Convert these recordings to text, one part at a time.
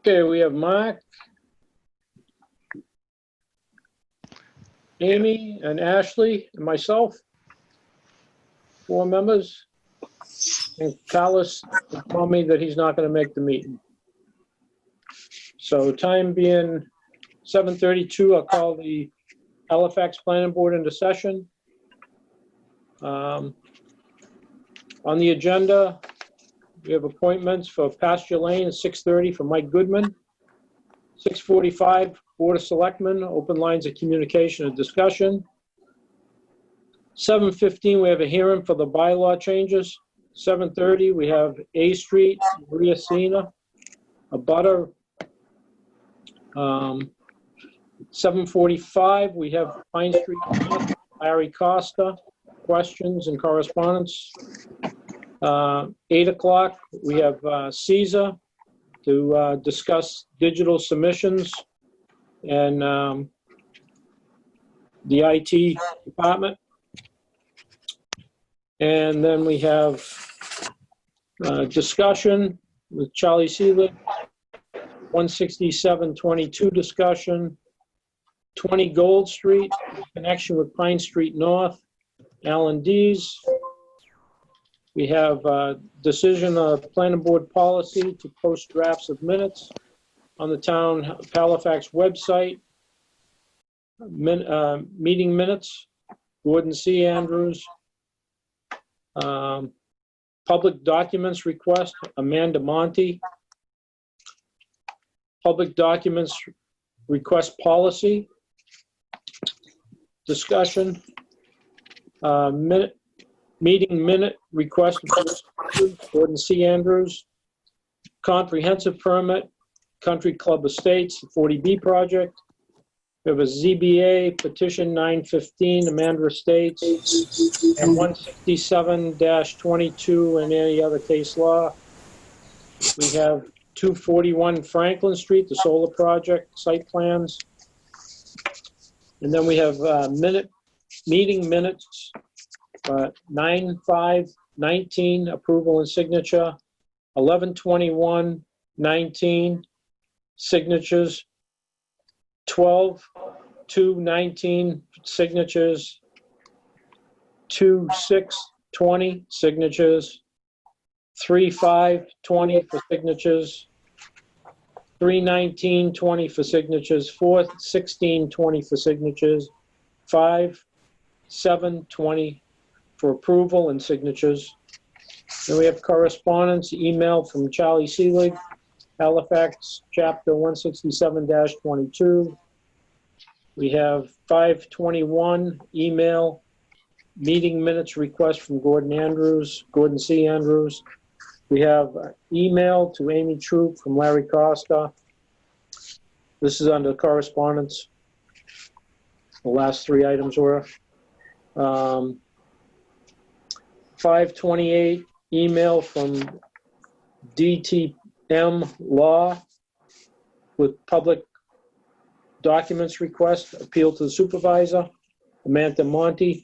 Okay, we have Mark, Amy, and Ashley, and myself. 4 members. And Carlos told me that he's not going to make the meeting. So time being 7:32, I'll call the Halifax Planning Board into session. On the agenda, we have appointments for Pasture Lane at 6:30 for Mike Goodman. 6:45, Board of Selectmen, open lines of communication and discussion. 7:15, we have a hearing for the bylaw changes. 7:30, we have A Street, Maria Sena, a butter. 7:45, we have Pine Street, Larry Costa, questions and correspondence. 8 o'clock, we have Caesar to discuss digital submissions and the IT department. And then we have discussion with Charlie Seelig, 16722 discussion, 20 Gold Street, connection with Pine Street North, Alan Dees. We have decision of planning board policy to post drafts of minutes on the town of Halifax website. Meeting minutes, Gordon C. Andrews. Public documents request, Amanda Monti. Public documents request policy. Discussion. Meeting minute request, Gordon C. Andrews. Comprehensive permit, Country Club Estates, 40B project. We have a ZBA petition 915, Amanda Estates, and 167-22 and any other case law. We have 241 Franklin Street, the solar project, site plans. And then we have meeting minutes, 9/5/19, approval and signature, 11/21/19, signatures, 12/2/19, signatures, 2/6/20, signatures, 3/5/20 for signatures, 3/19/20 for signatures, 4/16/20 for signatures, 5/7/20 for approval and signatures. Then we have correspondence, email from Charlie Seelig, Halifax, Chapter 167-22. We have 5/21 email, meeting minutes request from Gordon C. Andrews. We have email to Amy Troop from Larry Costa. This is under correspondence. The last 3 items were. 5/28 email from DTM Law with public documents request, appeal to the supervisor, Amanda Monti.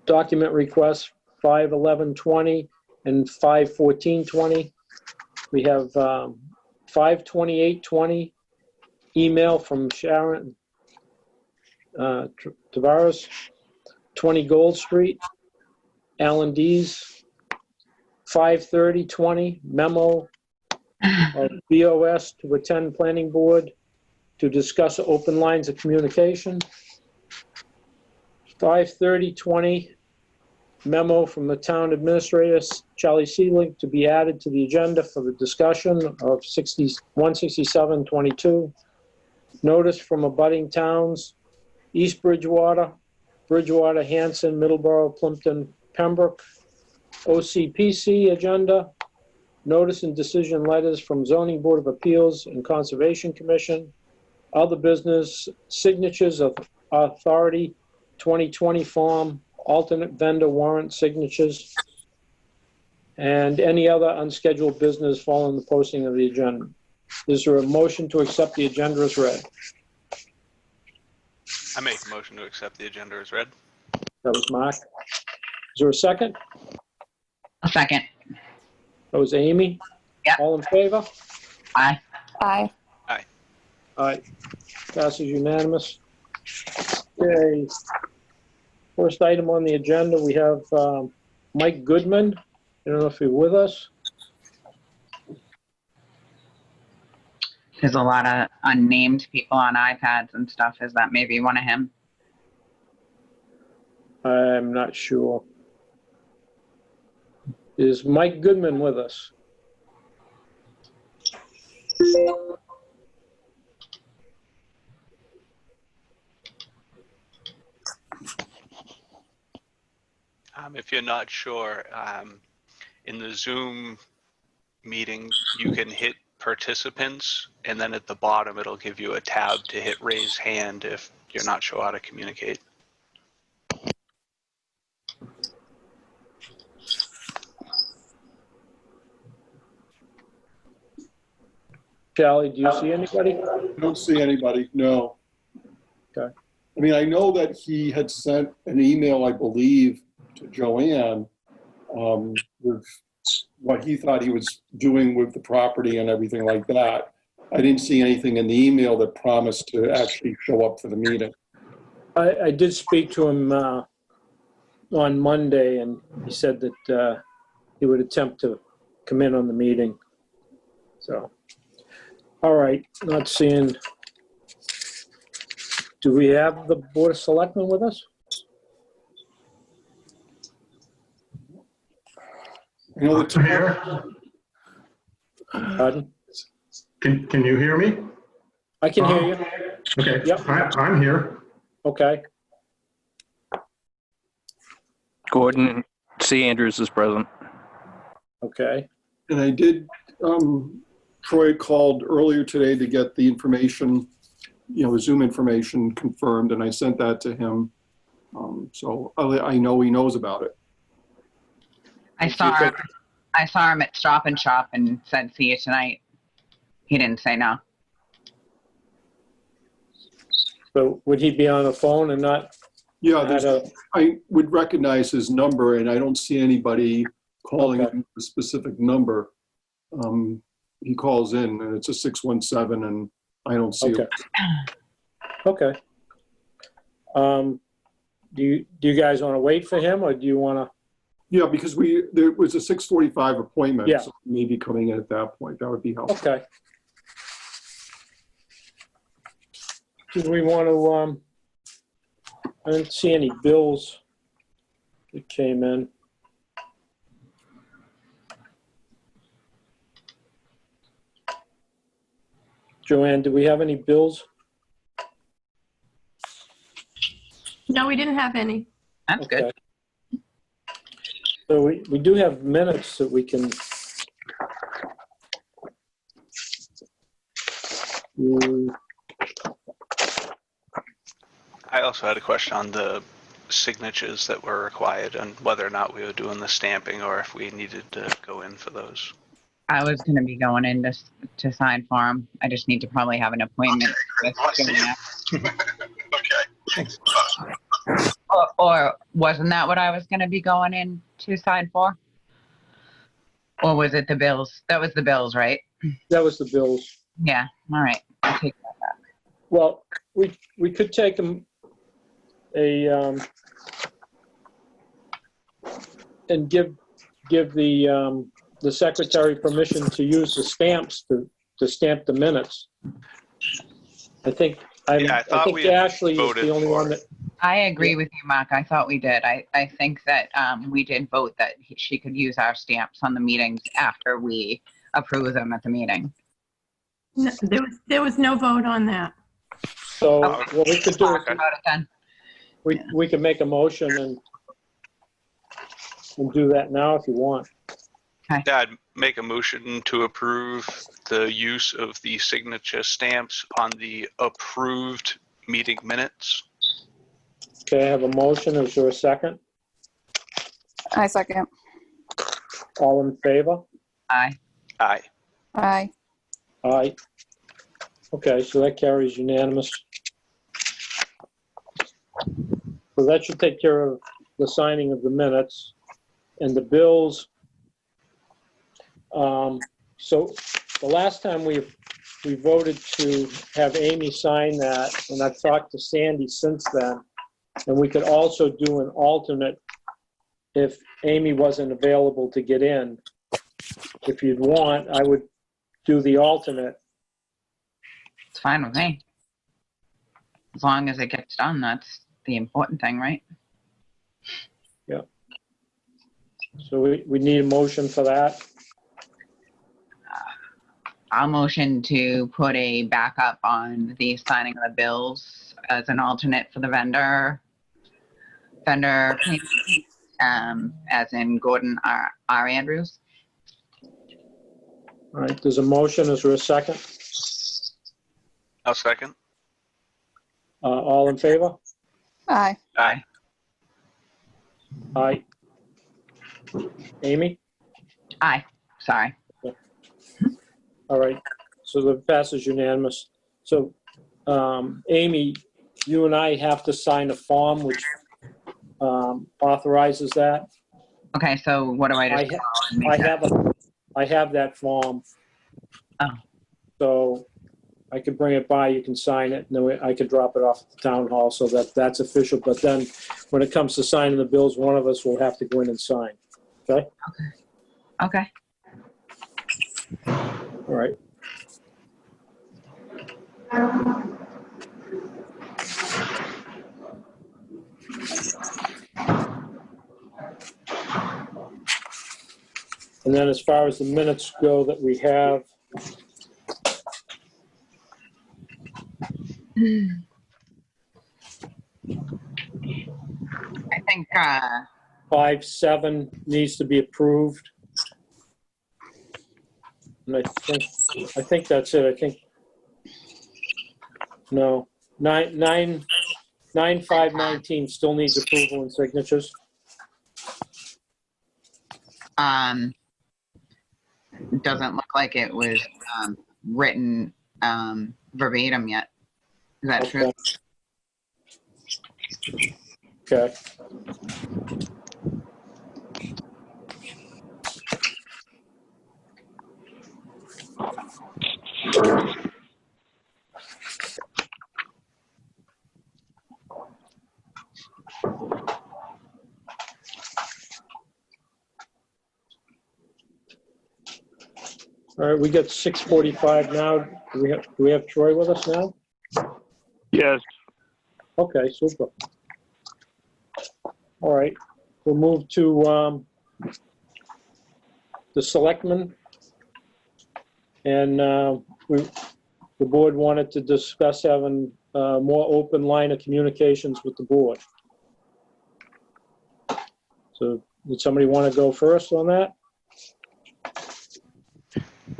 Document request 5/11/20 and 5/14/20. We have 5/28/20 email from Sharon Tavares, 20 Gold Street, Alan Dees. 5/30/20 memo of BOS to attend planning board to discuss open lines of communication. 5/30/20 memo from the town administrator, Charlie Seelig, to be added to the agenda for the discussion of 167-22. Notice from abutting towns, East Bridgewater, Hanson, Middleborough, Plimpton, Pembroke. OCPC agenda, notice and decision letters from Zoning Board of Appeals and Conservation Commission. Other business, signatures of authority 2020 form, alternate vendor warrant signatures, and any other unscheduled business following the posting of the agenda. Is there a motion to accept the agenda as read? I make a motion to accept the agenda as read. That was Mark. Is there a second? A second. That was Amy? Yeah. All in favor? Aye. Aye. Aye. Passes unanimous. Okay. First item on the agenda, we have Mike Goodman. I don't know if you're with us. There's a lot of unnamed people on iPads and stuff. Is that maybe one of him? I'm not sure. Is Mike Goodman with us? If you're not sure, in the Zoom meeting, you can hit participants, and then at the bottom, it'll give you a tab to hit raise hand if you're not sure how to communicate. Charlie, do you see anybody? I don't see anybody, no. Okay. I mean, I know that he had sent an email, I believe, to Joanne with what he thought he was doing with the property and everything like that. I didn't see anything in the email that promised to actually show up for the meeting. I did speak to him on Monday, and he said that he would attempt to come in on the meeting. So, all right, not seeing. Do we have the Board of Selectmen with us? I know I'm here. Pardon? Can you hear me? I can hear you. Okay. Yep. I'm here. Okay. Gordon C. Andrews is present. Okay. And I did, Troy called earlier today to get the information, the Zoom information confirmed, and I sent that to him. So I know he knows about it. I saw him at Stop and Shop and said, "See you tonight." He didn't say no. So would he be on the phone and not? Yeah, I would recognize his number, and I don't see anybody calling Okay. him a specific number. He calls in, and it's a 617, and I don't see Okay. it. Okay. Do you guys want to wait for him, or do you want to? Yeah, because there was a 6:45 appointment, Yeah. so maybe coming in at that point, that would be helpful. Okay. Do we want to, I didn't see any bills that came in. Joanne, do we have any bills? No, we didn't have any. That's good. Okay. So we do have minutes that we can. I also had a question on the signatures that were required and whether or not we were doing the stamping or if we needed to go in for those. I was going to be going in to sign for him. I just need to probably have an appointment. With Joanne. Okay. Or wasn't that what I was going to be going in to sign for? Or was it the bills? That was the bills, right? That was the bills. Yeah. All right. I'll take that back. Well, we could take them and give the secretary permission to use the stamps to stamp the minutes. I think I thought we had Ashley is voted the only for one that. I agree with you, Mark. I thought we did. I think that we did vote that she could use our stamps on the meetings after we approve them at the meeting. No, there was no vote on that. So what we could do Talk is about it then. we can make a motion and do that now if you want. Yeah, I'd make a motion to approve the use of the signature stamps on the approved meeting minutes. Okay, I have a motion. Is there a second? I second. All in favor? Aye. Aye. Aye. Aye. Okay, so that carries unanimous. So that should take care of the signing of the minutes and the bills. So the last time we voted to have Amy sign that, and I've talked to Sandy since then, and we could also do an alternate if Amy wasn't available to get in. If you'd want, I would do the alternate. It's fine with me. As long as it gets done, that's the important thing, right? So we need a motion for that. I'll motion to put a backup on the signing of the bills as an alternate for the vendor payment, as in Gordon R. Andrews. All right, there's a motion. Is there a second? I'll second. All in favor? Aye. Aye. Aye. Amy? Aye, sorry. All right, so the passes unanimous. So, Amy, you and I have to sign a form which authorizes that. Okay, so what do I just? I have that form. Oh. So I could bring it by, you can sign it, and then I could drop it off at the town hall so that that's official. But then when it comes to signing the bills, one of us will have to go in and sign. Okay? Okay. All right. And then as far as the minutes go that we have, I think 5-7 needs to be approved. And I think that's it. I think, no, 9/5/19 still needs approval and signatures. doesn't look like it was written verbatim yet. Is that true? Okay. All right, we got 6:45 now. Do we have Troy with us now? Yes. Okay, super. All right, we'll move to the Selectmen. And the board wanted to discuss having a more open line of communications with the board. So would somebody want to go first on that?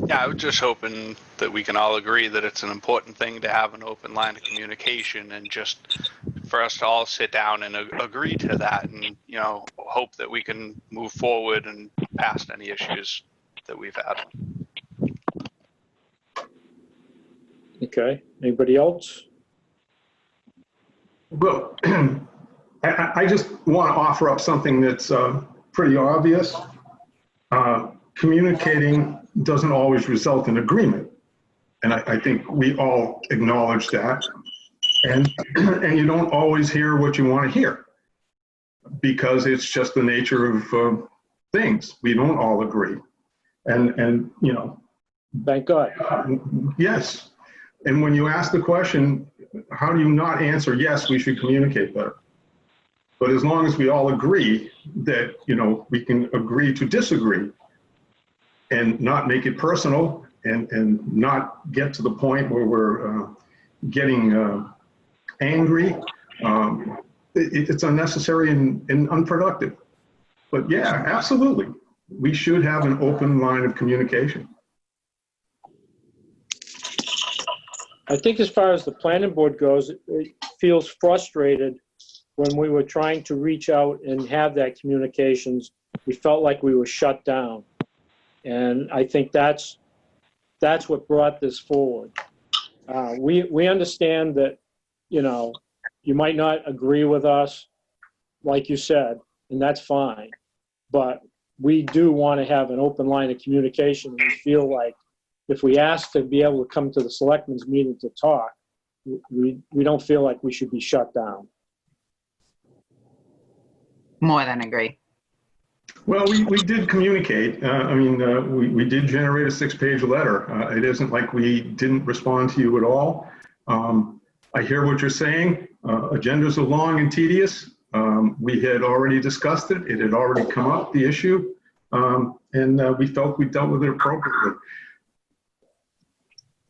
Yeah, I was just hoping that we can all agree that it's an important thing to have an open line of communication, and just for us to all sit down and agree to that, and, you know, hope that we can move forward and past any issues that we've had. Okay, anybody else? Well, I just want to offer up something that's pretty obvious. Communicating doesn't always result in agreement. And I think we all acknowledge that. And you don't always hear what you want to hear, because it's just the nature of things. We don't all agree. And you know. Thank God. Yes. And when you ask the question, how do you not answer, yes, we should communicate better? But as long as we all agree that, you know, we can agree to disagree and not make it personal, and not get to the point where we're getting angry, it's unnecessary and unproductive. But yeah, absolutely. We should have an open line of communication. I think as far as the planning board goes, it feels frustrated when we were trying to reach out and have that communications. We felt like we were shut down. And I think that's what brought this forward. We understand that, you know, you might not agree with us, like you said, and that's fine. But we do want to have an open line of communication. We feel like if we ask to be able to come to the selectmen's meeting to talk, we don't feel like we should be shut down. More than agree. Well, we did communicate. We did generate a 6-page letter. It isn't like we didn't respond to you at all. I hear what you're saying. Agendas are long and tedious. We had already discussed it. It had already come up, the issue. And we felt we dealt with it appropriately.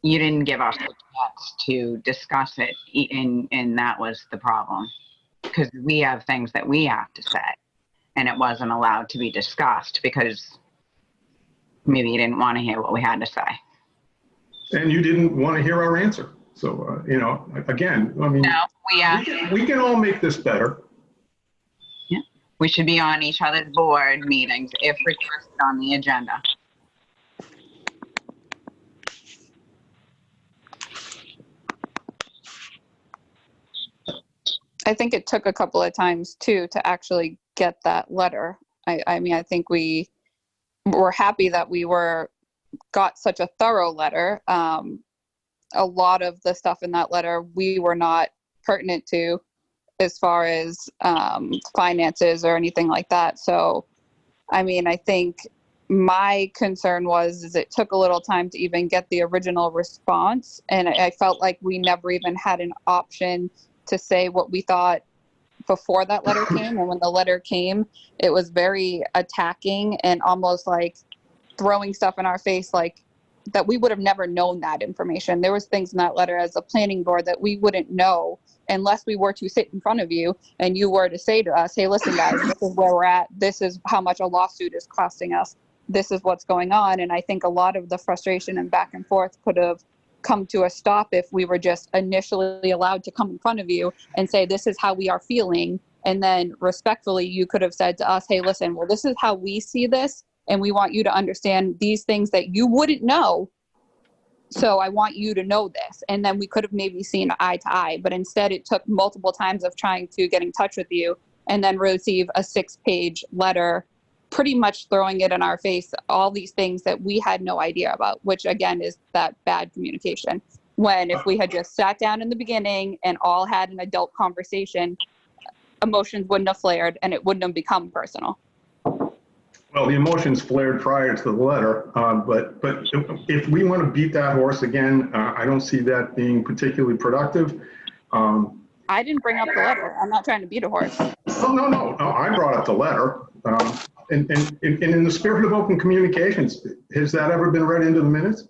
You didn't give us the chance to discuss it, and that was the problem. Because we have things that we have to say, and it wasn't allowed to be discussed because maybe you didn't want to hear what we had to say. And you didn't want to hear our answer. So, again, I mean, No, we can all make this better. Yeah, we should be on each other's board meetings if requested on the agenda. I think it took a couple of times too to actually get that letter. I mean, I think we were happy that we got such a thorough letter. A lot of the stuff in that letter we were not pertinent to as far as finances or anything like that. So, I mean, I think my concern is it took a little time to even get the original response. And I felt like we never even had an option to say what we thought before that letter came. And when the letter came, it was very attacking and almost like throwing stuff in our face, like that we would have never known that information. There was things in that letter as a planning board that we wouldn't know unless we were to sit in front of you and you were to say to us, hey, listen, guys, this is where we're at. This is how much a lawsuit is costing us. This is what's going on. And I think a lot of the frustration and back and forth could have come to a stop if we were just initially allowed to come in front of you and say, this is how we are feeling. And then respectfully, you could have said to us, hey, listen, well, this is how we see this. And we want you to understand these things that you wouldn't know. So I want you to know this. And then we could have maybe seen eye to eye, but instead it took multiple times of trying to get in touch with you and then receive a 6-page letter pretty much throwing it in our face, all these things that we had no idea about, which again is that bad communication. When if we had just sat down in the beginning and all had an adult conversation, emotions wouldn't have flared and it wouldn't have become personal. Well, the emotions flared prior to the letter, but if we want to beat that horse again, I don't see that being particularly productive. I didn't bring up the letter. I'm not trying to beat a horse. Oh, no, I brought up the letter. And in the spirit of open communications, has that ever been read into the minutes?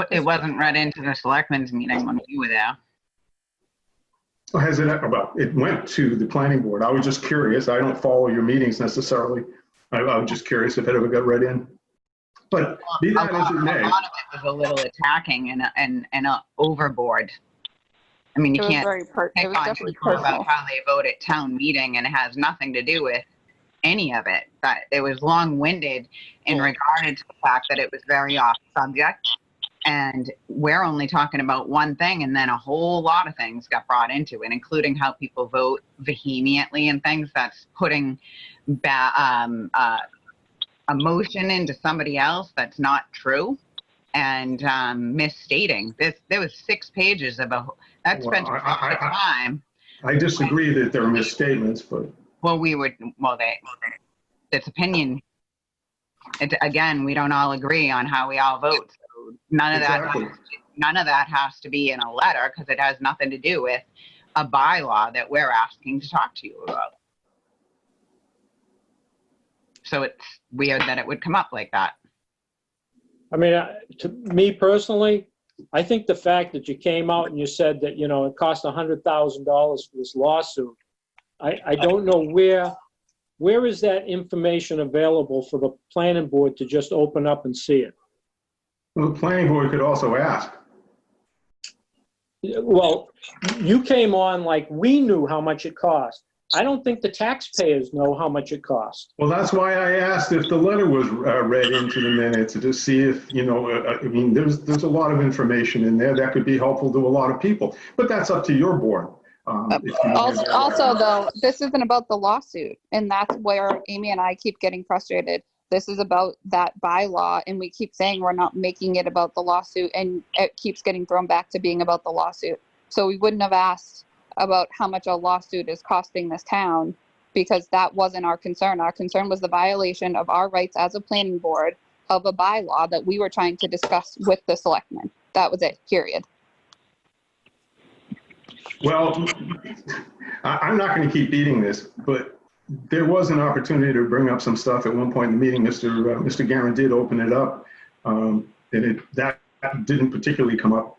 It wasn't read into the selectmen's meeting when we were there. Has it ever? Well, it went to the planning board. I was just curious. I don't follow your meetings necessarily. I was just curious if it ever got read in. But be that as it may. A lot of it was a little attacking and overboard. I mean, you can't pick on people about how they vote at town meeting, and it has nothing to do with any of it. But it was long-winded in regard to the fact that it was very off subject, and we're only talking about one thing, and then a whole lot of things got brought into it, including how people vote vehemently and things. That's putting a motion into somebody else that's not true, and misstating. There was 6 pages of that spent a lot of time. I disagree that they're misstatements, but. It's opinion. Again, we don't all agree on how we all vote. So none of that has to be in a letter because it has nothing to do with a bylaw that we're asking to talk to you about. So it's weird that it would come up like that. I mean, to me personally, I think the fact that you came out and you said that, it cost $100,000 for this lawsuit, I don't know where is that information available for the planning board to just open up and see it? Well, the planning board could also ask. Well, you came on like we knew how much it cost. I don't think the taxpayers know how much it cost. Well, that's why I asked if the letter was read into the minutes to see if, I mean, there's a lot of information in there that could be helpful to a lot of people, but that's up to your board. If you want to- Also, though, this isn't about the lawsuit, and that's where Amy and I keep getting frustrated. This is about that bylaw, and we keep saying we're not making it about the lawsuit, and it keeps getting thrown back to being about the lawsuit. So we wouldn't have asked about how much a lawsuit is costing this town, because that wasn't our concern. Our concern was the violation of our rights as a planning board of a bylaw that we were trying to discuss with the selectmen. That was it, period. Well, I'm not going to keep beating this, but there was an opportunity to bring up some stuff at one point in the meeting. Mr. Guerin did open it up, and that didn't particularly come up.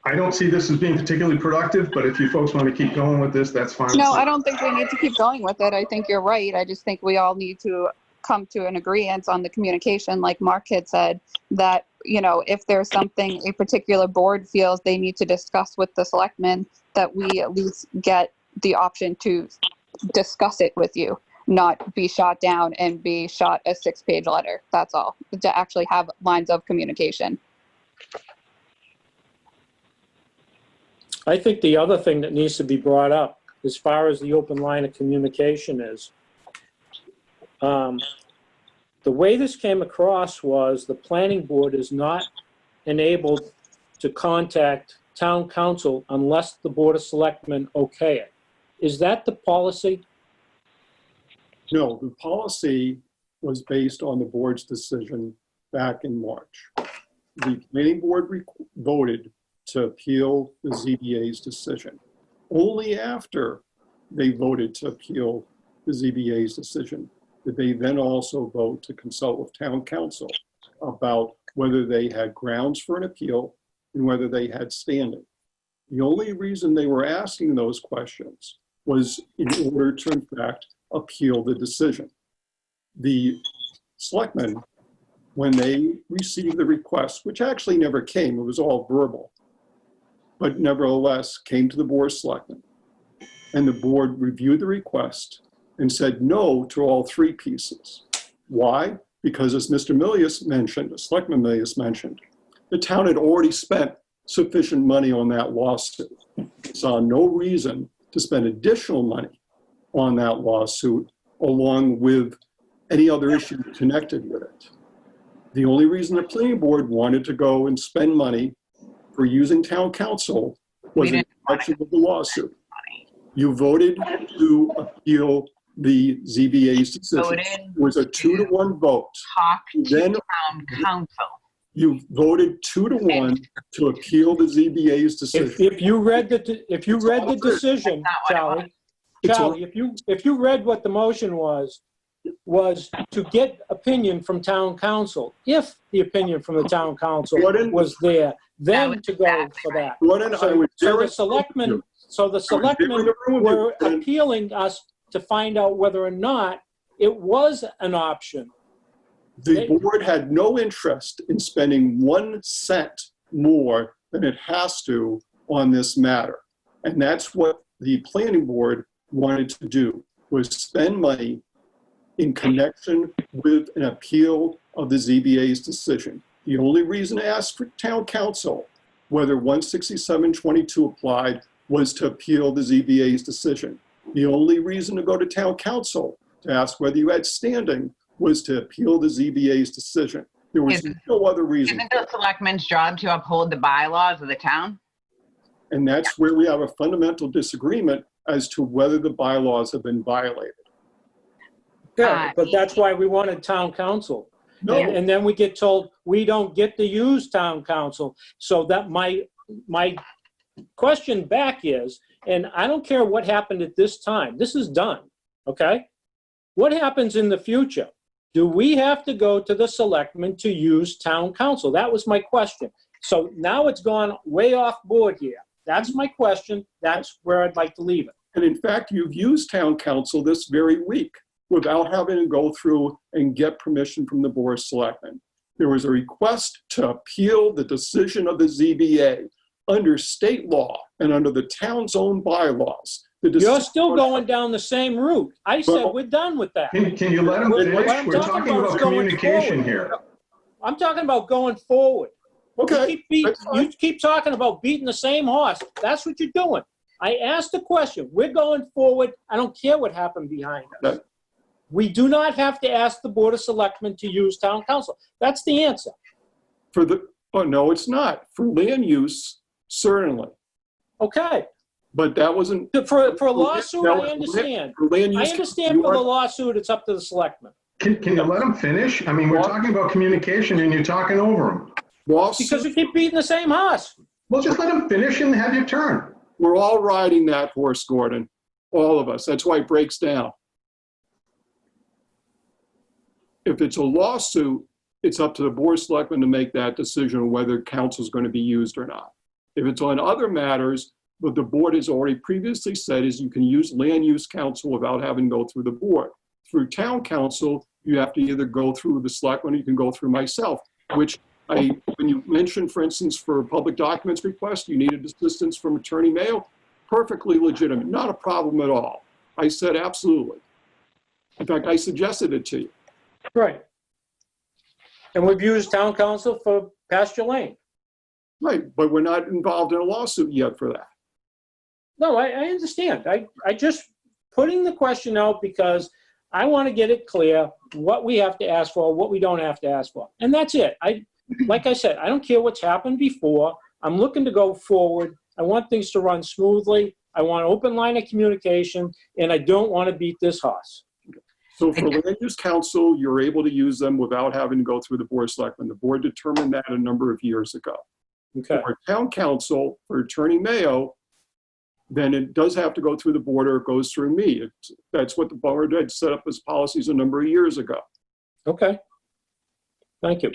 I don't see this as being particularly productive, but if you folks want to keep going with this, that's fine. No, I don't think we need to keep going with it. I think you're right. I just think we all need to come to an agreement on the communication, like Mark had said, that, you know, if there's something a particular board feels they need to discuss with the selectmen, that we at least get the option to discuss it with you, not be shot down and be shot a 6-page letter. That's all. To actually have lines of communication. I think the other thing that needs to be brought up, as far as the open line of communication is, the way this came across was the planning board is not enabled to contact town council unless the Board of Selectmen okay it. Is that the policy? No, the policy was based on the board's decision back in March. The planning board voted to appeal the ZBA's decision. Only after they voted to appeal the ZBA's decision did they then also vote to consult with town council about whether they had grounds for an appeal and whether they had standing. The only reason they were asking those questions was in order to, in fact, appeal the decision. The selectmen, when they received the request, which actually never came, it was all verbal, but nevertheless came to the Board of Selectmen, and the board reviewed the request and said no to all 3 pieces. Why? Because as Mr. Milius mentioned, Selectman Milius mentioned, the town had already spent sufficient money on that lawsuit. Saw no reason to spend additional money on that lawsuit along with any other issue connected with it. The only reason the planning board wanted to go and spend money for using town council was in connection with the lawsuit. You voted to appeal the ZBA's decision. It was a 2-to-1 vote. Talk to Then town council. you voted 2-to-1 to appeal the ZBA's decision. If you read the decision, Charlie, if you read what the motion was to get opinion from town council. If the opinion from the town council was there, then to go for that. So the selectmen were appealing us to find out whether or not it was an option. The board had no interest in spending 1 cent more than it has to on this matter. And that's what the planning board wanted to do, was spend money in connection with an appeal of the ZBA's decision. The only reason to ask for town council whether 16722 applied was to appeal the ZBA's decision. The only reason to go to town council to ask whether you had standing was to appeal the ZBA's decision. There was no other reason. Isn't the selectmen's job to uphold the bylaws of the town? And that's where we have a fundamental disagreement as to whether the bylaws have been violated. Yeah, but that's why we wanted town council. No. And then we get told we don't get to use town council. So that my question back is, and I don't care what happened at this time, this is done, okay? What happens in the future? Do we have to go to the selectmen to use town council? That was my question. So now it's gone way off board here. That's my question. That's where I'd like to leave it. And in fact, you've used town council this very week without having to go through and get permission from the Board of Selectmen. There was a request to appeal the decision of the ZBA under state law and under the town's own bylaws. You're still going down the same route. I said we're done with that. Can you let him finish? We're talking about communication here. I'm talking about going forward. Okay. You keep talking about beating the same horse. That's what you're doing. I asked a question. We're going forward. I don't care what happened behind us. Okay. We do not have to ask the Board of Selectmen to use town council. That's the answer. Oh, no, it's not. For land use, certainly. Okay. But that wasn't. For a lawsuit, that I was- understand. for land I use, understand you for the are- lawsuit, it's up to the Selectmen. Can you let him finish? I mean, we're talking about communication and you're talking over him. Because you keep beating the same horse. Well, just let him finish and have your turn. We're all riding that horse, Gordon. All of us. That's why it breaks down. If it's a lawsuit, it's up to the Board of Selectmen to make that decision on whether council is going to be used or not. If it's on other matters, what the board has already previously said is you can use land use council without having to go through the board. Through town council, you have to either go through the Selectmen or you can go through myself, which when you mentioned, for instance, for a public documents request, you needed assistance from Attorney Mayo, perfectly legitimate, not a problem at all. I said absolutely. In fact, I suggested it to you. Right. And we've used town council for Pasture Lane. Right, but we're not involved in a lawsuit yet for that. No, I understand. I just putting the question out because I want to get it clear what we have to ask for, what we don't have to ask for. And that's it. Like I said, I don't care what's happened before. I'm looking to go forward. I want things to run smoothly. I want an open line of communication, and I don't want to beat this horse. So for land use council, you're able to use them without having to go through the Board of Selectmen. The board determined that a number of years ago. Okay. For town council, for Attorney Mayo, then it does have to go through the board or it goes through me. That's what the board had set up as policies a number of years ago. Okay. Thank you.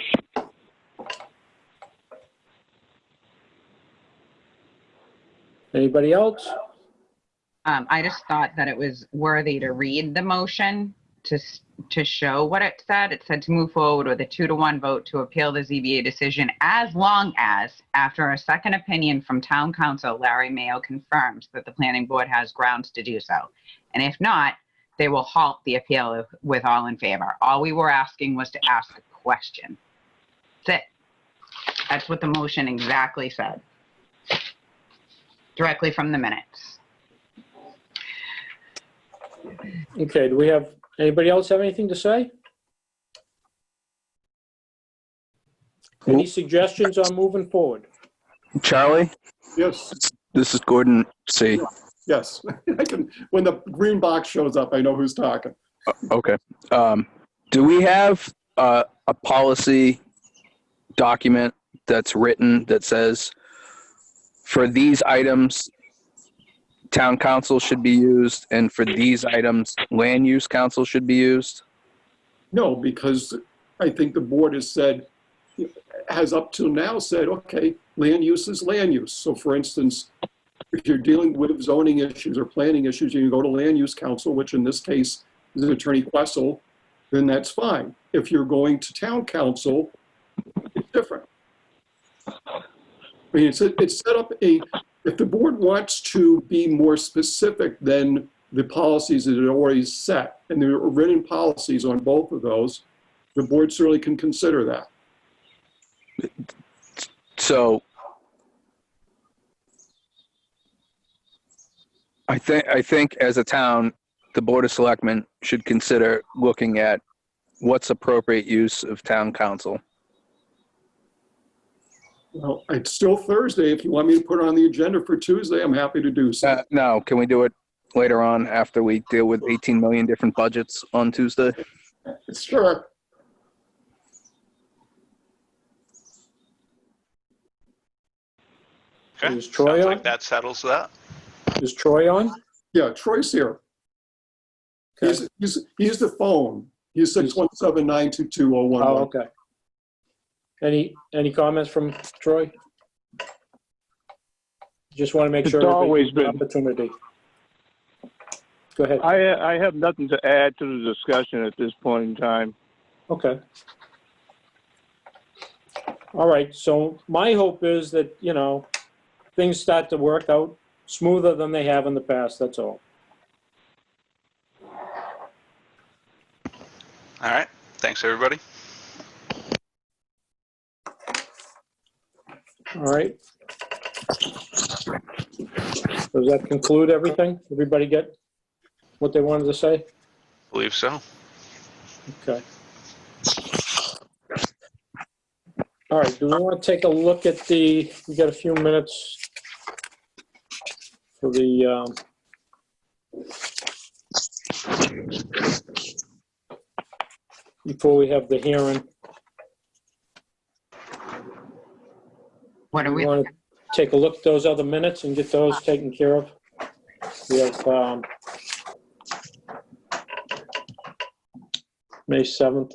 Anybody else? I just thought that it was worthy to read the motion to show what it said. It said to move forward with a 2-to-1 vote to appeal the ZBA decision as long as, after a second opinion from town council, Larry Mayo confirms that the planning board has grounds to do so. And if not, they will halt the appeal with all in favor. All we were asking was to ask a question. That's it. That's what the motion exactly said. Directly from the minutes. Okay, do we have, anybody else have anything to say? Any suggestions on moving forward? Charlie, Yes, this is Gordon C. yes. When the green box shows up, I know who's talking. Okay. Do we have a policy document that's written that says for these items, town council should be used, and for these items, land use council should be used? No, because I think the board has up till now said, okay, land use is land use. So for instance, if you're dealing with zoning issues or planning issues, you can go to land use council, which in this case is Attorney Questle, then that's fine. If you're going to town council, it's different. I mean, it's set up if the board wants to be more specific than the policies that it already set, and there are written policies on both of those, the board certainly can consider that. So I think as a town, the Board of Selectmen should consider looking at what's appropriate use of town council. Well, it's still Thursday. If you want me to put it on the agenda for Tuesday, I'm happy to do so. No, can we do it later on after we deal with 18 million different budgets on Tuesday? Sure. Okay, Is Troy sounds on? like that settles that. Is Troy on? Yeah, Troy's here. Okay. He's the phone. He's 617-922-0111. Oh, okay. Any comments from Troy? Just want to make It's sure everybody always gets an been- opportunity. Go ahead. I have nothing to add to the discussion at this point in time. Okay. All right, so my hope is that, things start to work out smoother than they have in the past, that's all. All right. Thanks, everybody. All right. Does that conclude everything? Everybody get what they wanted to say? Believe so. Okay. All right, do we want to take a look at we got a few minutes for the, before we have the hearing? What do Do we we, want to take a look at those other minutes and get those taken care of? We have May 7th.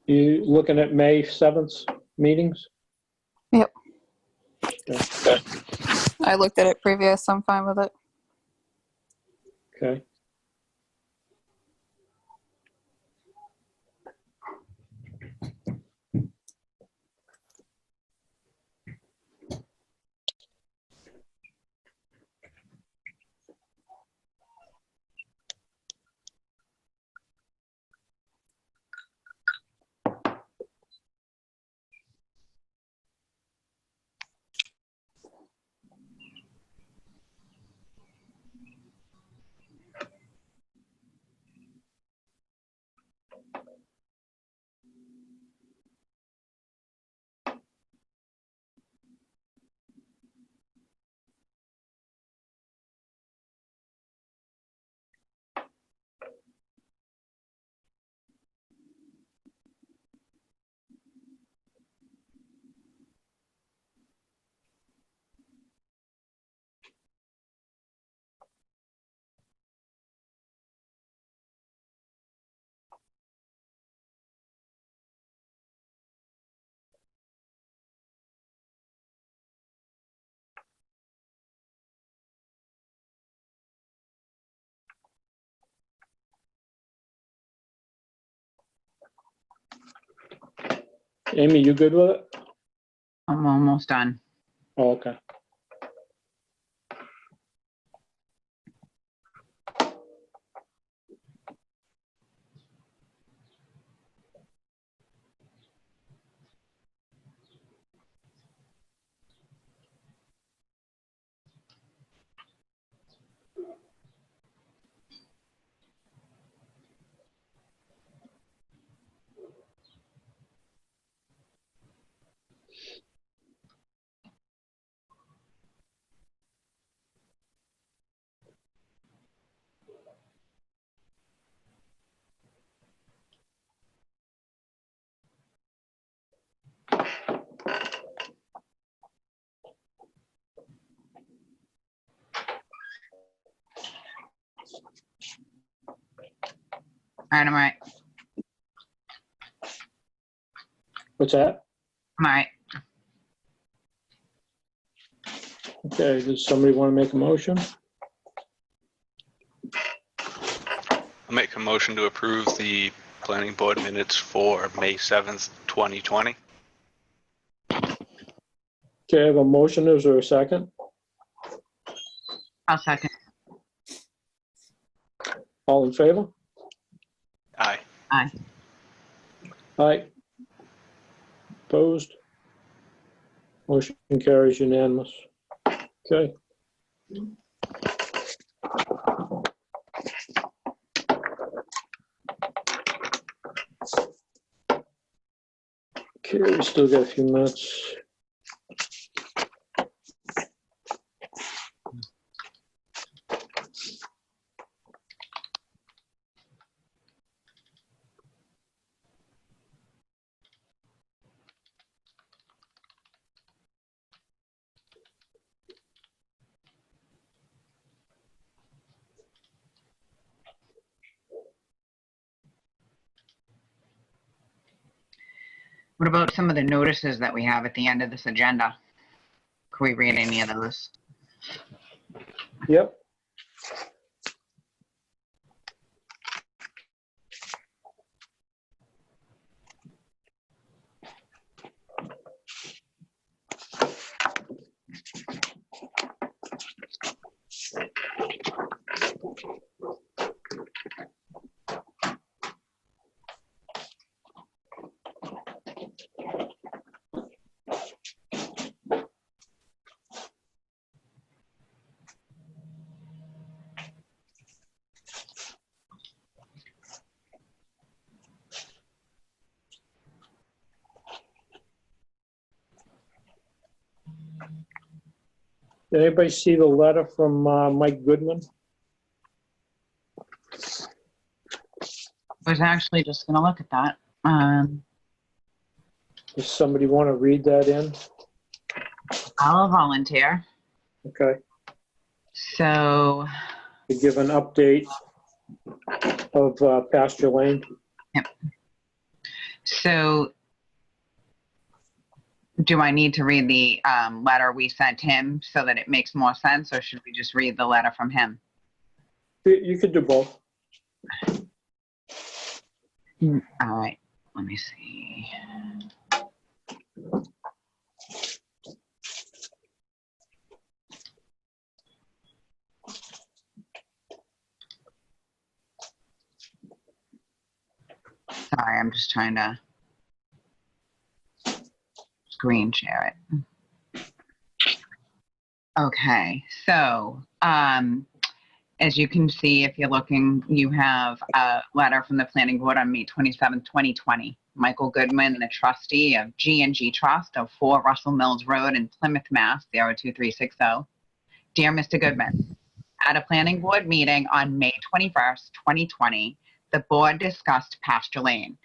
You looking at May 7th meetings? Yep. Okay. I looked at it previous. I'm fine with it. Okay. Amy, you good with it? I'm almost done. Oh, okay. right, I'm all right. What's that? I'm all right. Okay, does somebody want to make a motion? I'll make a motion to approve the planning board minutes for May 7th, 2020. Okay, I have a motion. Is there a second? I'll second. All in favor? Aye. Aye. Aye. Opposed? Motion carries unanimous. Okay. Okay, we still got a few minutes. What about some of the notices that we have at the end of this agenda? Can we read any of those? Yep. Did anybody see the letter from Mike Goodman? I was actually just gonna look at that. Does somebody want to read that in? I'll volunteer. Okay, So, to give an update of pasture lane. so do I need to read the letter we sent him so that it makes more sense, or should we just read the letter from him? You could do both. All right, let me see. Sorry, I'm just trying to screen share it. Okay, so as you can see, if you're looking, you have a letter from the planning board on May 27th, 2020. Michael Goodman, the trustee of G&G Trust of 4 Russell Mills Road in Plymouth, Mass. 02360. Dear Mr. Goodman, at a planning board meeting on May 21st, 2020, the board discussed pasture lane.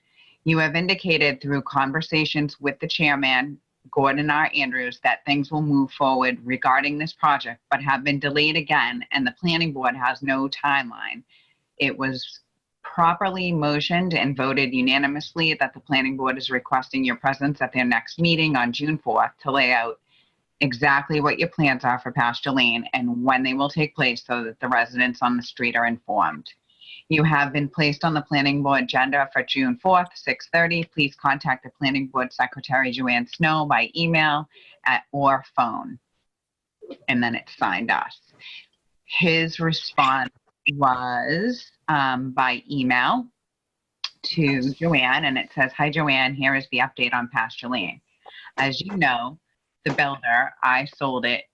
You have indicated through conversations with the chairman, Gordon R. Andrews, that things will move forward regarding this project, but have been delayed again, and the planning board has no timeline. It was properly motioned and voted unanimously that the planning board is requesting your presence at their next meeting on June 4th to lay out exactly what your plans are for pasture lane and when they will take place so that the residents on the street are informed. You have been placed on the planning board agenda for June 4th, 6:30. Please contact the planning board secretary, Joanne Snow, by email or phone. And then it signed us. His response was by email to Joanne, and it says, "Hi, Joanne, here is the update on pasture lane. As you know, the builder I sold it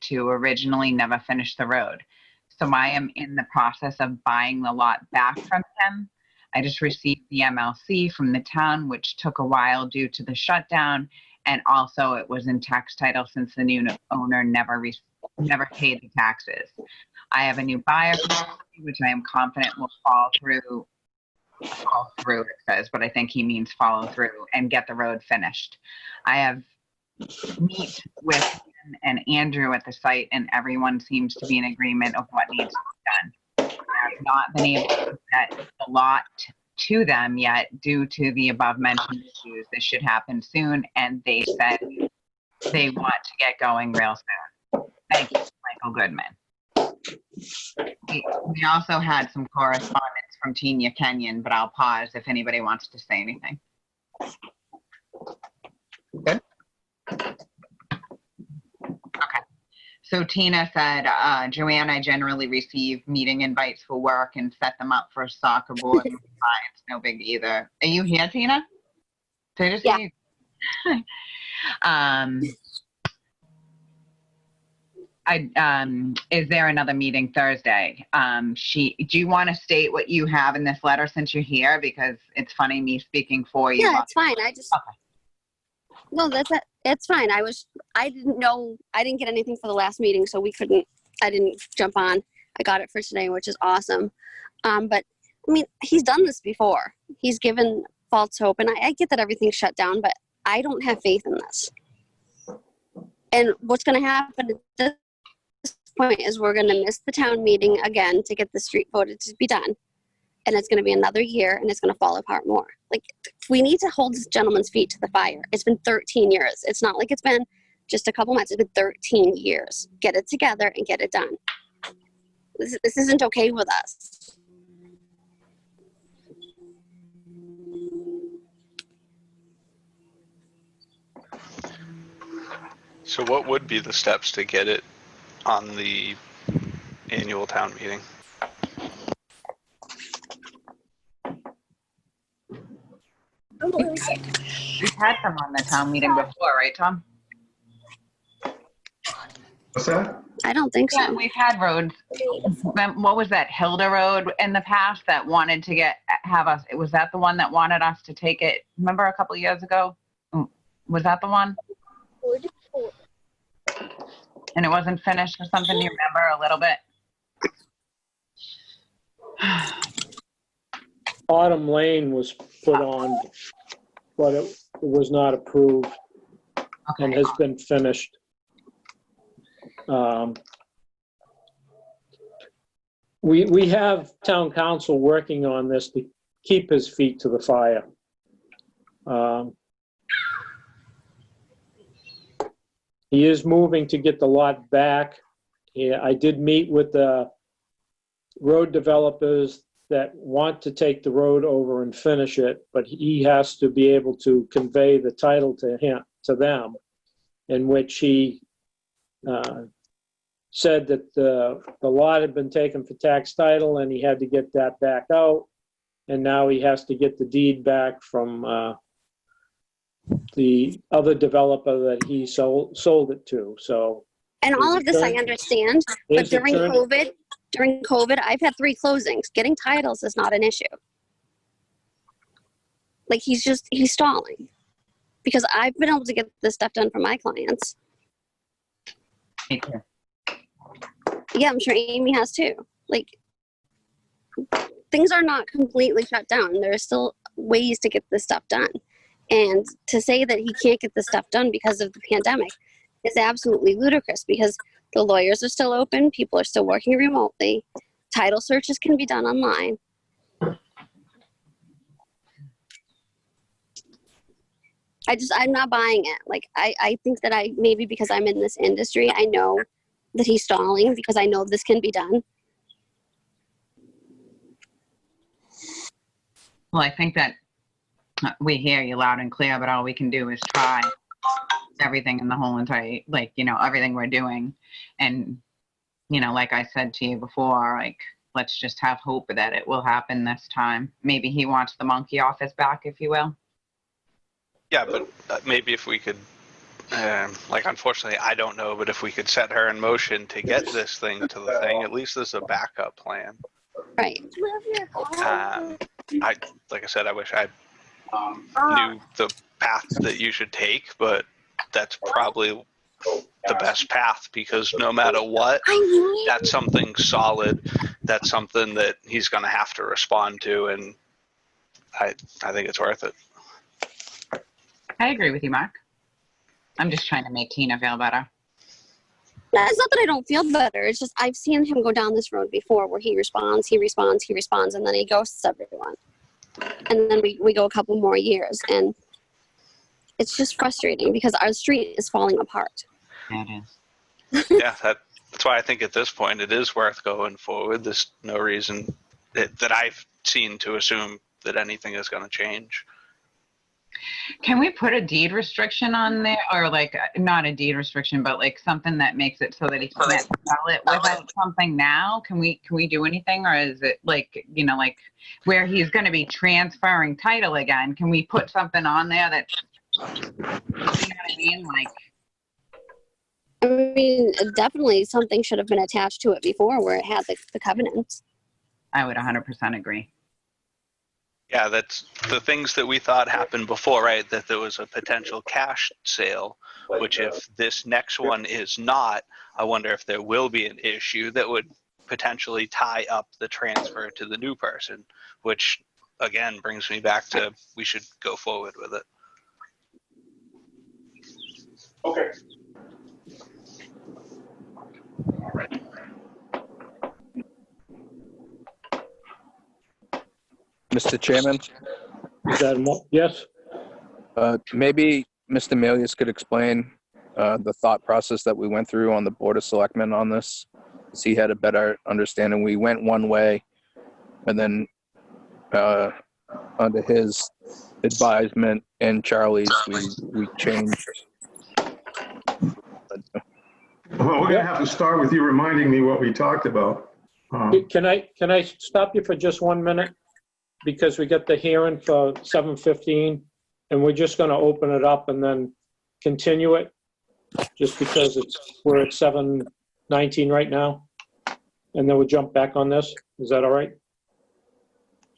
to originally never finished the road. So I am in the process of buying the lot back from him. I just received the MLC from the town, which took a while due to the shutdown. And also it was in tax title since the new owner never paid the taxes. I have a new buyer, which I am confident will fall through, it says, but I think he means follow through and get the road finished. I have meet with him and Andrew at the site, and everyone seems to be in agreement of what needs to be done. I have not been able to get the lot to them yet due to the above mentioned issues. This should happen soon, and they said they want to get going real soon. Thank you, Michael Goodman. We also had some correspondence from Tina Kenyon, but I'll pause if anybody wants to say anything. Good. Okay. So Tina said, Joanne, I generally receive meeting invites for work and set them up for a soccer board. It's no big either. Are you here, Tina? Did I just see you? Is there another meeting Thursday? Do you want to state what you have in this letter since you're here? Because it's funny me speaking for you. Yeah, it's fine. No, it's fine. I didn't get anything for the last meeting, so I didn't jump on. I got it for today, which is awesome. But I mean, he's done this before. He's given false hope, and I get that everything's shut down, but I don't have faith in this. And what's going to happen at this point is we're going to miss the town meeting again to get the street voted to be done. And it's going to be another year, and it's going to fall apart more. Like, we need to hold this gentleman's feet to the fire. It's been 13 years. It's not like it's been just a couple months. It's been 13 years. Get it together and get it done. This isn't okay with us. So what would be the steps to get it on the annual town meeting? We've had them on the town meeting before, right, Tom? What's that? I don't think so. Yeah, we've had roads. What was that, Hilda Road in the past that wanted to have us, was that the one that wanted us to take it? Remember a couple of years ago? Was that the one? And it wasn't finished or something, do you remember a little bit? Autumn Lane was put on, but it was not approved and has been finished. We have town council working on this to keep his feet to the fire. He is moving to get the lot back. Yeah, I did meet with the road developers that want to take the road over and finish it, but he has to be able to convey the title to them, in which he said that the lot had been taken for tax title and he had to get that back out, and now he has to get the deed back from the other developer that he sold it to. So, and all of this I understand, but during COVID, I've had 3 closings. Getting titles is not an issue. Like, he's stalling because I've been able to get this stuff done for my clients. Yeah, I'm sure Amy has too. Like, things are not completely shut down. There are still ways to get this stuff done. And to say that he can't get this stuff done because of the pandemic is absolutely ludicrous, because the lawyers are still open. People are still working remotely. Title searches can be done online. I'm not buying it. Like, I think that maybe because I'm in this industry, I know that he's stalling because I know this can be done. Well, I think that we hear you loud and clear, but all we can do is try everything in the whole entire, like, everything we're doing. And, like I said to you before, like, let's just have hope that it will happen this time. Maybe he wants the monkey office back, if you will. Yeah, but maybe if we could, unfortunately, I don't know, but if we could set her in motion to get this thing to the thing, at least there's a backup plan. Right. Like I said, I wish I knew the path that you should take, but that's probably the best path, because no matter what, that's something solid. That's something that he's going to have to respond to, and I think it's worth it. I agree with you, Mark. I'm just trying to make Tina feel better. It's not that I don't feel better. It's just I've seen him go down this road before where he responds, and then he ghosts everyone. And then we go a couple more years. And it's just frustrating because our street is falling apart. It is. Yeah, that's why I think at this point it is worth going forward. There's no reason that I've seen to assume that anything is going to change. Can we put a deed restriction on there, or like not a deed restriction, but like something that makes it so that he can't sell it without something now? Can we do anything, or is it like, you know, like where he's going to be transferring title again? Can we put something on there that's, you know what I mean? Like, I mean, definitely something should have been attached to it before where it had the covenants. I would 100% agree. Yeah, that's the things that we thought happened before, right? That there was a potential cash sale, which if this next one is not, I wonder if there will be an issue that would potentially tie up the transfer to the new person, which again brings me back to we should go forward with it. Okay. All right. Mr. Chairman, Is that yes? maybe Mr. Milius could explain the thought process that we went through on the Board of Selectmen on this. So he had a better understanding. We went one way, and then under his advisement and Charlie's, we changed. Well, we're gonna have to start with you reminding me what we talked about. Can I stop you for just 1 minute? Because we got the hearing for 7:15, and we're just going to open it up and then continue it, just because we're at 7:19 right now, and then we'll jump back on this. Is that all right?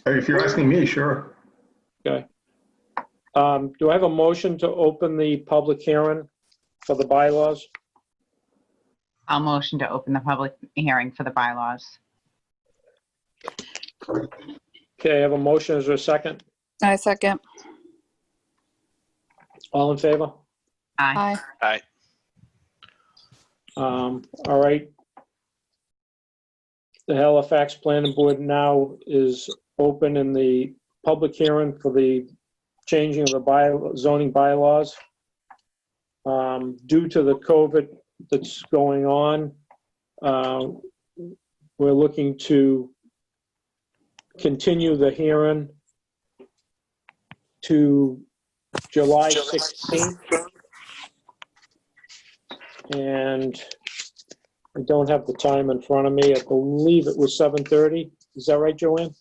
If you're asking me, sure. Okay. Do I have a motion to open the public hearing for the bylaws? I'll motion to open the public hearing for the bylaws. Okay, I have a motion. Is there a second? I second. All in favor? Aye. Aye. All right. The Halifax Planning Board now is open in the public hearing for the changing of the zoning bylaws. Due to the COVID that's going on, we're looking to continue the hearing to July 16th. And I don't have the time in front of me. I believe it was 7:30. Is that right, Joanne?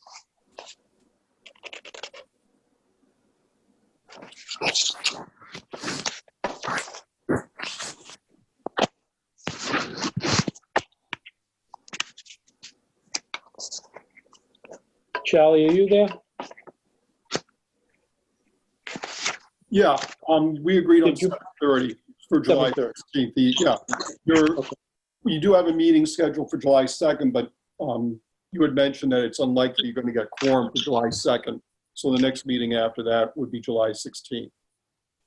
Charlie, are you there? Yeah, we agreed on Did you- 7:30 for July 7:30. 16th. Yeah, you do have a meeting scheduled for July 2nd, but you had mentioned that it's unlikely you're going to get quorum for July 2nd. So the next meeting after that would be July 16th,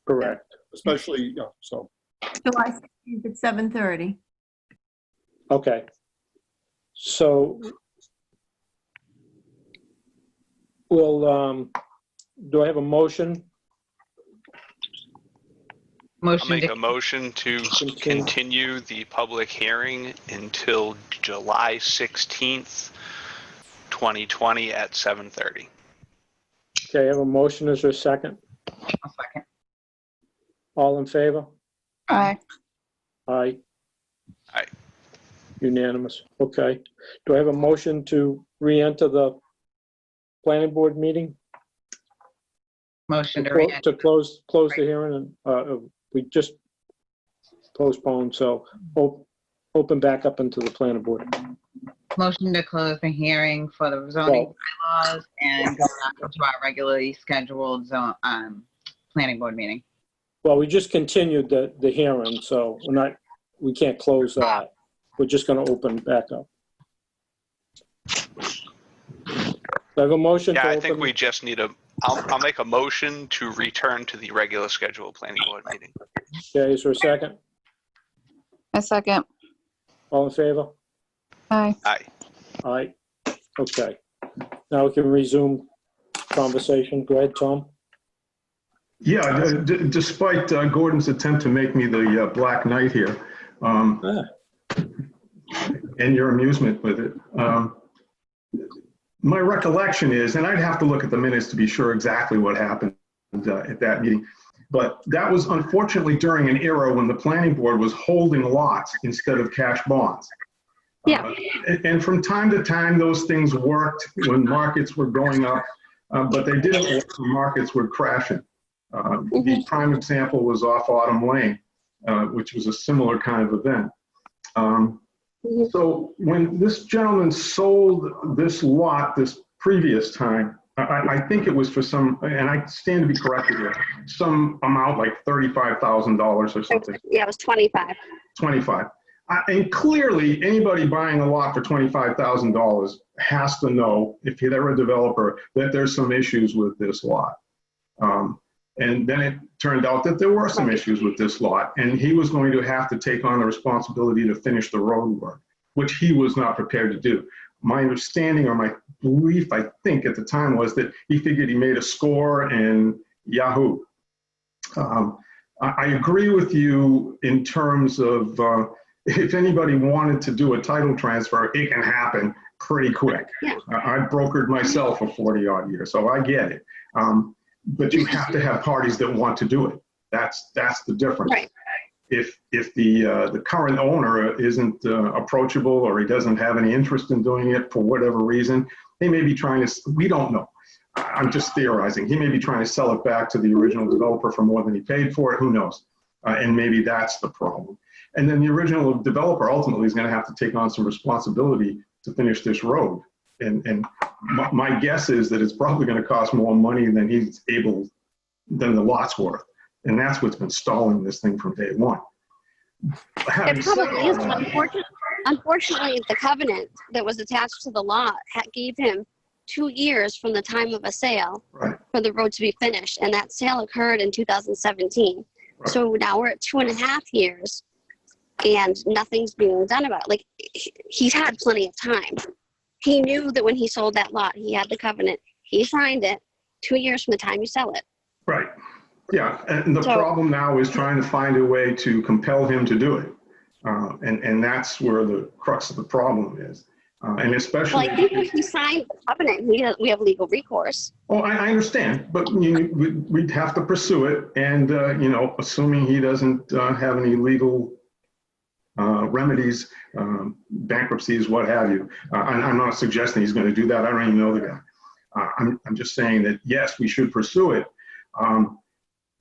Correct. especially, yeah, so. July 16th at 7:30. Okay. So we'll, do I have a motion? I'll Motion make to a motion to continue the public hearing until July 16th, 2020 at 7:30. Okay, I have a motion. Is there a second? a second. All in favor? Aye. Aye. Aye. Unanimous. Okay. Do I have a motion to re-enter the planning board meeting? Motion to re-enter. To close the hearing, and we just postponed, so open back up into the planning board. Motion to close the hearing for the zoning bylaws and go back to our regularly scheduled planning board meeting. Well, we just continued the hearing, so we can't close that. We're just gonna open back up. Do I have a motion to Yeah, I open? think we just need I'll make a motion to return to the regular scheduled planning board meeting. Okay, is there a second? I second. All in favor? Aye. Aye. Aye. Okay. Now we can resume conversation. Go ahead, Tom. Yeah, despite Gordon's attempt to make me the Black Knight here, and your amusement with it, my recollection is, and I'd have to look at the minutes to be sure exactly what happened at that meeting, but that was unfortunately during an era when the planning board was holding lots instead of cash bonds. Yeah. And from time to time, those things worked when markets were going up, but they didn't work when markets were crashing. The prime example was off Autumn Lane, which was a similar kind of event. So when this gentleman sold this lot this previous time, I think it was for some, and I stand to be corrected here, some amount like $35,000 or something. Yeah, it was 25. 25. And clearly, anybody buying a lot for $25,000 has to know, if they're a developer, that there's some issues with this lot. And then it turned out that there were some issues with this lot, and he was going to have to take on the responsibility to finish the road work, which he was not prepared to do. My understanding, or my belief, I think at the time, was that he figured he made a score and yahoo. I agree with you in terms of if anybody wanted to do a title transfer, it can happen pretty quick. Yeah. I brokered myself for 40 odd years, so I get it. But you have to have parties that want to do it. That's the difference. Right. If the current owner isn't approachable, or he doesn't have any interest in doing it for whatever reason, they may be trying to, we don't know. I'm just theorizing. He may be trying to sell it back to the original developer for more than he paid for it, who knows? And maybe that's the problem. And then the original developer ultimately is going to have to take on some responsibility to finish this road. And my guess is that it's probably going to cost more money than than the lot's worth. And that's what's been stalling this thing from day one. It probably is. Unfortunately, the covenant that was attached to the lot gave him 2 years from the time of a sale for the road to be finished. And that sale occurred in 2017. Right. So now we're at 2.5 years and nothing's being done about it. Like, he's had plenty of time. He knew that when he sold that lot, he had the covenant. He signed it 2 years from the time you sell it. Right. Yeah. And the problem now is trying to find a way to compel him to do it. And that's where the crux of the problem is. And especially. Well, I think if he signed the covenant, we have legal recourse. Oh, I understand. But we'd have to pursue it. And, assuming he doesn't have any legal remedies, bankruptcies, what have you. I'm not suggesting he's going to do that. I don't even know the guy. I'm just saying that, yes, we should pursue it.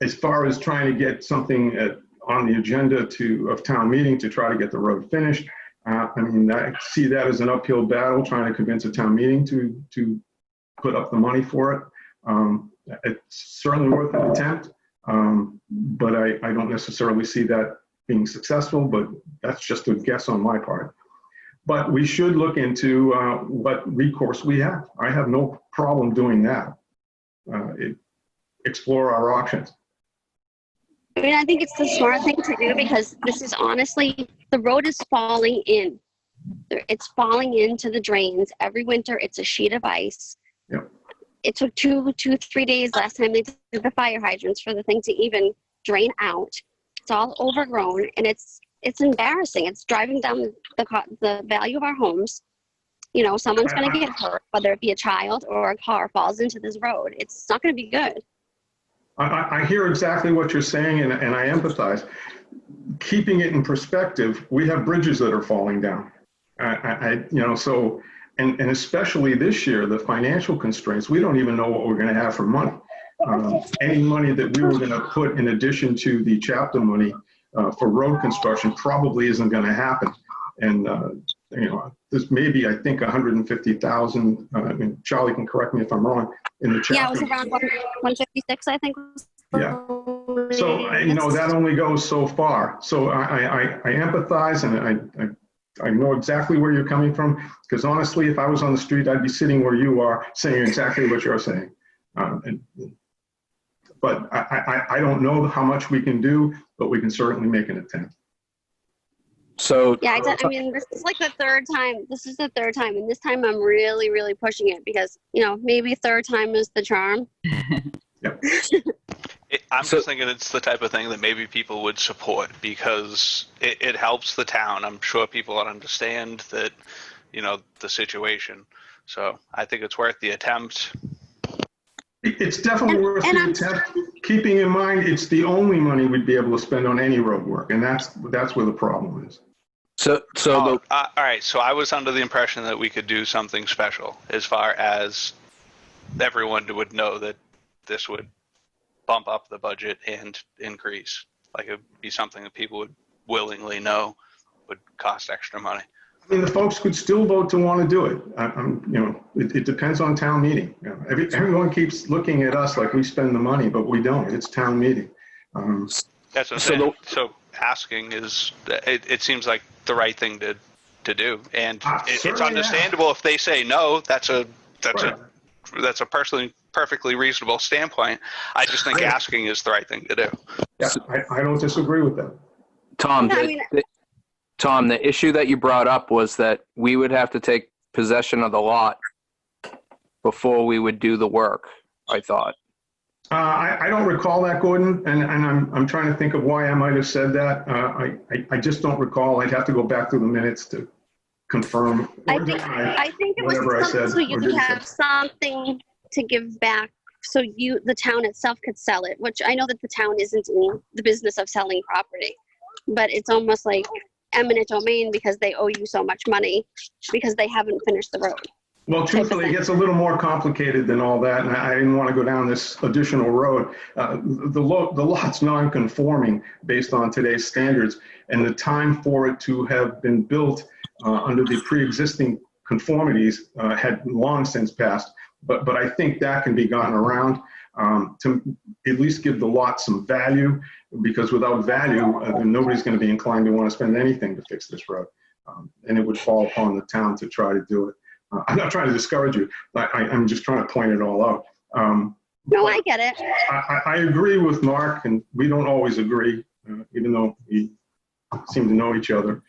As far as trying to get something on the agenda of town meeting to try to get the road finished, I see that as an uphill battle, trying to convince a town meeting to put up the money for it. It's certainly worth an attempt, but I don't necessarily see that being successful, but that's just a guess on my part. But we should look into what recourse we have. I have no problem doing that. Explore our options. I mean, I think it's the smart thing to do, because this is honestly, the road is falling in. It's falling into the drains. Every winter, it's a sheet of ice. Yep. It took 3 days last time they did the fire hydrants for the thing to even drain out. It's all overgrown, and it's embarrassing. It's driving down the value of our homes. Someone's going to get hurt, whether it be a child or a car falls into this road. It's not going to be good. I hear exactly what you're saying, and I empathize. Keeping it in perspective, we have bridges that are falling down. And especially this year, the financial constraints, we don't even know what we're going to have for money. Any money that we were going to put in addition to the chapter money for road construction probably isn't going to happen. And, there's maybe, I think, 150,000, Charlie can correct me if I'm wrong, in the chapter. Yeah, it was around 156, I think. Yeah. So, that only goes so far. So I empathize, and I know exactly where you're coming from, because honestly, if I was on the street, I'd be sitting where you are saying exactly what you're saying. But I don't know how much we can do, but we can certainly make an attempt. So Yeah, I mean, this is like the third time. This is the third time, and this time I'm really, really pushing it because, you know, maybe third time is the charm. I'm just thinking it's the type of thing that maybe people would support because it helps the town. I'm sure people would understand that, you know, the situation. So I think it's worth the attempt. It's definitely worth the attempt, keeping in mind it's the only money we'd be able to spend on any road work, and that's where the problem is. All right. So I was under the impression that we could do something special as far as everyone would know that this would bump up the budget and increase. Like it would be something that people would willingly know would cost extra money. I mean, the folks could still vote to want to do it. You know, it depends on town meeting. You know, everyone keeps looking at us like we spend the money, but we don't. It's town meeting. That's what I'm saying. So asking is, it seems like the right thing to do, and it's understandable if they say no. That's a perfectly reasonable standpoint. I just think asking is the right thing to do. Yeah, I don't disagree with that. Tom, the issue that you brought up was that we would have to take possession of the lot before we would do the work, I thought. I don't recall that, Gordon, and I'm trying to think of why I might have said that. I just don't recall. I'd have to go back through the minutes to confirm. I think it was something so you could have something to give back so the town itself could sell it, which I know that the town isn't in the business of selling property, but it's almost like eminent domain because they owe you so much money because they haven't finished the road. Well, truthfully, it gets a little more complicated than all that, and I didn't want to go down this additional road. The lot's non-conforming based on today's standards, and the time for it to have been built under the pre-existing conformities had long since passed. But I think that can be gotten around to at least give the lot some value, because without value, then nobody's going to be inclined to want to spend anything to fix this road, and it would fall upon the town to try to do it. I'm not trying to discourage you. I'm just trying to point it all out. No, I get it. I agree with Mark, and we don't always agree, even though we seem to know each other,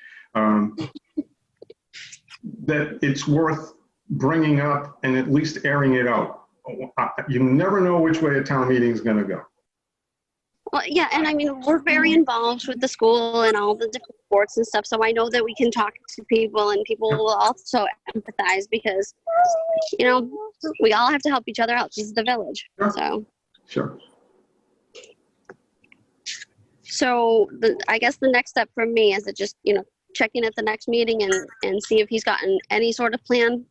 that it's worth bringing up and at least airing it out. You never know which way a town meeting is going to go. Well, yeah, and I mean, we're very involved with the school and all the different sports and stuff, so I know that we can talk to people and people will also empathize because, you know, we all have to help each other out. This is the village, so. Sure. So I guess the next step for me is to just, you know, check in at the next meeting and see if he's gotten any sort of plan.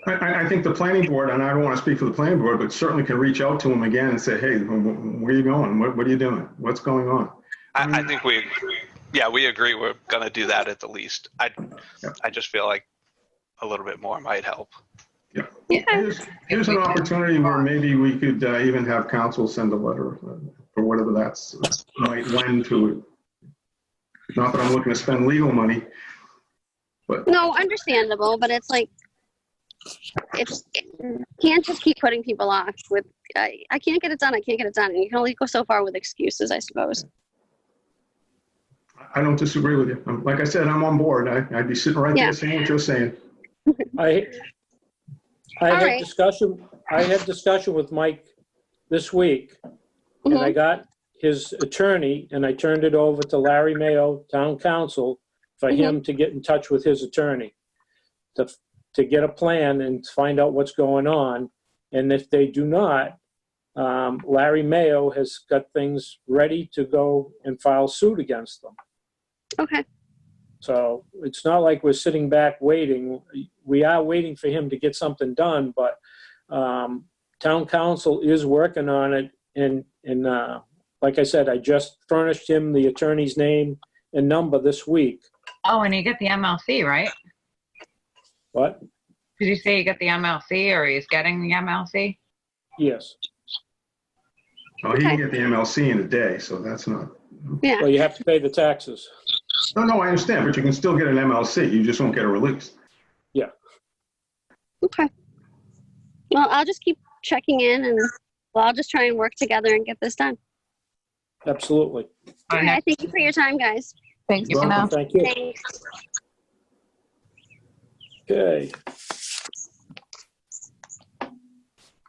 I think the planning board, and I don't want to speak for the planning board, but certainly can reach out to him again and say, hey, where are you going? What are you doing? What's going on? I think we agree we're going to do that at the least. I just feel like a little bit more might help. Yeah. Here's an opportunity where maybe we could even have council send a letter for whatever that's might lend to it. Not that I'm looking to spend legal money, but. No, understandable, but it's like, can't just keep putting people off with, I can't get it done, and you can only go so far with excuses, I suppose. I don't disagree with you. Like I said, I'm on board. I'd be sitting right there saying what you're saying. I had discussion with Mike this week, and I got his attorney, and I turned it over to Larry Mayo, town council, for him to get in touch with his attorney to get a plan and find out what's going on. And if they do not, Larry Mayo has got things ready to go and file suit against them. Okay. So it's not like we're sitting back waiting. We are waiting for him to get something done, but town council is working on it. And like I said, I just furnished him the attorney's name and number this week. Oh, and you get the MLC, right? What? Did you say you get the MLC, or he's getting the MLC? Yes. Oh, he can get the MLC in a day, so that's not. Yeah. Well, you have to pay the taxes. No, I understand, but you can still get an MLC. You just won't get a release. Yeah. Okay. Well, I'll just keep checking in, and I'll just try and work together and get this done. Absolutely. Okay, thank you for your time, guys. Thanks, You Welcome, know. thank you. Thanks. Okay.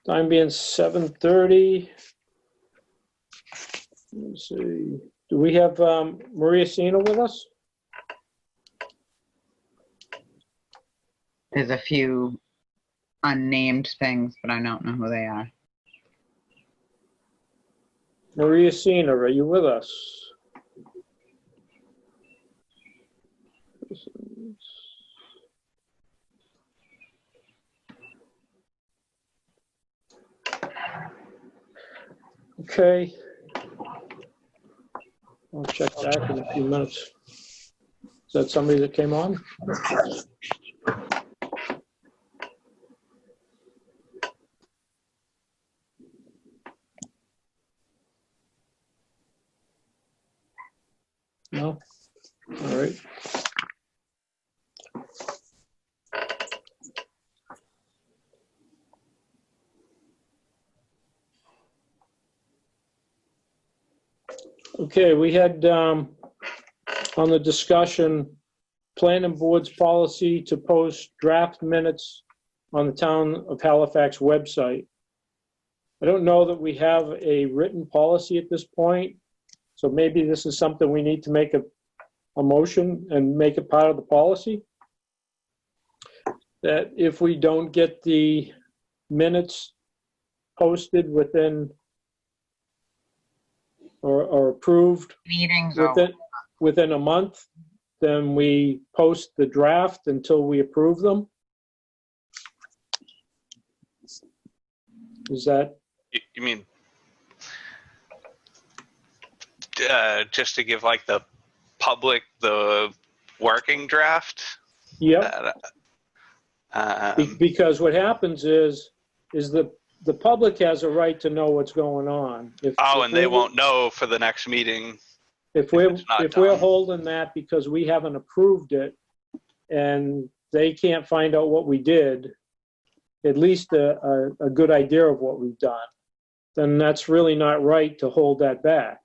Time being 7:30. Let's see. Do we have Maria Sina with us? There's a few unnamed things, but I don't know who they are. Maria Sina, are you with us? Okay. I'll check back in a few minutes. Is that somebody that came on? No? All right. Okay, we had on the discussion, planning board's policy to post draft minutes on the town of Halifax website. I don't know that we have a written policy at this point, so maybe this is something we need to make a motion and make it part of the policy. That if we don't get the minutes posted within or approved Meetings or within a month, then we post the draft until we approve them. Is that? You mean just to give like the public the working draft? Yep. Because what happens is the public has a right to know what's going on. And they won't know for the next meeting. If we're holding that because we haven't approved it and they can't find out what we did, at least a good idea of what we've done, then that's really not right to hold that back.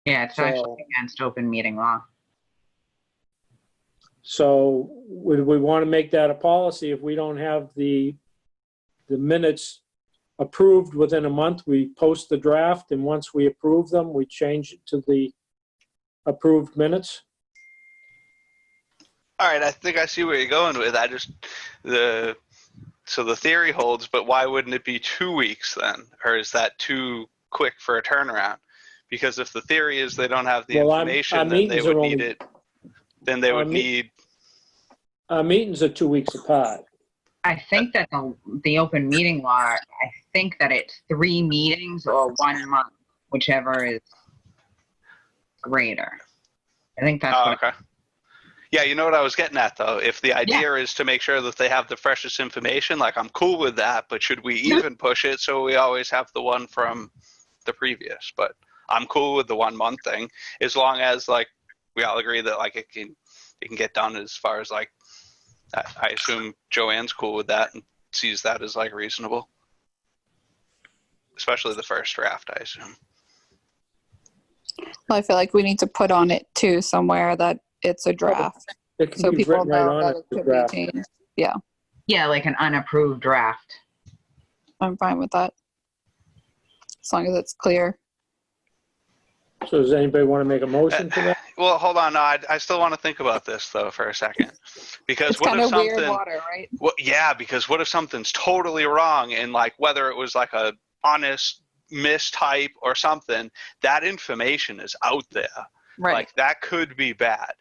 Yeah, it's actually against open meeting law. So would we want to make that a policy if we don't have the minutes approved within a month, we post the draft, and once we approve them, we change it to the approved minutes? All right, I think I see where you're going with. So the theory holds, but why wouldn't it be 2 weeks then? Or is that too quick for a turnaround? Because if the theory is they don't have the information, then they would need it. Then they would need. Our meetings are 2 weeks apart. I think that the open meeting law, I think that it's 3 meetings or 1 month, whichever is greater. I think that's okay. Yeah, you know what I was getting at, though? If the idea is to make sure that they have the freshest information, like, I'm cool with that, but should we even push it so we always have the one from the previous? But I'm cool with the 1 month thing, as long as, like, we all agree that, like, it can get done as far as, like, I assume Joanne's cool with that and sees that as, like, reasonable. Especially the first draft, I assume. Well, I feel like we need to put on it, too, somewhere that it's a draft. It can So be people written right know on that it, it the could draft. be changed. Yeah, Yeah, like an unapproved draft. I'm fine with that. As long as it's clear. So does anybody want to make a motion for that? Well, hold on. No, I still want to think about this, though, for a second. Because It's what kind if of something... weird water, right? Well, yeah, because what if something's totally wrong, and, like, whether it was, like, a honest mistype or something, that information is out there. Right. Like, that could be bad.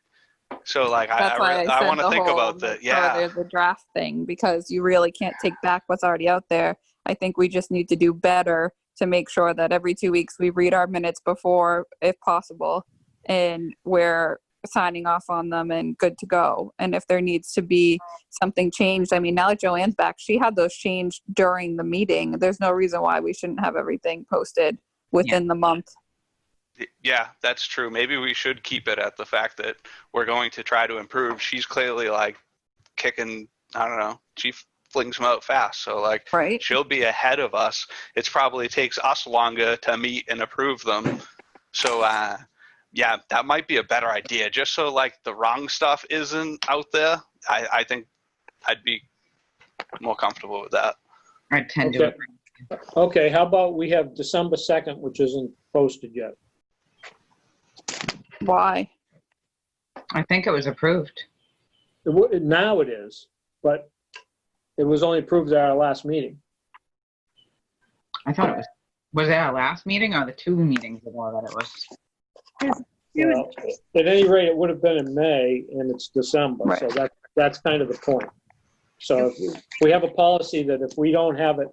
So, like, That's why I want to think about that. Yeah. There's a draft thing, because you really can't take back what's already out there. I think we just need to do better to make sure that every 2 weeks we read our minutes before, if possible, and we're signing off on them and good to go. And if there needs to be something changed, I mean, now that Joanne's back, she had those changed during the meeting. There's no reason why we shouldn't have everything posted within the month. Yeah, that's true. Maybe we should keep it at the fact that we're going to try to improve. She's clearly, like, kicking, I don't know, she flings them out fast. So, like, right. She'll be ahead of us. It probably takes us longer to meet and approve them. So Yeah, that might be a better idea, just so like the wrong stuff isn't out there. I think I'd be more comfortable with that. I tend to Okay. Okay, how about we have December 2nd, which isn't posted yet? Why? I think it was approved. Now it is, but it was only approved at our last meeting. I thought it was it our last meeting or the 2 meetings ago that it was? Well, at any rate, it would have been in May, and it's December, Right. so that's kind of the point. So if we have a policy that if we don't have it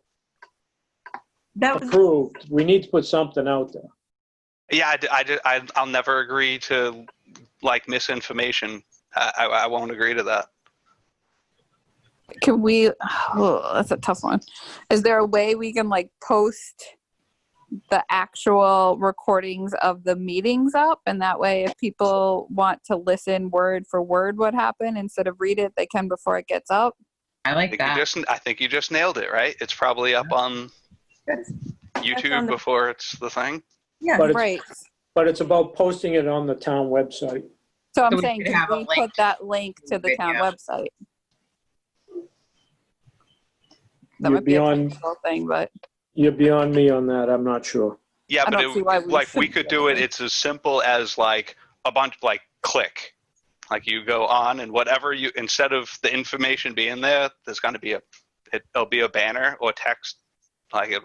That was, approved, we need to put something out there. Yeah, I'll never agree to like misinformation. I won't agree to that. Can we, oh, that's a tough one. Is there a way we can like post the actual recordings of the meetings up? And that way, if people want to listen word for word what happened instead of read it, they can before it gets up? I like that. I think you just nailed it, right? It's probably up on that's, YouTube on the- before it's the thing. yeah, But it's, Right. but it's about posting it on the town website. So I'm So we saying, could can have a we link put that link to the town video. website? That You're might be a beyond, technical thing, but you're beyond me on that, I'm not sure. Yeah, I but don't see why we we shouldn't could be do able it. to. It's as simple as like a bunch, like click, like you go on and whatever you, instead of the information being there, there's going to be it'll be a banner or text. Like it,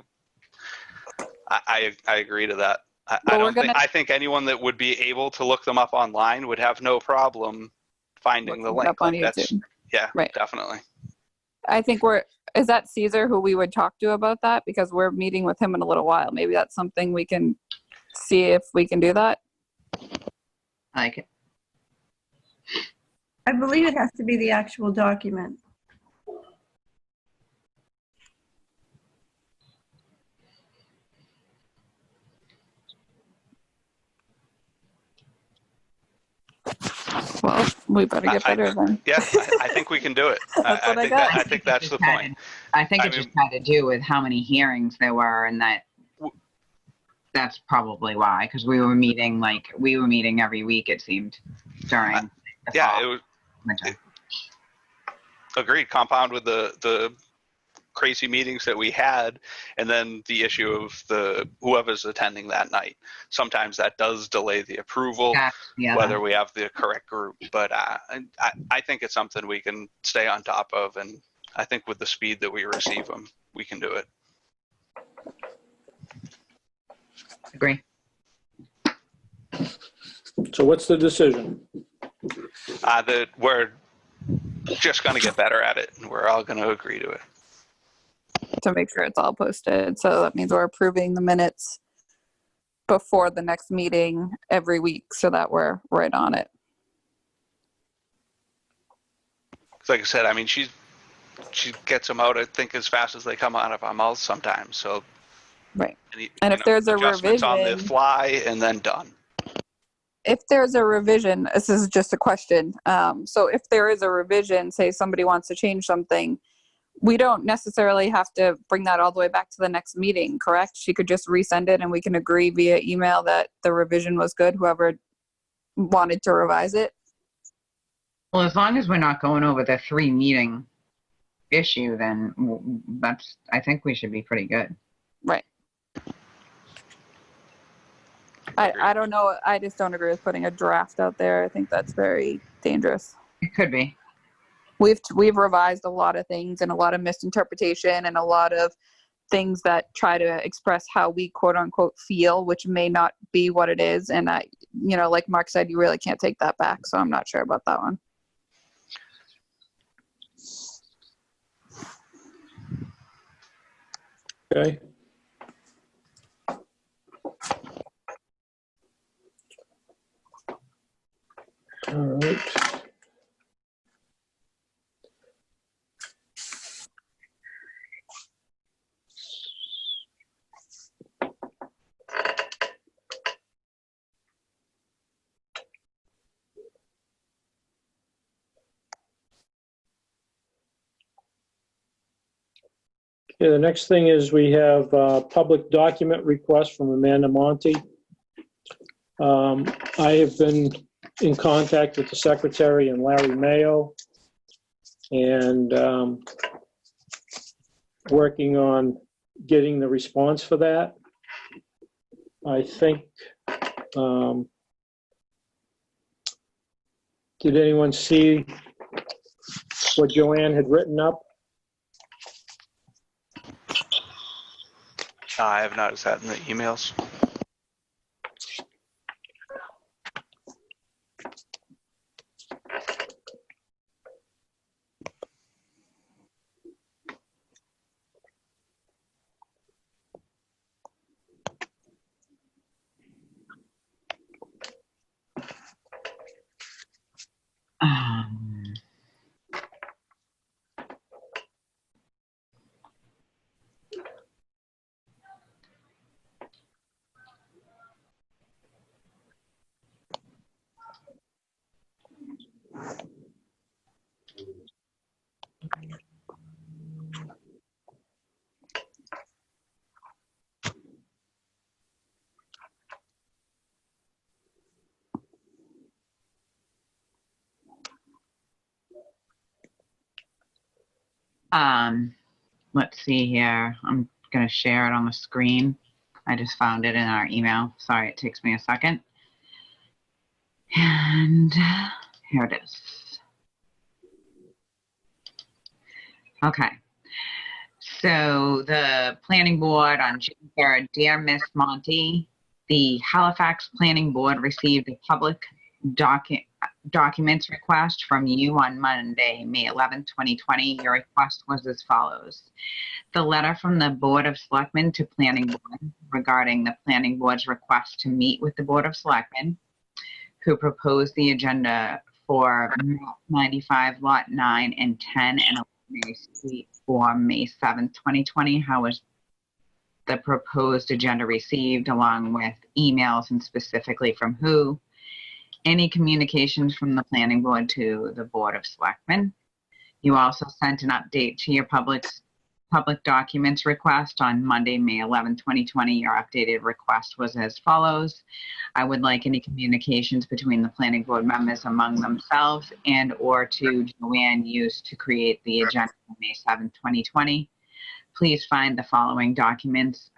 I agree to that. I think anyone that would be able to look them up online would have no problem finding the Looking it link. up on Like that's, YouTube. yeah, Right. definitely. I think is that Caesar who we would talk to about that? Because we're meeting with him in a little while. Maybe that's something we can see if we can do that. I like it. I believe it has to be the actual document. Well, we better get better then. Yeah, I think we can do it. That's what I got. I think that's the point. I think I it just mean- had to do with how many hearings there were, and that's probably why, because we were meeting every week, it seemed, during the Yeah, fall, it was winter. agreed. Compound with the crazy meetings that we had, and then the issue of whoever's attending that night. Sometimes that does delay the approval, Yeah. whether we have the correct group. But I think it's something we can stay on top of, and I think with the speed that we receive them, we can do it. Agree. So what's the decision? That we're just going to get better at it, and we're all going to agree to it. To make sure it's all posted. So that means we're approving the minutes before the next meeting every week so that we're right on it. Like I said, I mean, she gets them out, I think, as fast as they come out of our mouths sometimes. So, Right. any, And if there's a adjustments on the revision, fly, and then done. if there's a revision, this is just a question. So if there is a revision, say somebody wants to change something, we don't necessarily have to bring that all the way back to the next meeting, correct? She could just resend it and we can agree via email that the revision was good, whoever wanted to revise it. Well, as long as we're not going over the 3 meeting issue, then I think we should be pretty good. Right. I don't know. I just don't agree with putting a draft out there. I think that's very dangerous. It could be. We've revised a lot of things and a lot of misinterpretation and a lot of things that try to express how we quote unquote feel, which may not be what it is. And like Mark said, you really can't take that back. So I'm not sure about that one. Okay. All right. Okay, the next thing is we have public document request from Amanda Monti. I have been in contact with the secretary and Larry Mayo, and working on getting the response for that. I think, did anyone see what Joanne had written up? I have noticed that in the emails. Um, let's see here. I'm going to share it on the screen. I just found it in our email. Sorry, it takes me a second. And here it is. Okay. So the planning board on June 3rd, dear Miss Monti, the Halifax Planning Board received a public documents request from you on Monday, May 11th, 2020. Your request was as follows. The letter from the Board of Selectmen to Planning Board regarding the Planning Board's request to meet with the Board of Selectmen, who proposed the agenda for 95 Lot 9 and 10 and 11 Street for May 7th, 2020. How was the proposed agenda received, along with emails, and specifically from who? Any communications from the Planning Board to the Board of Selectmen? You also sent an update to your public documents request on Monday, May 11, 2020. Your updated request was as follows. I would like any communications between the Planning Board members among themselves and or to Joanne used to create the agenda on May 7, 2020. Please find the following documents,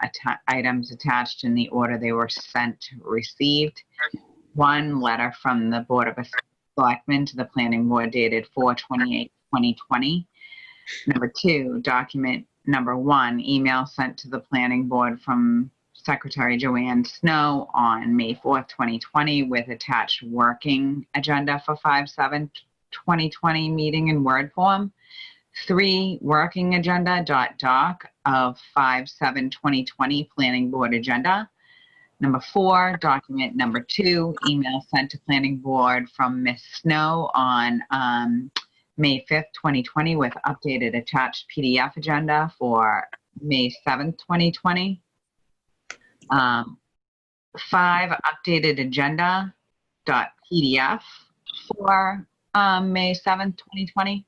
items attached in the order they were sent, received. 1, letter from the Board of Selectmen to the Planning Board dated 4/28/2020. Number 2, document number 1, email sent to the Planning Board from Secretary Joanne Snow on May 4th, 2020 with attached working agenda for 5/7/2020 meeting in Word form. 3, working agenda doc of 5/7/2020 Planning Board agenda. Number 4, document number 2, email sent to Planning Board from Ms. Snow on May 5th, 2020 with updated attached PDF agenda for May 7th, 2020. 5, updated agenda .pdf for May 7th, 2020.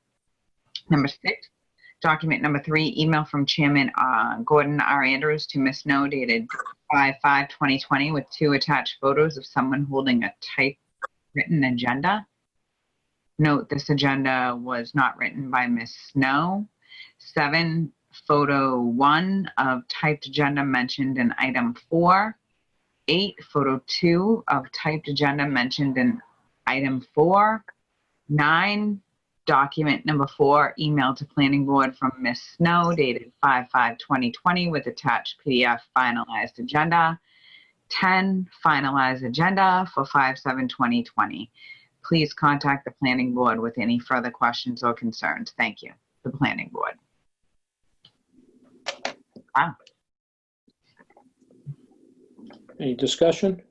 Number 6, document number 3, email from Chairman Gordon R. Andrews to Ms. Snow dated 5/5/2020 with 2 attached photos of someone holding a typewritten agenda. Note, this agenda was not written by Ms. Snow. 7, photo 1 of typed agenda mentioned in item 4. 8, photo 2 of typed agenda mentioned in item 4. 9, document number 4, email to Planning Board from Ms. Snow dated 5/5/2020 with attached PDF finalized agenda. 10, finalized agenda for 5/7/2020. Please contact the Planning Board with any further questions or concerns. Thank you. The Planning Board. Wow. Any discussion?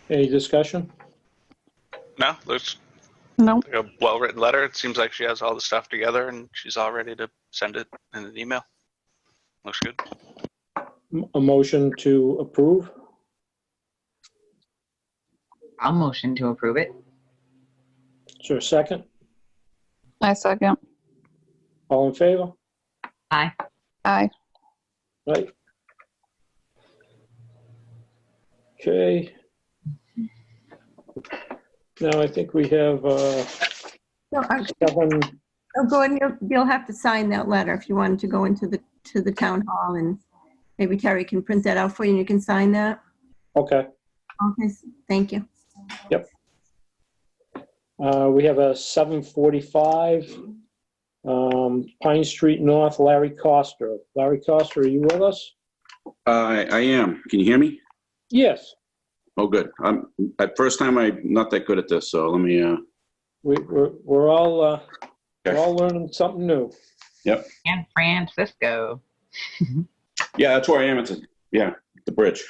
Any discussion? No, looks No. like a well-written letter. It seems like she has all the stuff together and she's all ready to send it in an email. Looks good. A motion to approve? I'll motion to approve it. Is there a second? I second. All in favor? Aye. Aye. Right. Okay. Now I think we have So, 7. Gordon, you'll have to sign that letter if you wanted to go into the town hall, and maybe Terry can print that out for you and you can sign that. Okay. Okay, thank you. We have a 7:45 Pine Street North, Larry Coster. Larry Coster, are you with us? I am. Can you hear me? Yes. Oh, good. At first time, I'm not that good at this, so let me. We're all learning something new. Yep. San Francisco. Yeah, that's where I am. The bridge.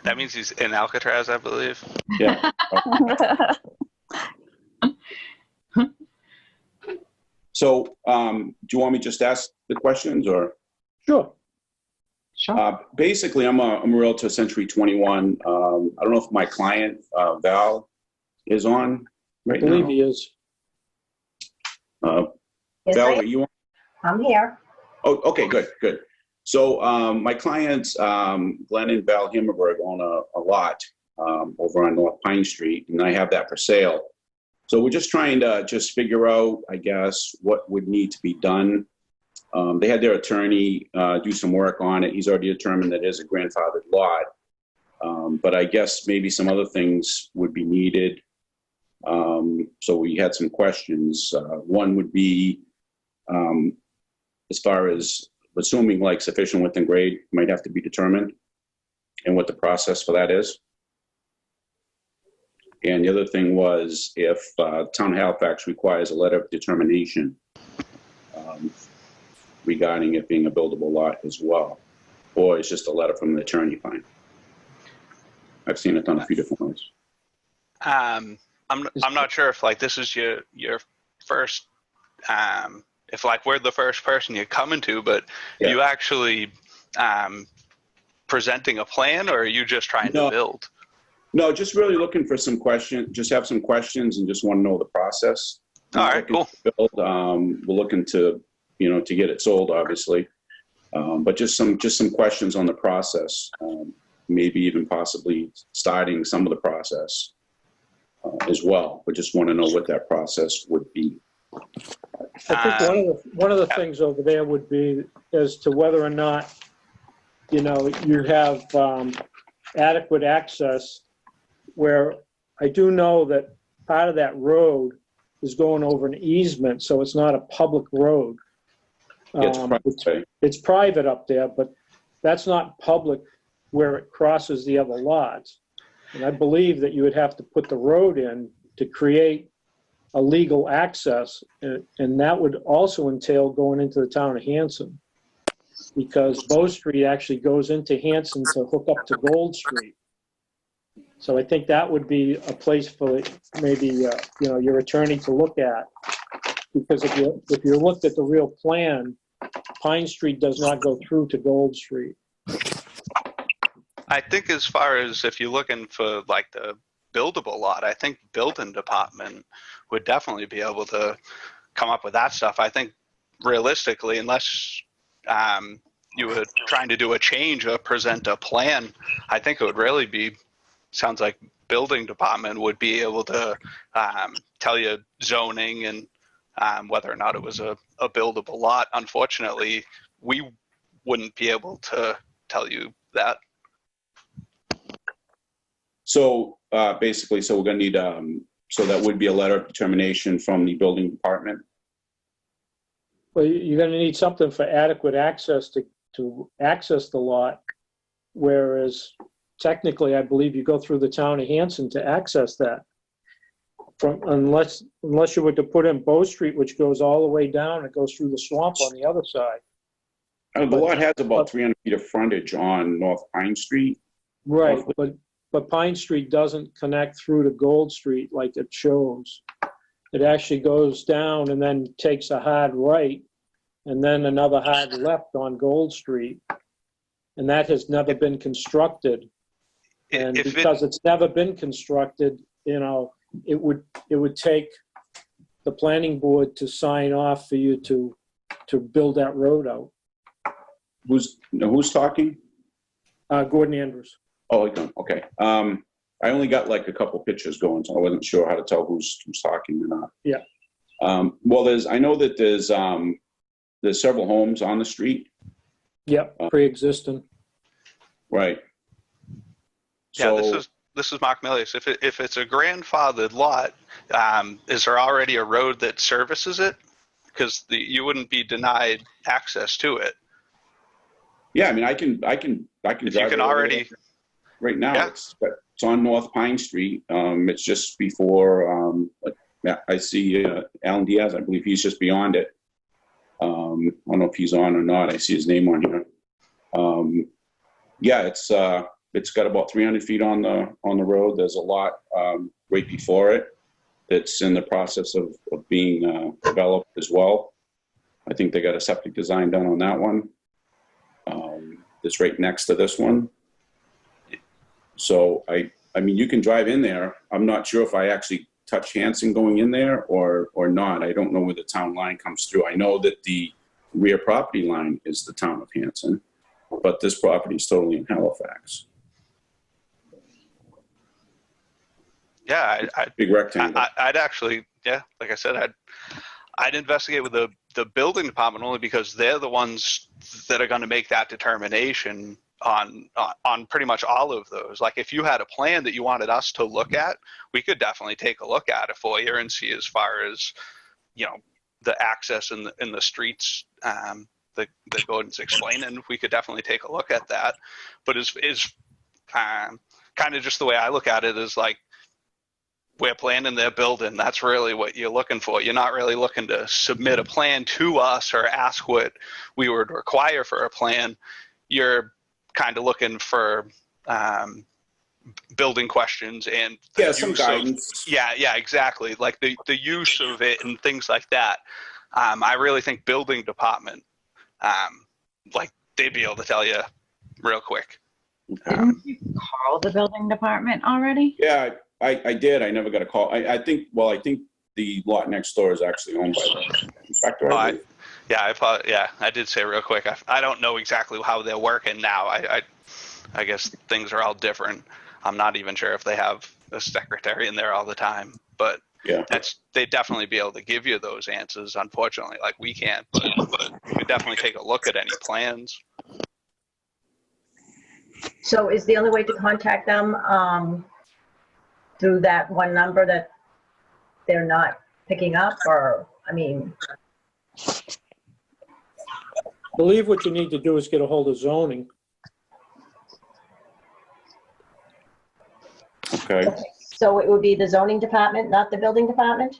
That means he's in Alcatraz, I believe. Yeah. So, do you want me to just ask the questions or? Sure. Sure. Basically, I'm a realtor, Century 21. I don't know if my client, Val, is on right now. I believe he is. Val, are you on? I'm here. Oh, okay, good. So my clients, Glenn and Val Himmelberg, own a lot over on North Pine Street, and I have that for sale. So we're just trying to figure out, I guess, what would need to be done. They had their attorney do some work on it. He's already determined that it is a grandfathered lot. But I guess maybe some other things would be needed. So we had some questions. One would be, as far as assuming like sufficient width and grade might have to be determined and what the process for that is. And the other thing was if Town of Halifax requires a letter of determination regarding it being a buildable lot as well, or it's just a letter from the attorney, fine. I've seen it done a few different ways. I'm not sure if like this is your first if like we're the first person you're coming to, but Yeah. are you actually presenting a plan, or are you just trying to build? No, just really looking for some questions. Just have some questions and just want to know the process. All right, cool. We're looking to to get it sold, obviously, but just some questions on the process. Maybe even possibly starting some of the process as well. But just want to know what that process would be. I think one of the things over there would be as to whether or not, you have adequate access, where I do know that part of that road is going over an easement, so it's not a public road. Yeah, it's private. It's private up there, but that's not public where it crosses the other lots. And I believe that you would have to put the road in to create a legal access, and that would also entail going into the town of Hanson, because Bow Street actually goes into Hanson to hook up to Gold Street. So I think that would be a place for maybe your attorney to look at, because if you looked at the real plan, Pine Street does not go through to Gold Street. I think as far as if you're looking for like the buildable lot, I think building department would definitely be able to come up with that stuff. I think realistically, unless you were trying to do a change or present a plan, I think it would really sounds like building department would be able to tell you zoning and whether or not it was a buildable lot. Unfortunately, we wouldn't be able to tell you that. So basically, we're going to need, so that would be a letter of determination from the building department. Well, you're going to need something for adequate access to access the lot, whereas technically, I believe you go through the town of Hanson to access that. Unless you were to put in Bow Street, which goes all the way down, it goes through the swamp on the other side. The lot has about 300 feet of frontage on North Pine Street. Right, but Pine Street doesn't connect through to Gold Street like it shows. It actually goes down and then takes a hard right and then another hard left on Gold Street. And that has never been constructed. And because it's never been constructed, it would take the planning board to sign off for you to build that road out. Who's talking? Gordon Andrews. Oh, okay. I only got like a couple pictures going, so I wasn't sure how to tell who's talking or not. Yeah. Well, I know that there's several homes on the street. Yep, pre-existing. Right. Yeah, So, this is Mark Milius. If it's a grandfathered lot, is there already a road that services it? Because you wouldn't be denied access to it. yeah, I mean, I can If drive you can it over already, there right now. Yeah. It's on North Pine Street. It's just before. I see Alan Diaz. I believe he's just beyond it. I don't know if he's on or not. I see his name on here. Yeah, it's got about 300 feet on the road. There's a lot right before it that's in the process of being developed as well. I think they got a septic design done on that one. That's right next to this one. So I mean, you can drive in there. I'm not sure if I actually touch Hanson going in there or not. I don't know where the town line comes through. I know that the rear property line is the town of Hanson, but this property is totally in Halifax. yeah, Big rectangle. I'd actually, yeah, like I said, I'd investigate with the building department only because they're the ones that are going to make that determination on pretty much all of those. Like if you had a plan that you wanted us to look at, we could definitely take a look at it for you and see as far as, the access in the streets that Gordon's explaining. We could definitely take a look at that. But is kind of just the way I look at it is like, we're planning their building. That's really what you're looking for. You're not really looking to submit a plan to us or ask what we would require for a plan. You're kind of looking for building questions and some guidance. Yeah, exactly. Like the use of it and things like that. I really think building department, like they'd be able to tell you real quick. Didn't you call the building department already? Yeah, I did. I never got a call. I think the lot next door is actually owned by the inspector. I did say real quick. I don't know exactly how they're working now. I guess things are all different. I'm not even sure if they have a secretary in there all the time, but yeah, they'd definitely be able to give you those answers. Unfortunately, like we can't, but you could definitely take a look at any plans. So is the only way to contact them through that one number that they're not picking up, or, I mean? I believe what you need to do is get a hold of zoning. Okay. So it would be the zoning department, not the building department?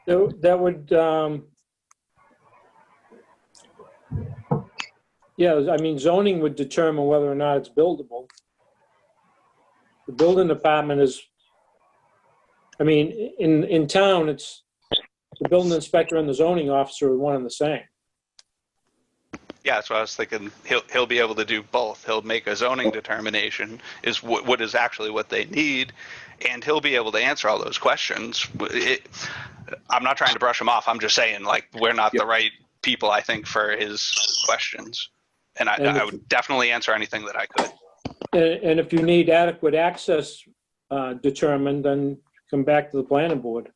That would, I mean, zoning would determine whether or not it's buildable. The building department is, I mean, in town, it's the building inspector and the zoning officer are one and the same. Yeah, that's what I was thinking. He'll be able to do both. He'll make a zoning determination is what is actually what they need, and he'll be able to answer all those questions. I'm not trying to brush him off. I'm just saying, like, we're not the right people, I think, for his questions. And I would definitely answer anything that I could. And if you need adequate access determined, then come back to the planning board.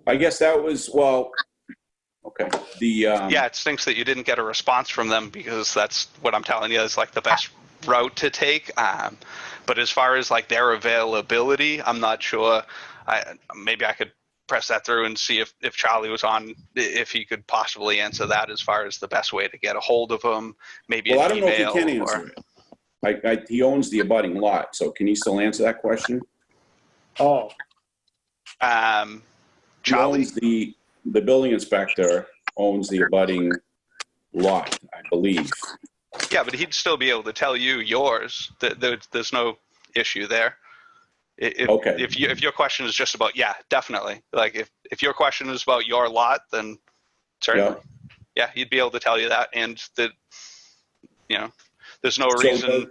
I guess that was, okay. Yeah, it stinks that you didn't get a response from them because that's what I'm telling you is like the best route to take. But as far as like their availability, I'm not sure. Maybe I could press that through and see if Charlie was on, if he could possibly answer that as far as the best way to get a hold of him. Maybe I an don't know if he email can answer it. He owns the abutting lot, so can he still answer that question? Oh. Charlie? The building inspector owns the abutting lot, I believe. Yeah, but he'd still be able to tell you yours. There's no issue there. Okay. If your question is just about, yeah, definitely. Like if your question is about your lot, then certainly, yeah, he'd be able to tell you that, and that, there's no reason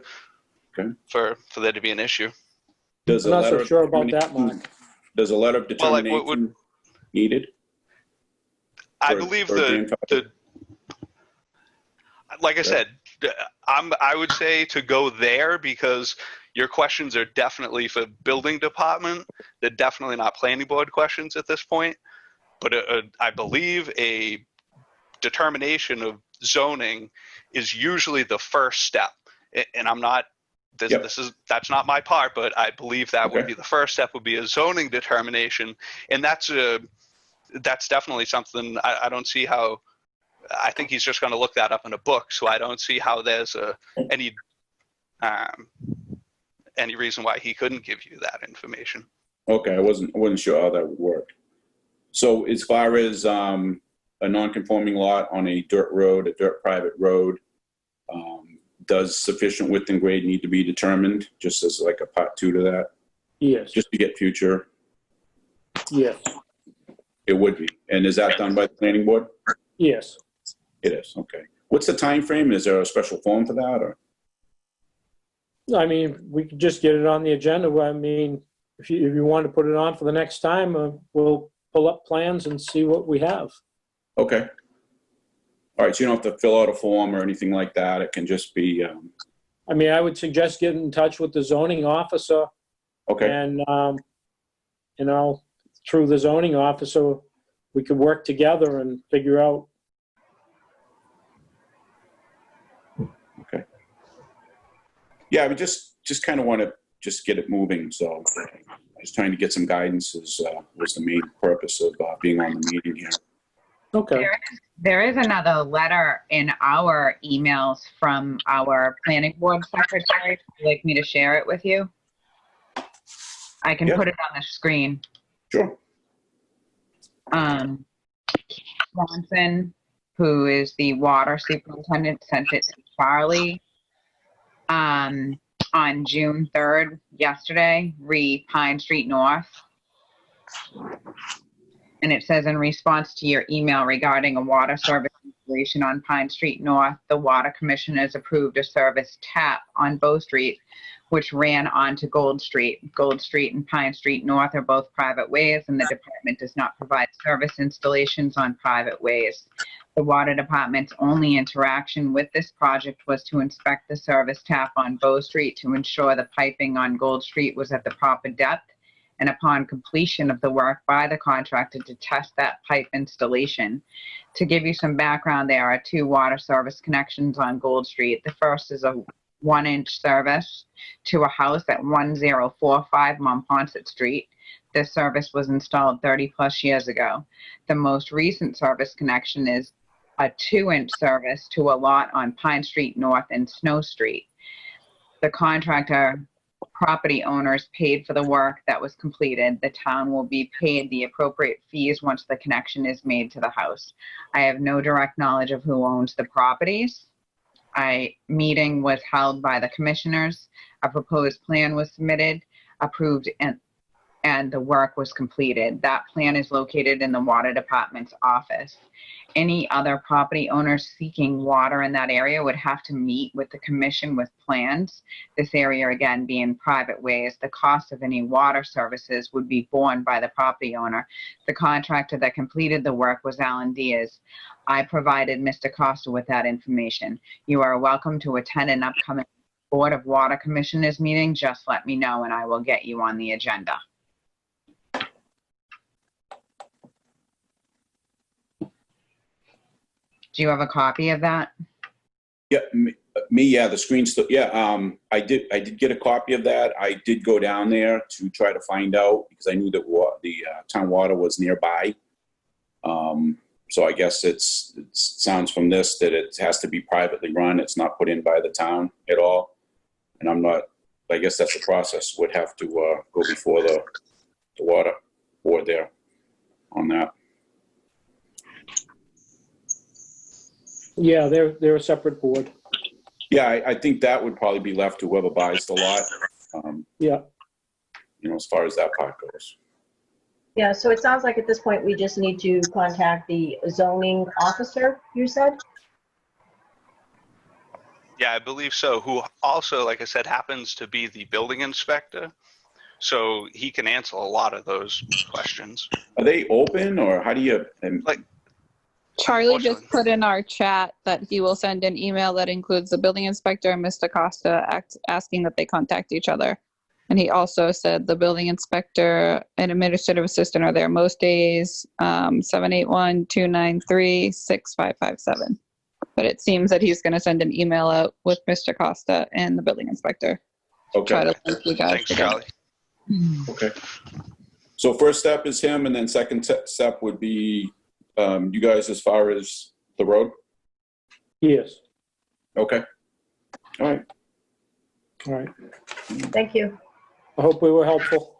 for there to be an issue. Does I'm not so sure about that, Mark. Does a letter of determination? needed? I For- believe for grandfather? like I said, I would say to go there because your questions are definitely for building department. They're definitely not planning board questions at this point. But I believe a determination of zoning is usually the first step. And I'm not, Yep. that's not my part, but I believe that would Okay. be the first step would be a zoning determination. And that's definitely something I don't see how, I think he's just going to look that up in a book. So I don't see how there's any reason why he couldn't give you that information. Okay, I wasn't sure how that would work. So as far as a non-conforming lot on a dirt road, a dirt private road, does sufficient width and grade need to be determined, just as like a part two to that? Yes, Just to get future, yes, it would be. And is that done by the planning board? yes. It is, okay. What's the time frame? Is there a special form for that, or? I mean, we could just get it on the agenda. I mean, if you want to put it on for the next time, we'll pull up plans and see what we have. Okay. All right, so you don't have to fill out a form or anything like that. It can just be, I mean, I would suggest getting in touch with the zoning officer okay, and, through the zoning officer, we could work together and figure out. okay. Yeah, we just kind of want to just get it moving, so I was trying to get some guidance was the main purpose of being on the meeting here. Okay. There is another letter in our emails from our planning board secretary. Would you like me to share it with you? I can Yeah. put it on the screen. Sure. Johnson, who is the water superintendent, sent it to Charlie on June 3rd, yesterday, re Pine Street North. And it says, in response to your email regarding a water service installation on Pine Street North, the Water Commission has approved a service tap on Bow Street, which ran onto Gold Street. Gold Street and Pine Street North are both private ways, and the department does not provide service installations on private ways. The water department's only interaction with this project was to inspect the service tap on Bow Street to ensure the piping on Gold Street was at the proper depth, and upon completion of the work by the contractor to test that pipe installation. To give you some background, there are two water service connections on Gold Street. The first is a 1-inch service to a house at 1045 Monpont Street. This service was installed 30 plus years ago. The most recent service connection is a 2-inch service to a lot on Pine Street North and Snow Street. The contractor property owners paid for the work that was completed. The town will be paid the appropriate fees once the connection is made to the house. I have no direct knowledge of who owns the properties. A meeting was held by the commissioners. A proposed plan was submitted, approved, and the work was completed. That plan is located in the water department's office. Any other property owners seeking water in that area would have to meet with the commission with plans. This area, again, being private ways, the cost of any water services would be borne by the property owner. The contractor that completed the work was Alan Diaz. I provided Mr. Costa with that information. You are welcome to attend an upcoming Board of Water Commissioners meeting. Just let me know and I will get you on the agenda. Do you have a copy of that? Yeah, yeah, the screen still, yeah, I did get a copy of that. I did go down there to try to find out because I knew that the town water was nearby. So I guess it sounds from this that it has to be privately run. It's not put in by the town at all. And I guess that's the process. Would have to go before the water board there on that. Yeah, they're a separate board. Yeah, I think that would probably be left to whoever buys the lot. Yeah. As far as that part goes. Yeah, so it sounds like at this point, we just need to contact the zoning officer, you said? Yeah, I believe so. Who also, like I said, happens to be the building inspector. So he can answer a lot of those questions. Are they open, or how do you? Like, Charlie just put in our chat that he will send an email that includes the building inspector and Mr. Costa asking that they contact each other. And he also said the building inspector and administrative assistant are there most days, 781-293-6557. But it seems that he's going to send an email out with Mr. Costa and the building inspector. Okay. Try to link you guys Thanks, together. Charlie. Okay. So first step is him, and then second step would be you guys as far as the road? Yes. Okay. All right. All right. Thank you. I hope we were helpful.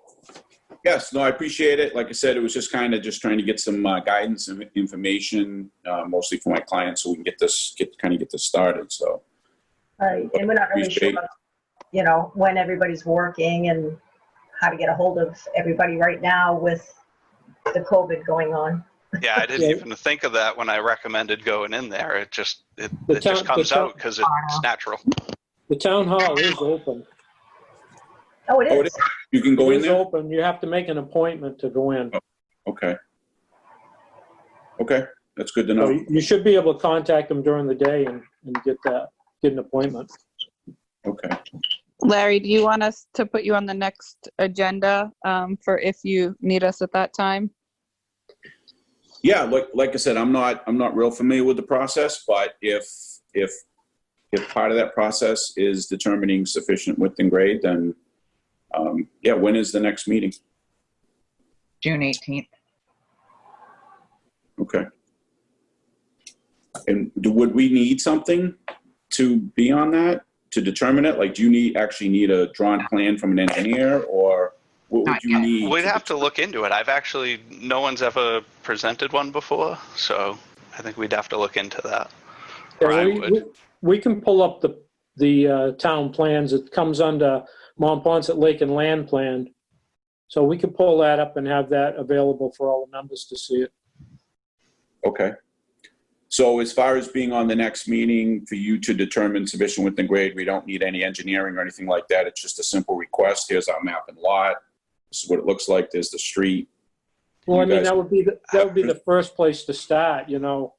Yes, no, I appreciate it. Like I said, it was just kind of just trying to get some guidance and information, mostly for my clients, so we can get this started. So. Right, and we're not really sure, you know, when everybody's working and how to get a hold of everybody right now with the COVID going on. Yeah, I didn't even think of that when I recommended going in there. It just comes out because it's natural. The town hall is open. Oh, it is? You can go It in is there? open. You have to make an appointment to go in. Okay. Okay, that's good to know. So you should be able to contact them during the day and get an appointment. Okay. Larry, do you want us to put you on the next agenda for if you need us at that time? Yeah, like I said, I'm not real familiar with the process, but if part of that process is determining sufficient width and grade, then yeah, when is the next meeting? June 18th. Okay. And would we need something to be on that to determine it? Like, do you actually need a drawn plan from an engineer, or what would you need? We'd have to look into it. No one's ever presented one before, so I think we'd have to look into that. Yeah, we can pull up the town plans. It comes under Mont Ponce Lake and Land Plan. So we can pull that up and have that available for all the members to see it. Okay. So as far as being on the next meeting, for you to determine sufficient width and grade, we don't need any engineering or anything like that. It's just a simple request. Here's our map and lot. This is what it looks like. There's the street. Well, I mean, that would be the first place to start, you know.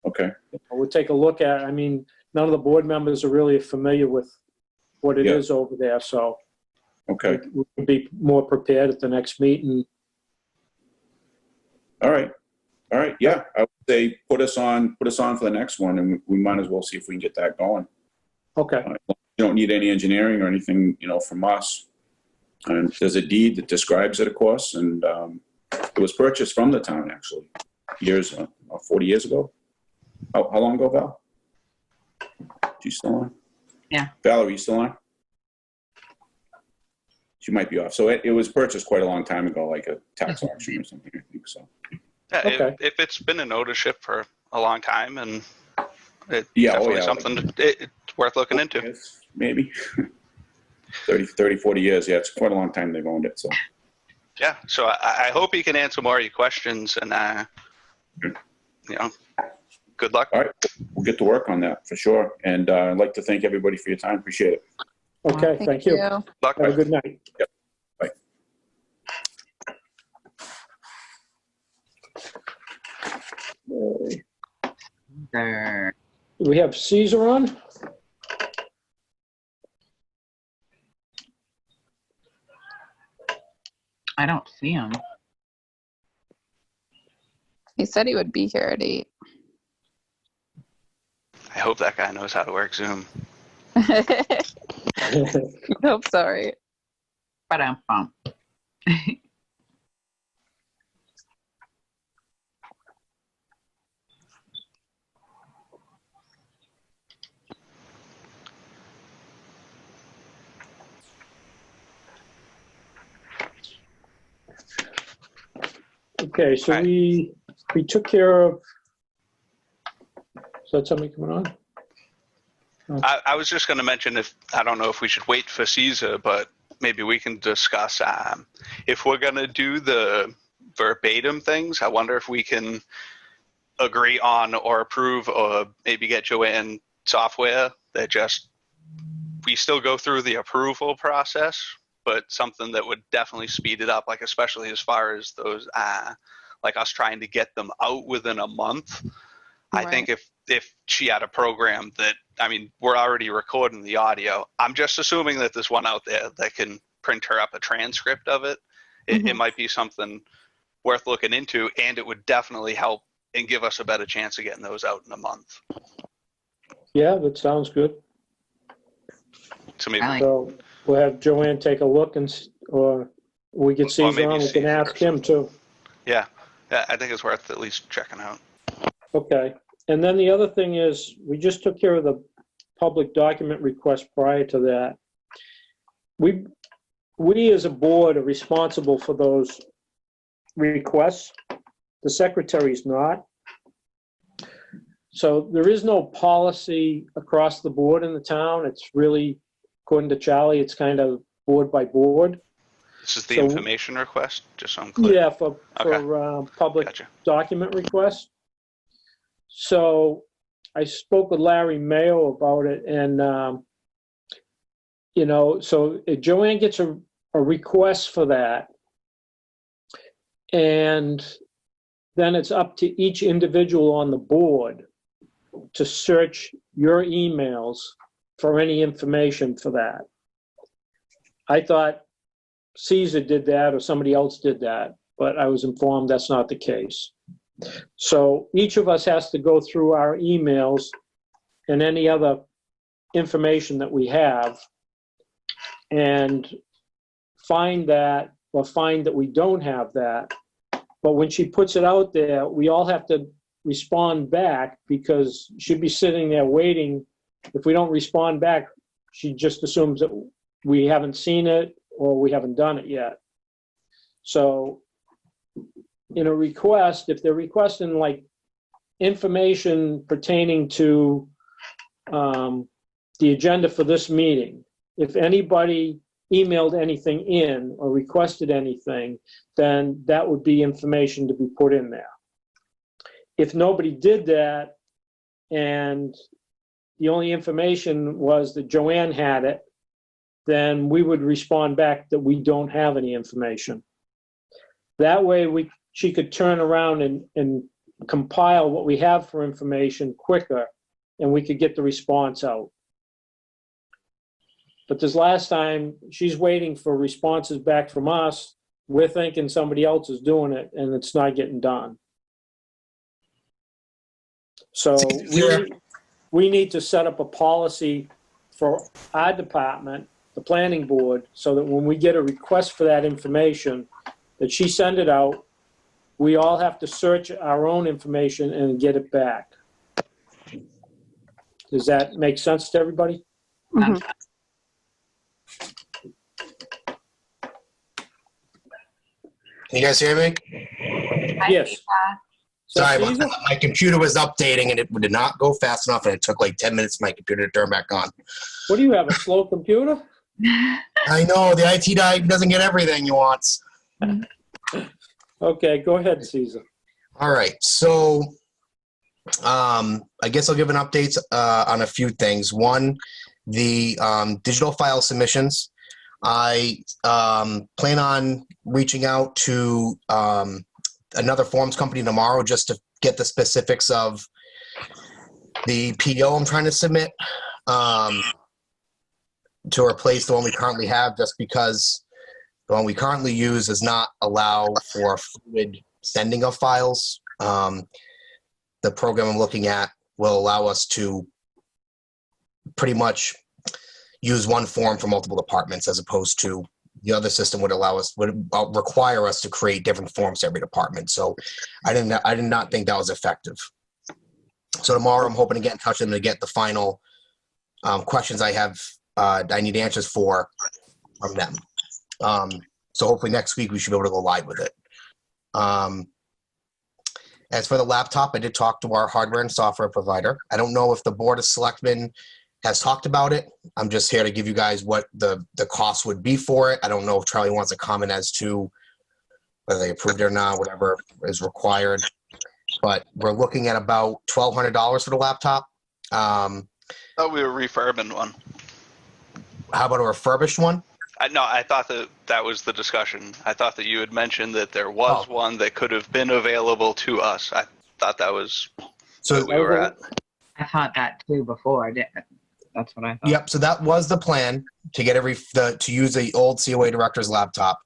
Okay. We'll take a look at it. I mean, none of the board members are really familiar with what it is over there, so. Okay. We'll be more prepared at the next meeting. All right. All right. Yeah, I would say put us on for the next one, and we might as well see if we can get that going. Okay. You don't need any engineering or anything, you know, from us. And there's a deed that describes it, of course, and it was purchased from the town actually, 40 years ago. How long ago, Val? You still on? Yeah. Val, are you still on? She might be off. So it was purchased quite a long time ago, like a tax auction or something, I think so. Yeah, Okay. if it's been in ownership for a long time, and it's Yeah, definitely something it's worth looking into. Maybe 30, 40 years. Yeah, it's quite a long time they've owned it. So Yeah, so I hope he can answer more of your questions, and you know, good luck. all right, we'll get to work on that for sure. And I'd like to thank everybody for your time. Appreciate it. Okay, thank you. Luck. Have a good night. Yep. Bye. There. Do we have Caesar on? I don't see him. He said he would be here at 8. I hope that guy knows how to work Zoom. Nope, sorry. But I'm fine. Okay, so we took care of, is that somebody coming on? I was just going to mention, I don't know if we should wait for Caesar, but maybe we can discuss if we're going to do the verbatim things. I wonder if we can agree on or approve, or maybe get Joanne software that we still go through the approval process, but something that would definitely speed it up, like especially as far as those, like us trying to get them out within a month. I think if she had a program that, I mean, we're already recording the audio. I'm just assuming that there's one out there that can print her up a transcript of it. It might be something worth looking into, and it would definitely help and give us a better chance of getting those out in a month. Yeah, that sounds good. So maybe So we'll have Joanne take a look, or we get Caesar maybe on, we can Caesar ask or him too. Yeah, I think it's worth at least checking out. Okay, and then the other thing is, we just took care of the public document request prior to that. We as a board are responsible for those requests. The secretary's not. So there is no policy across the board in the town. It's really, according to Charlie, it's kind of board by board. This is the information request, just so I'm clear. Yeah, for public document requests. So I spoke with Larry Mayo about it, and you know, so if Joanne gets a request for that, and then it's up to each individual on the board to search your emails for any information for that. I thought Caesar did that or somebody else did that, but I was informed that's not the case. So each of us has to go through our emails and any other information that we have and find that, or find that we don't have that. But when she puts it out there, we all have to respond back, because she'd be sitting there waiting. If we don't respond back, she just assumes that we haven't seen it or we haven't done it yet. So in a request, if they're requesting like information pertaining to the agenda for this meeting, if anybody emailed anything in or requested anything, then that would be information to be put in there. If nobody did that, and the only information was that Joanne had it, then we would respond back that we don't have any information. That way she could turn around and compile what we have for information quicker, and we could get the response out. But this last time, she's waiting for responses back from us. We're thinking somebody else is doing it, and it's not getting done. So we need to set up a policy for our department, the planning board, so that when we get a request for that information, that she send it out, we all have to search our own information and get it back. Does that make sense to everybody? Mm-hmm. Can you guys hear me? Yes. Sorry, my computer was updating and it did not go fast enough, and it took like 10 minutes for my computer to turn back on. What do you have, a slow computer? I know, the IT guy doesn't get everything he wants. Okay, go ahead, Caesar. All right, so I guess I'll give an update on a few things. One, the digital file submissions. I plan on reaching out to another forms company tomorrow just to get the specifics of the PO I'm trying to submit to replace the one we currently have, just because the one we currently use does not allow for fluid sending of files. The program I'm looking at will allow us to pretty much use one form for multiple departments, as opposed to the other system would require us to create different forms to every department. So I did not think that was effective. So tomorrow I'm hoping to get in touch with them to get the final questions I have, I need answers for from them. So hopefully next week we should be able to go live with it. As for the laptop, I did talk to our hardware and software provider. I don't know if the Board of Selectmen has talked about it. I'm just here to give you guys what the cost would be for it. I don't know if Charlie wants a comment as to whether they approved it or not, whatever is required. But we're looking at about $1,200 for the laptop. Oh, we were refurbing one. How about a refurbished one? No, I thought that was the discussion. I thought that you had mentioned that there was one that could have been available to us. I thought that was So where we were at. I thought that too before. That's what I thought. Yep. So that was the plan, to get to use the old COA director's laptop.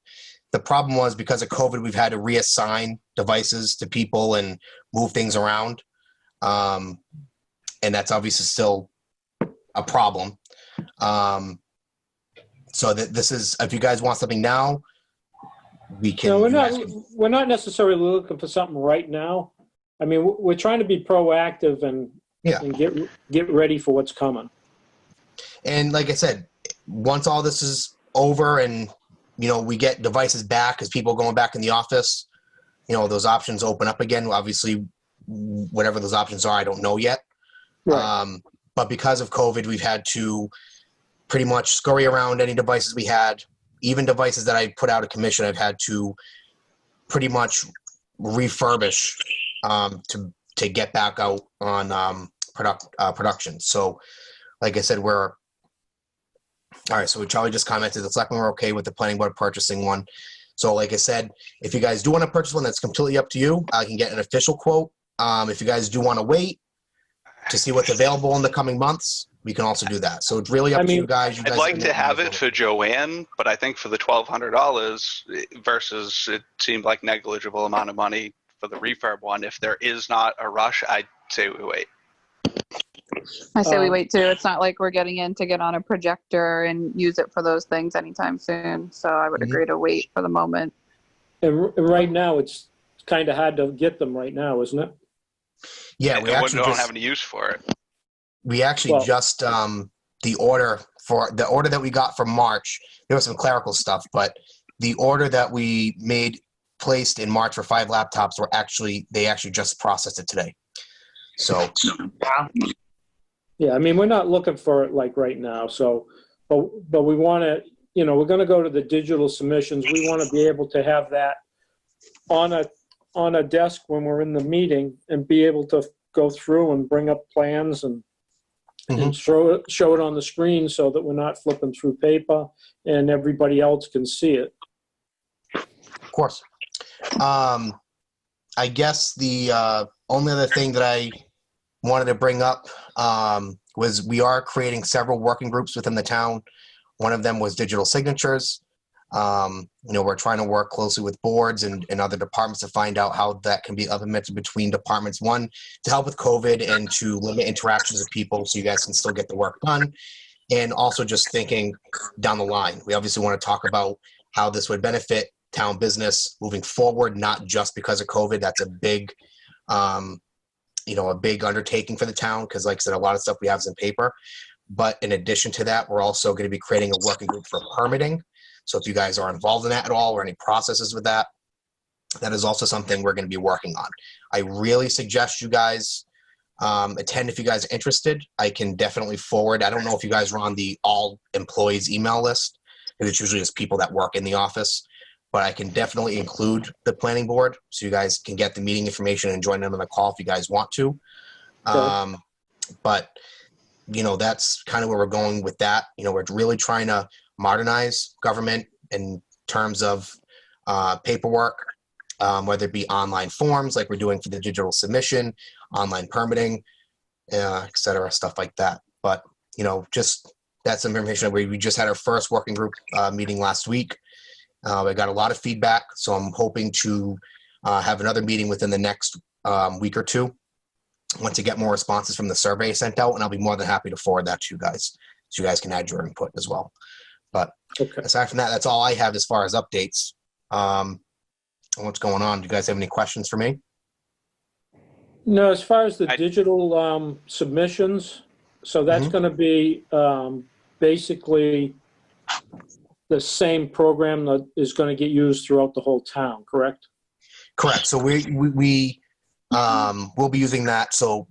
The problem was, because of COVID, we've had to reassign devices to people and move things around. And that's obviously still a problem. So that this is, if you guys want something now, we can. No, we're not necessarily looking for something right now. I mean, we're trying to be proactive and get ready for what's coming. And like I said, once all this is over and, we get devices back, as people going back in the office, those options open up again. Obviously, whatever those options are, I don't know yet. Right. But because of COVID, we've had to pretty much scurry around any devices we had. Even devices that I put out of commission, I've had to pretty much refurbish to get back out on production. So, like I said, all right, so Charlie just commented the selectmen were okay with the planning board purchasing one. So like I said, if you guys do want to purchase one, that's completely up to you. I can get an official quote. If you guys do want to wait to see what's available in the coming months, we can also do that. So it's really up to you guys. I'd like to have it for Joanne, but I think for the $1,200 versus it seemed like negligible amount of money for the refurb one, if there is not a rush, I'd say we wait. I say we wait too. It's not like we're getting in to get on a projector and use it for those things anytime soon. So I would agree to wait for the moment. And right now, it's kind of hard to get them right now, isn't it? Yeah, we actually don't have any use for it. We actually just the order that we got for March. There was some clerical stuff, but the order that we placed in March for 5 laptops they actually just processed it today. So. Yeah, I mean, we're not looking for it like right now. So, but we want to, we're going to go to the digital submissions. We want to be able to have that on a desk when we're in the meeting and be able to go through and bring up plans and show it on the screen so that we're not flipping through paper and everybody else can see it. Of course. I guess the only other thing that I wanted to bring up was we are creating several working groups within the town. One of them was digital signatures. We're trying to work closely with boards and other departments to find out how that can be implemented between departments. One, to help with COVID and to limit interactions with people so you guys can still get the work done. And also just thinking down the line. We obviously want to talk about how this would benefit town business moving forward, not just because of COVID. That's a big a big undertaking for the town, because like I said, a lot of stuff we have is in paper. But in addition to that, we're also going to be creating a working group for permitting. So if you guys are involved in that at all, or any processes with that, that is also something we're going to be working on. I really suggest you guys attend if you guys are interested. I can definitely forward. I don't know if you guys are on the all employees email list, because it's usually just people that work in the office. But I can definitely include the planning board so you guys can get the meeting information and join in on the call if you guys want to. Okay. But, that's kind of where we're going with that. We're really trying to modernize government in terms of paperwork, whether it be online forms like we're doing for the digital submission, online permitting, et cetera, stuff like that. But, just that's some information. We just had our first working group meeting last week. I got a lot of feedback, so I'm hoping to have another meeting within the next week or two once I get more responses from the survey sent out, and I'll be more than happy to forward that to you guys so you guys can add your input as well. But aside from that, that's all I have as far as updates on what's going on. Do you guys have any questions for me? No, as far as the digital submissions, so that's going to be basically the same program that is going to get used throughout the whole town, correct? Correct. So we'll be using that. So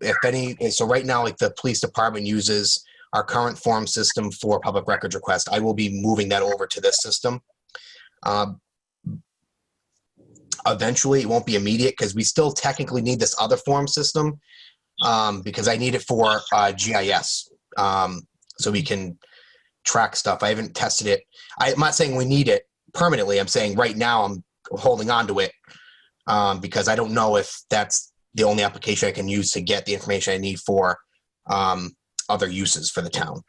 so right now, like the police department uses our current form system for public records request. I will be moving that over to this system. Eventually, it won't be immediate because we still technically need this other form system because I need it for GIS. So we can track stuff. I haven't tested it. I'm not saying we need it permanently. I'm saying right now I'm holding on to it because I don't know if that's the only application I can use to get the information I need for other uses for the town.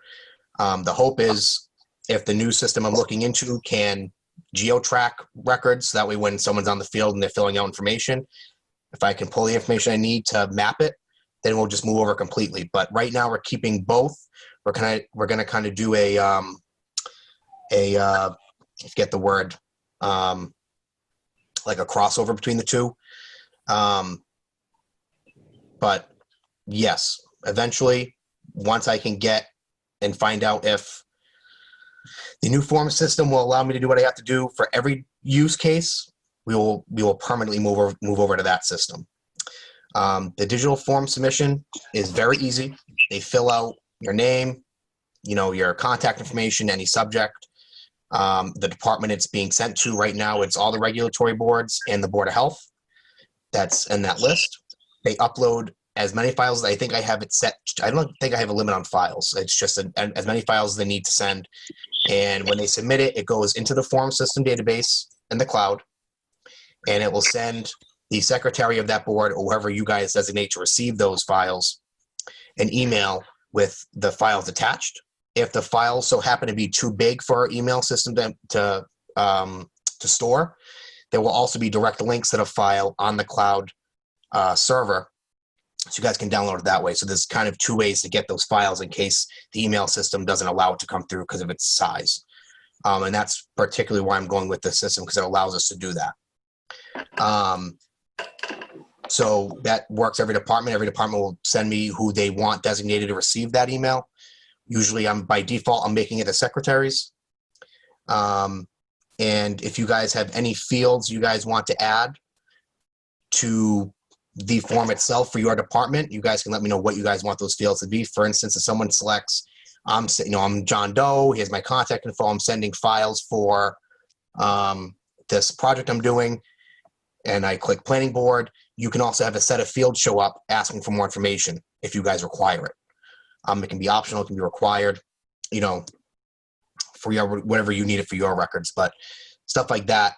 The hope is if the new system I'm looking into can geo-track records, that way when someone's on the field and they're filling out information, if I can pull the information I need to map it, then we'll just move over completely. But right now we're keeping both. We're gonna kind of do I forget the word, like a crossover between the two. But yes, eventually, once I can get and find out if the new form system will allow me to do what I have to do for every use case, we will permanently move over to that system. The digital form submission is very easy. They fill out your name, your contact information, any subject, the department it's being sent to right now. It's all the regulatory boards and the Board of Health. That's in that list. They upload as many files. I think I have it set. I don't think I have a limit on files. It's just as many files as they need to send. And when they submit it, it goes into the form system database in the cloud, and it will send the secretary of that board or whoever you guys designate to receive those files an email with the files attached. If the files so happen to be too big for our email system to store, there will also be direct links to the file on the cloud server, so you guys can download it that way. So there's kind of two ways to get those files in case the email system doesn't allow it to come through because of its size. And that's particularly why I'm going with this system, because it allows us to do that. So that works every department. Every department will send me who they want designated to receive that email. Usually by default, I'm making it the secretaries. And if you guys have any fields you guys want to add to the form itself for your department, you guys can let me know what you guys want those fields to be. For instance, if someone selects, I'm John Doe, here's my contact info, I'm sending files for this project I'm doing, and I click planning board, you can also have a set of fields show up asking for more information if you guys require it. It can be optional, it can be required, for whatever you need it for your records. But stuff like that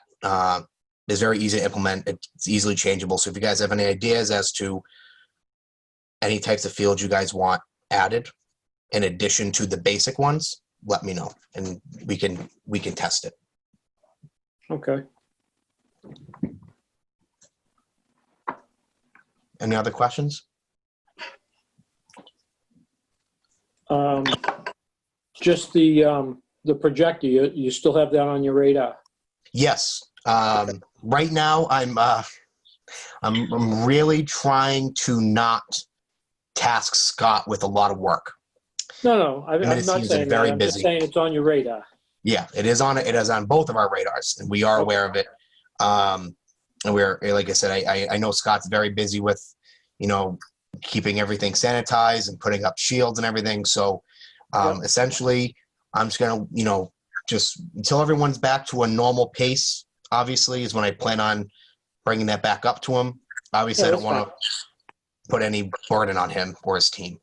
is very easy to implement. It's easily changeable. So if you guys have any ideas as to any types of fields you guys want added in addition to the basic ones, let me know, and we can test it. Okay. Any other questions? Just the projector, you still have that on your radar? Yes. Right now, I'm really trying to not task Scott with a lot of work. No, I'm not saying that. I'm just saying it's on your radar. Yeah, it is on it. It is on both of our radars, and we are aware of it. And we're, like I said, I know Scott's very busy with, keeping everything sanitized and putting up shields and everything. So essentially, I'm just gonna, just until everyone's back to a normal pace, obviously, is when I plan on bringing that back up to him. Obviously, I don't want to put any burden on him or his team.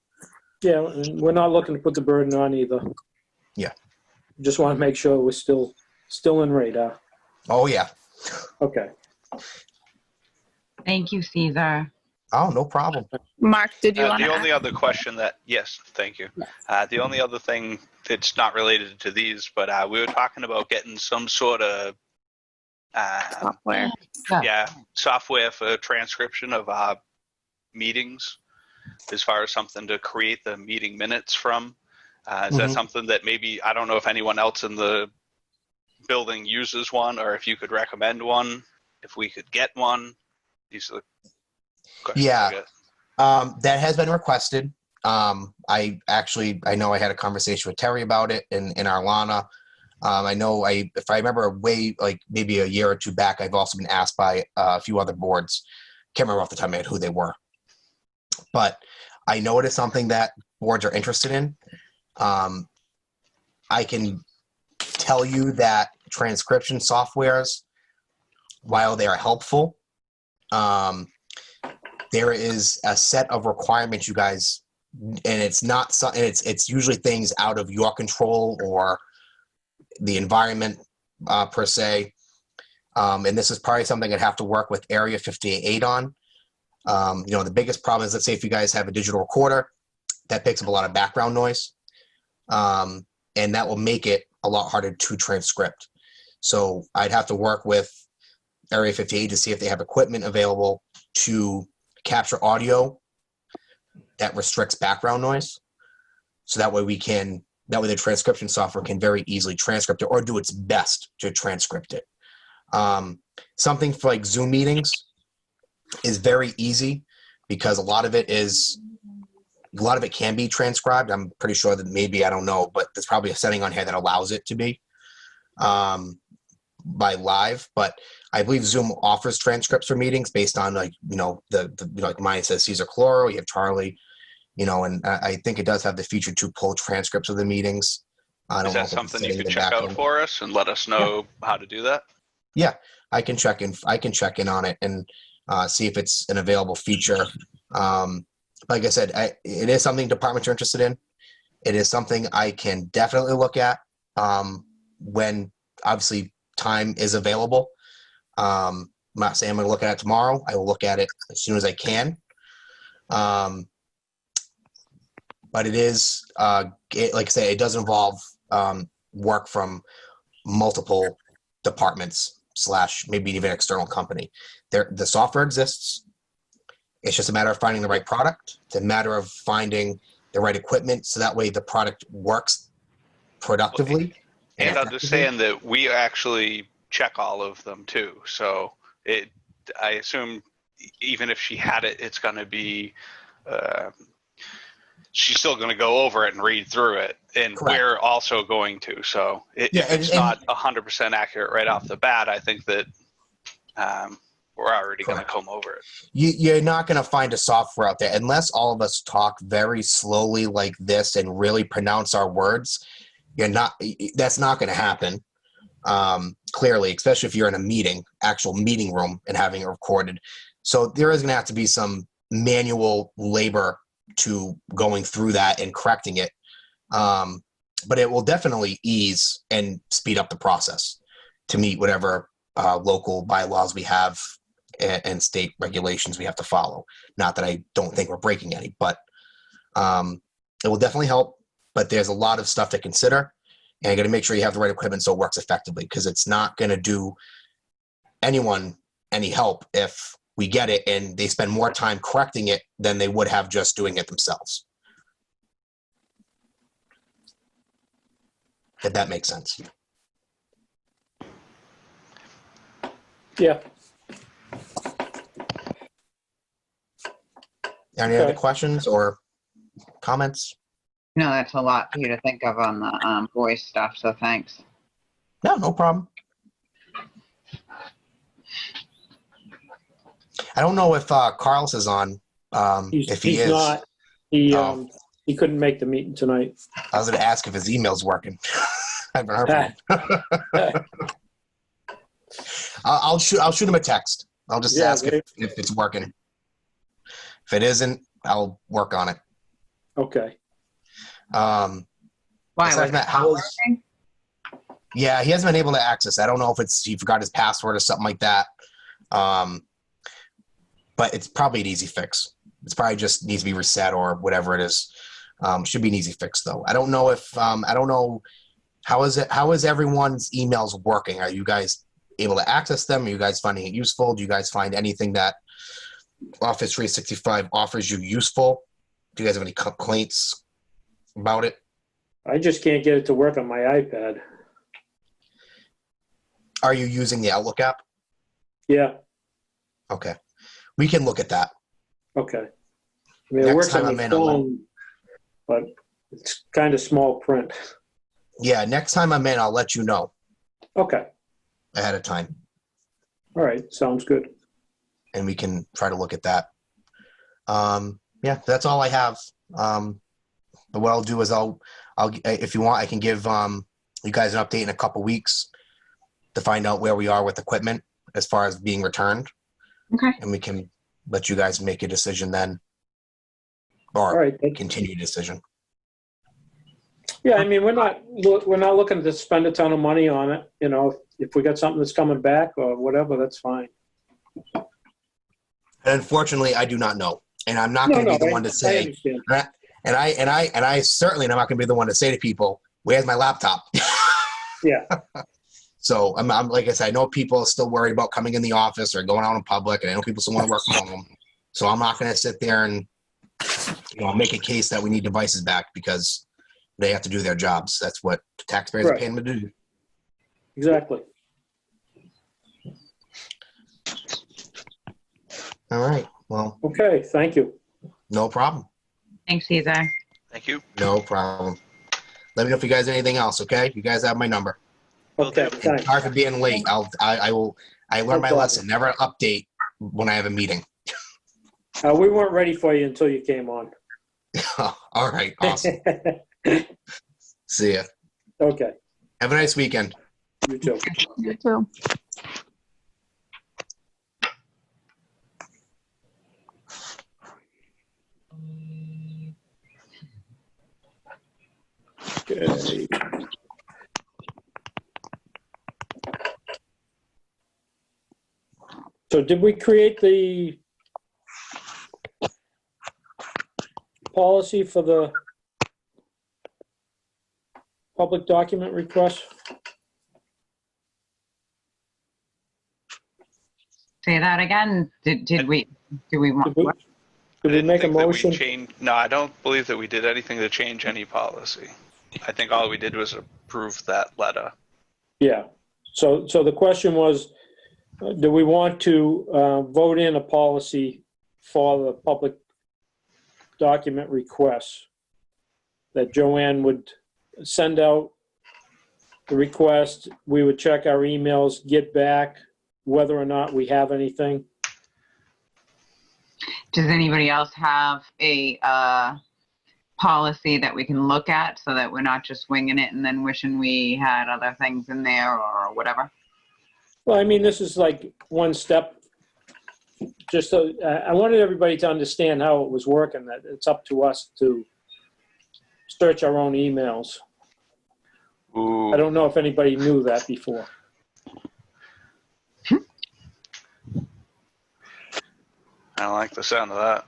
Yeah, and we're not looking to put the burden on either. Yeah. Just want to make sure we're still in radar. Oh, yeah. Okay. Thank you, Caesar. Oh, no problem. Mark, did you want to The only other question yes, thank you. The only other thing that's not related to these, but we were talking about getting some sort of software. Software for transcription of meetings, as far as something to create the meeting minutes from. Is that something that maybe, I don't know if anyone else in the building uses one, or if you could recommend one, if we could get one? These are the questions. Yeah, that has been requested. I know I had a conversation with Terry about it in Arlana. I know if I remember maybe a year or two back, I've also been asked by a few other boards. Can't remember off the top of my head who they were. But I know it is something that boards are interested in. I can tell you that transcription softwares, while they are helpful, there is a set of requirements you guys and it's not and it's usually things out of your control or the environment per se. And this is probably something I'd have to work with Area 58 on. The biggest problem is, let's say if you guys have a digital recorder that picks up a lot of background noise, and that will make it a lot harder to transcript. So I'd have to work with Area 58 to see if they have equipment available to capture audio that restricts background noise. So that way the transcription software can very easily transcript it or do its best to transcript it. Something for like Zoom meetings is very easy because a lot of it can be transcribed. I'm pretty sure that maybe, I don't know, but there's probably a setting on here that allows it to be by live. But I believe Zoom offers transcripts for meetings based on like mine says Caesar Cloro, you have Charlie, and I think it does have the feature to pull transcripts of the meetings. Is that something you could check out for us and let us know how to do that? Yeah, I can check in on it and see if it's an available feature. Like I said, it is something departments are interested in. It is something I can definitely look at when obviously time is available. I'm not saying I'm going to look at it tomorrow. I will look at it as soon as I can. But it is, like I say, it does involve work from multiple departments / maybe even external company. The software exists. It's just a matter of finding the right product. It's a matter of finding the right equipment so that way the product works productively. And understand that we actually check all of them too. So I assume even if she had it, it's going to be, she's still going to go over it and read through it. And Correct. We're also going to. So if it's not 100% accurate right off the bat, I think that we're already going to comb over it. You're not going to find a software out there unless all of us talk very slowly like this and really pronounce our words. That's not going to happen. Clearly, especially if you're in a actual meeting room and having it recorded. So there is going to have to be some manual labor to going through that and correcting it. But it will definitely ease and speed up the process to meet whatever local bylaws we have and state regulations we have to follow. Not that I don't think we're breaking any, but it will definitely help. But there's a lot of stuff to consider, and you got to make sure you have the right equipment so it works effectively, because it's not going to do anyone any help if we get it and they spend more time correcting it than they would have just doing it themselves. If that makes sense. Yeah. Any other questions or comments? No, that's a lot for you to think of on the voice stuff, so thanks. No problem. I don't know if Carlos is on. If he is, not. He couldn't make the meeting tonight. I was going to ask if his email's working. I haven't heard from him. I'll shoot him a text. I'll just ask if it's working. If it isn't, I'll work on it. Okay. Why? Yeah, he hasn't been able to access. I don't know if he forgot his password or something like that. But it's probably an easy fix. It's probably just needs to be reset or whatever it is. Should be an easy fix though. I don't know if I don't know how is everyone's emails working? Are you guys able to access them? Are you guys finding it useful? Do you guys find anything that Office 365 offers you useful? Do you guys have any complaints about it? I just can't get it to work on my iPad. Are you using the Outlook app? Yeah. Okay. We can look at that. Okay. I mean, it works on the phone, but it's kind of small print. Yeah, next time I'm in, I'll let you know. Okay. Ahead of time. All right. Sounds good. And we can try to look at that. Yeah, that's all I have. But what I'll do is I'll if you want, I can give you guys an update in a couple weeks to find out where we are with equipment as far as being returned. Okay. And we can let you guys make a decision then. All or right. continued decision. Yeah, I mean, we're not looking to spend a ton of money on it. You know, if we got something that's coming back or whatever, that's fine. And unfortunately, I do not know, and I'm not going to be the one to say. I understand. And I certainly am not going to be the one to say to people, "Where's my laptop?" Yeah. So I'm like I said, I know people are still worried about coming in the office or going out in public, and I know people still want to work from home. So I'm not going to sit there and make a case that we need devices back because they have to do their jobs. That's what the taxpayers are paying them to do. Exactly. All right. Well. Okay. Thank you. No problem. Thanks, Cesar. Thank you. No problem. Let me know if you guys have anything else. Okay. You guys have my number. Okay. And sorry for being late. I learned my lesson. Never update when I have a meeting. We weren't ready for you until you came on. All right. Awesome. See ya. Okay. Have a nice weekend. You too. You too. Okay. So did we create the policy for the public document request? Say that again. Did we want? Did we make a motion? No, I don't believe that we did anything to change any policy. I think all we did was approve that letter. Yeah. So the question was, do we want to vote in a policy for the public document requests that Joanne would send out the request, we would check our emails, get back whether or not we have anything? Does anybody else have a policy that we can look at so that we're not just winging it and then wishing we had other things in there or whatever? Well, I mean, this is like one step. Just so, I wanted everybody to understand how it was working, that it's up to us to search our own emails. Ooh. I don't know if anybody knew that before. I don't like the sound of that.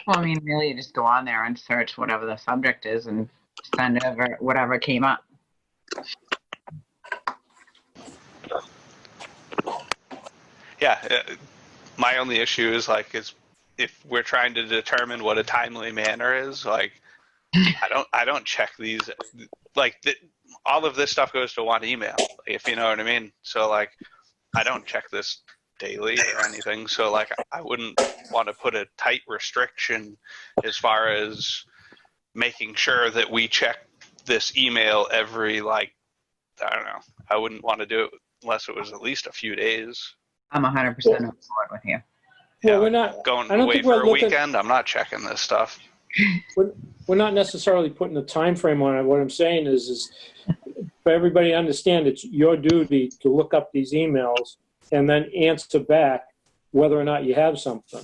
Well, I mean, really, you just go on there and search whatever the subject is and send over whatever came up. Yeah, my only issue is if we're trying to determine what a timely manner is, I don't check these. All of this stuff goes to one email, if you know what I mean. So I don't check this daily or anything. So I wouldn't want to put a tight restriction as far as making sure that we check this email every I don't know. I wouldn't want to do it unless it was at least a few days. I'm 100% on board with you. Well, we're not going I don't away think we're for a looking, weekend. I'm not checking this stuff. We're not necessarily putting a time frame on it. What I'm saying is for everybody to understand, it's your duty to look up these emails and then answer back whether or not you have something.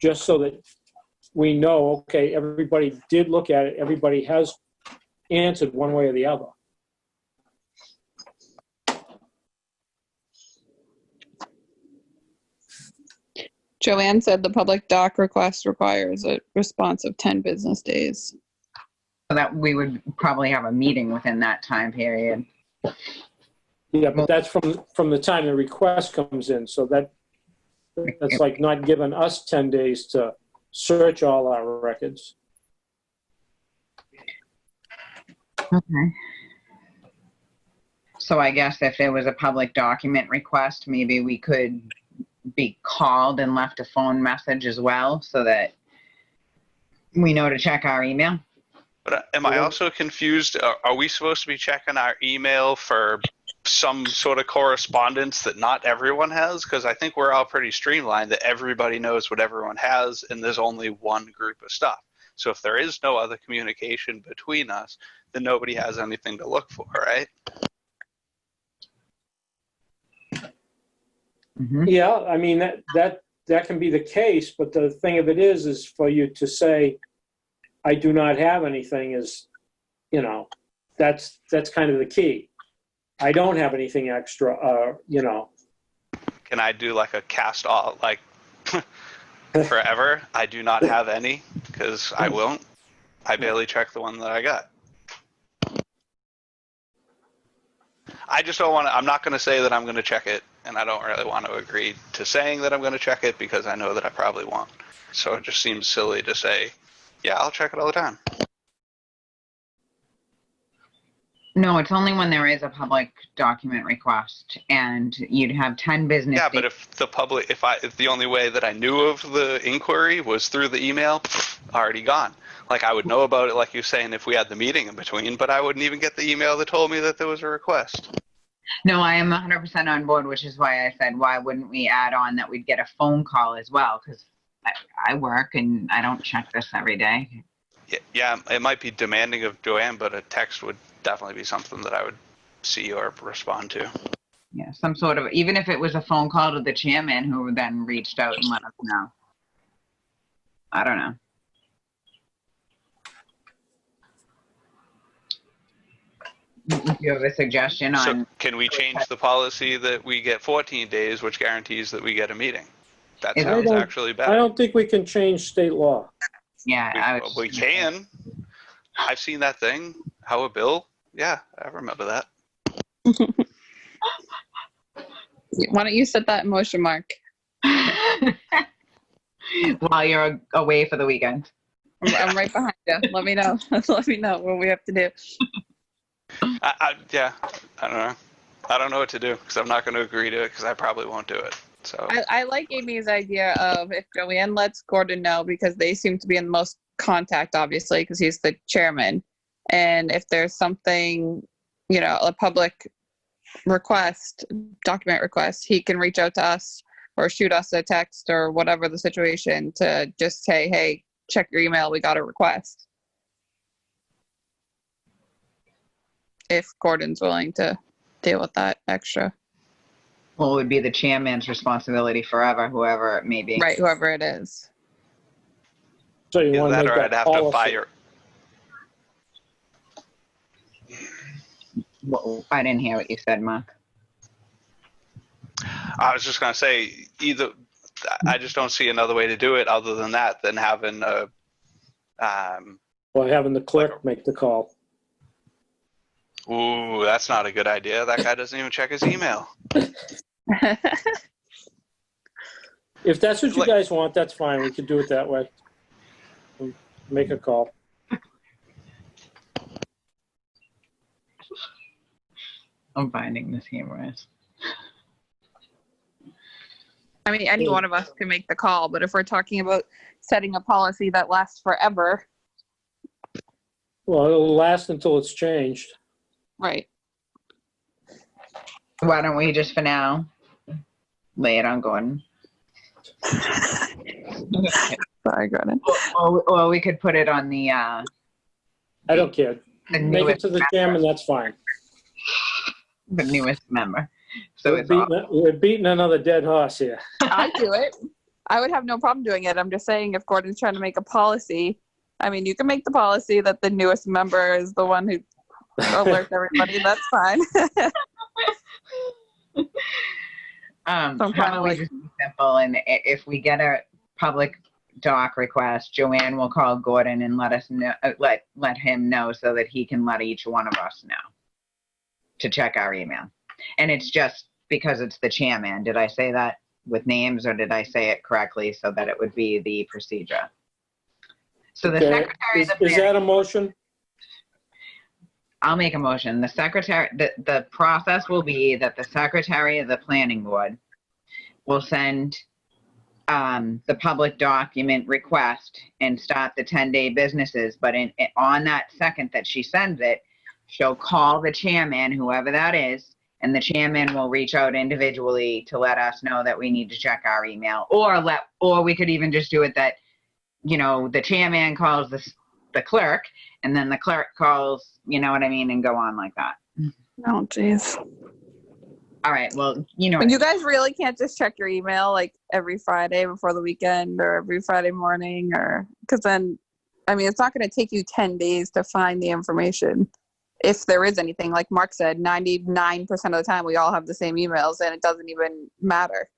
Just so that we know, okay, everybody did look at it. Everybody has answered one way or the other. Joanne said the public doc request requires a response of 10 business days. So that we would probably have a meeting within that time period. Yeah, but that's from the time the request comes in. So that's like not giving us 10 days to search all our records. Okay. So I guess if there was a public document request, maybe we could be called and left a phone message as well so that we know to check our email. But am I also confused? Are we supposed to be checking our email for some sort of correspondence that not everyone has? Because I think we're all pretty streamlined that everybody knows what everyone has and there's only one group of stuff. So if there is no other communication between us, then nobody has anything to look for, right? Yeah, I mean, that can be the case, but the thing of it is for you to say, I do not have anything is, that's kind of the key. I don't have anything extra, Can I do like a cast off, like forever? I do not have any, because I won't. I barely check the one that I got. I just don't want to, I'm not going to say that I'm going to check it, and I don't really want to agree to saying that I'm going to check it because I know that I probably won't. So it just seems silly to say, yeah, I'll check it all the time. No, it's only when there is a public document request, and you'd have 10 business Yeah, days. but if the public, if the only way that I knew of the inquiry was through the email, already gone. Like I would know about it, like you're saying, if we had the meeting in between, but I wouldn't even get the email that told me that there was a request. No, I am 100% on board, which is why I said, why wouldn't we add on that we'd get a phone call as well? Because I work and I don't check this every day. Yeah, it might be demanding of Joanne, but a text would definitely be something that I would see or respond to. Yeah, some sort of, even if it was a phone call to the chairman who then reached out and let us know. I don't know. Do you have a suggestion on? So can we change the policy that we get 14 days, which guarantees that we get a meeting? That sounds actually better. I don't think we can change state law. Yeah, we can. I've seen that thing. How a bill? Yeah, I remember that. Why don't you set that in motion, Mark? While you're away for the weekend. I'm right behind you. Let me know. Let me know what we have to do. Yeah, I don't know. I don't know what to do because I'm not going to agree to it because I probably won't do it. So I like Amy's idea of if Joanne lets Gordon know, because they seem to be in the most contact, obviously, because he's the chairman. And if there's something, a public request, document request, he can reach out to us or shoot us a text or whatever the situation to just say, hey, check your email. We got a request. If Gordon's willing to deal with that extra. Well, it would be the chairman's responsibility forever, whoever it may be. Right, whoever it is. So you want to make or that I'd have policy. to fire. Well, I didn't hear what you said, Mark. I was just going to say, I just don't see another way to do it other than that, than having a... Or having the clerk make the call. Ooh, that's not a good idea. That guy doesn't even check his email. If that's what you guys want, that's fine. We can do it that way. Make a call. I'm finding this humorous. I mean, any one of us can make the call, but if we're talking about setting a policy that lasts forever. Well, it'll last until it's changed. Right. Why don't we just, for now, lay it on Gordon? Sorry, Gordon. Or we could put it on the... I don't care. Make it to the chairman, that's fine. The newest member. So we're beating another dead horse here. I'd do it. I would have no problem doing it. I'm just saying, if Gordon's trying to make a policy, I mean, you can make the policy that the newest member is the one who alerts everybody. That's fine. How about we just be simple, and if we get a public doc request, Joanne will call Gordon and let us know, let him know so that he can let each one of us know to check our email. And it's just because it's the chairman. Did I say that with names, or did I say it correctly so that it would be the procedure? So the secretary of the is that a motion? I'll make a motion. The secretary, the process will be that the secretary of the planning board will send the public document request and start the 10-day businesses. But on that second that she sends it, she'll call the chairman, whoever that is, and the chairman will reach out individually to let us know that we need to check our email. Or we could even just do it that, the chairman calls the clerk, and then the clerk calls, you know what I mean, and go on like that. Oh, jeez. All right. Well, you know, And you guys really can't just check your email like every Friday before the weekend or every Friday morning, or because then, I mean, it's not going to take you 10 days to find the information. If there is anything, like Mark said, 99% of the time we all have the same emails and it doesn't even matter.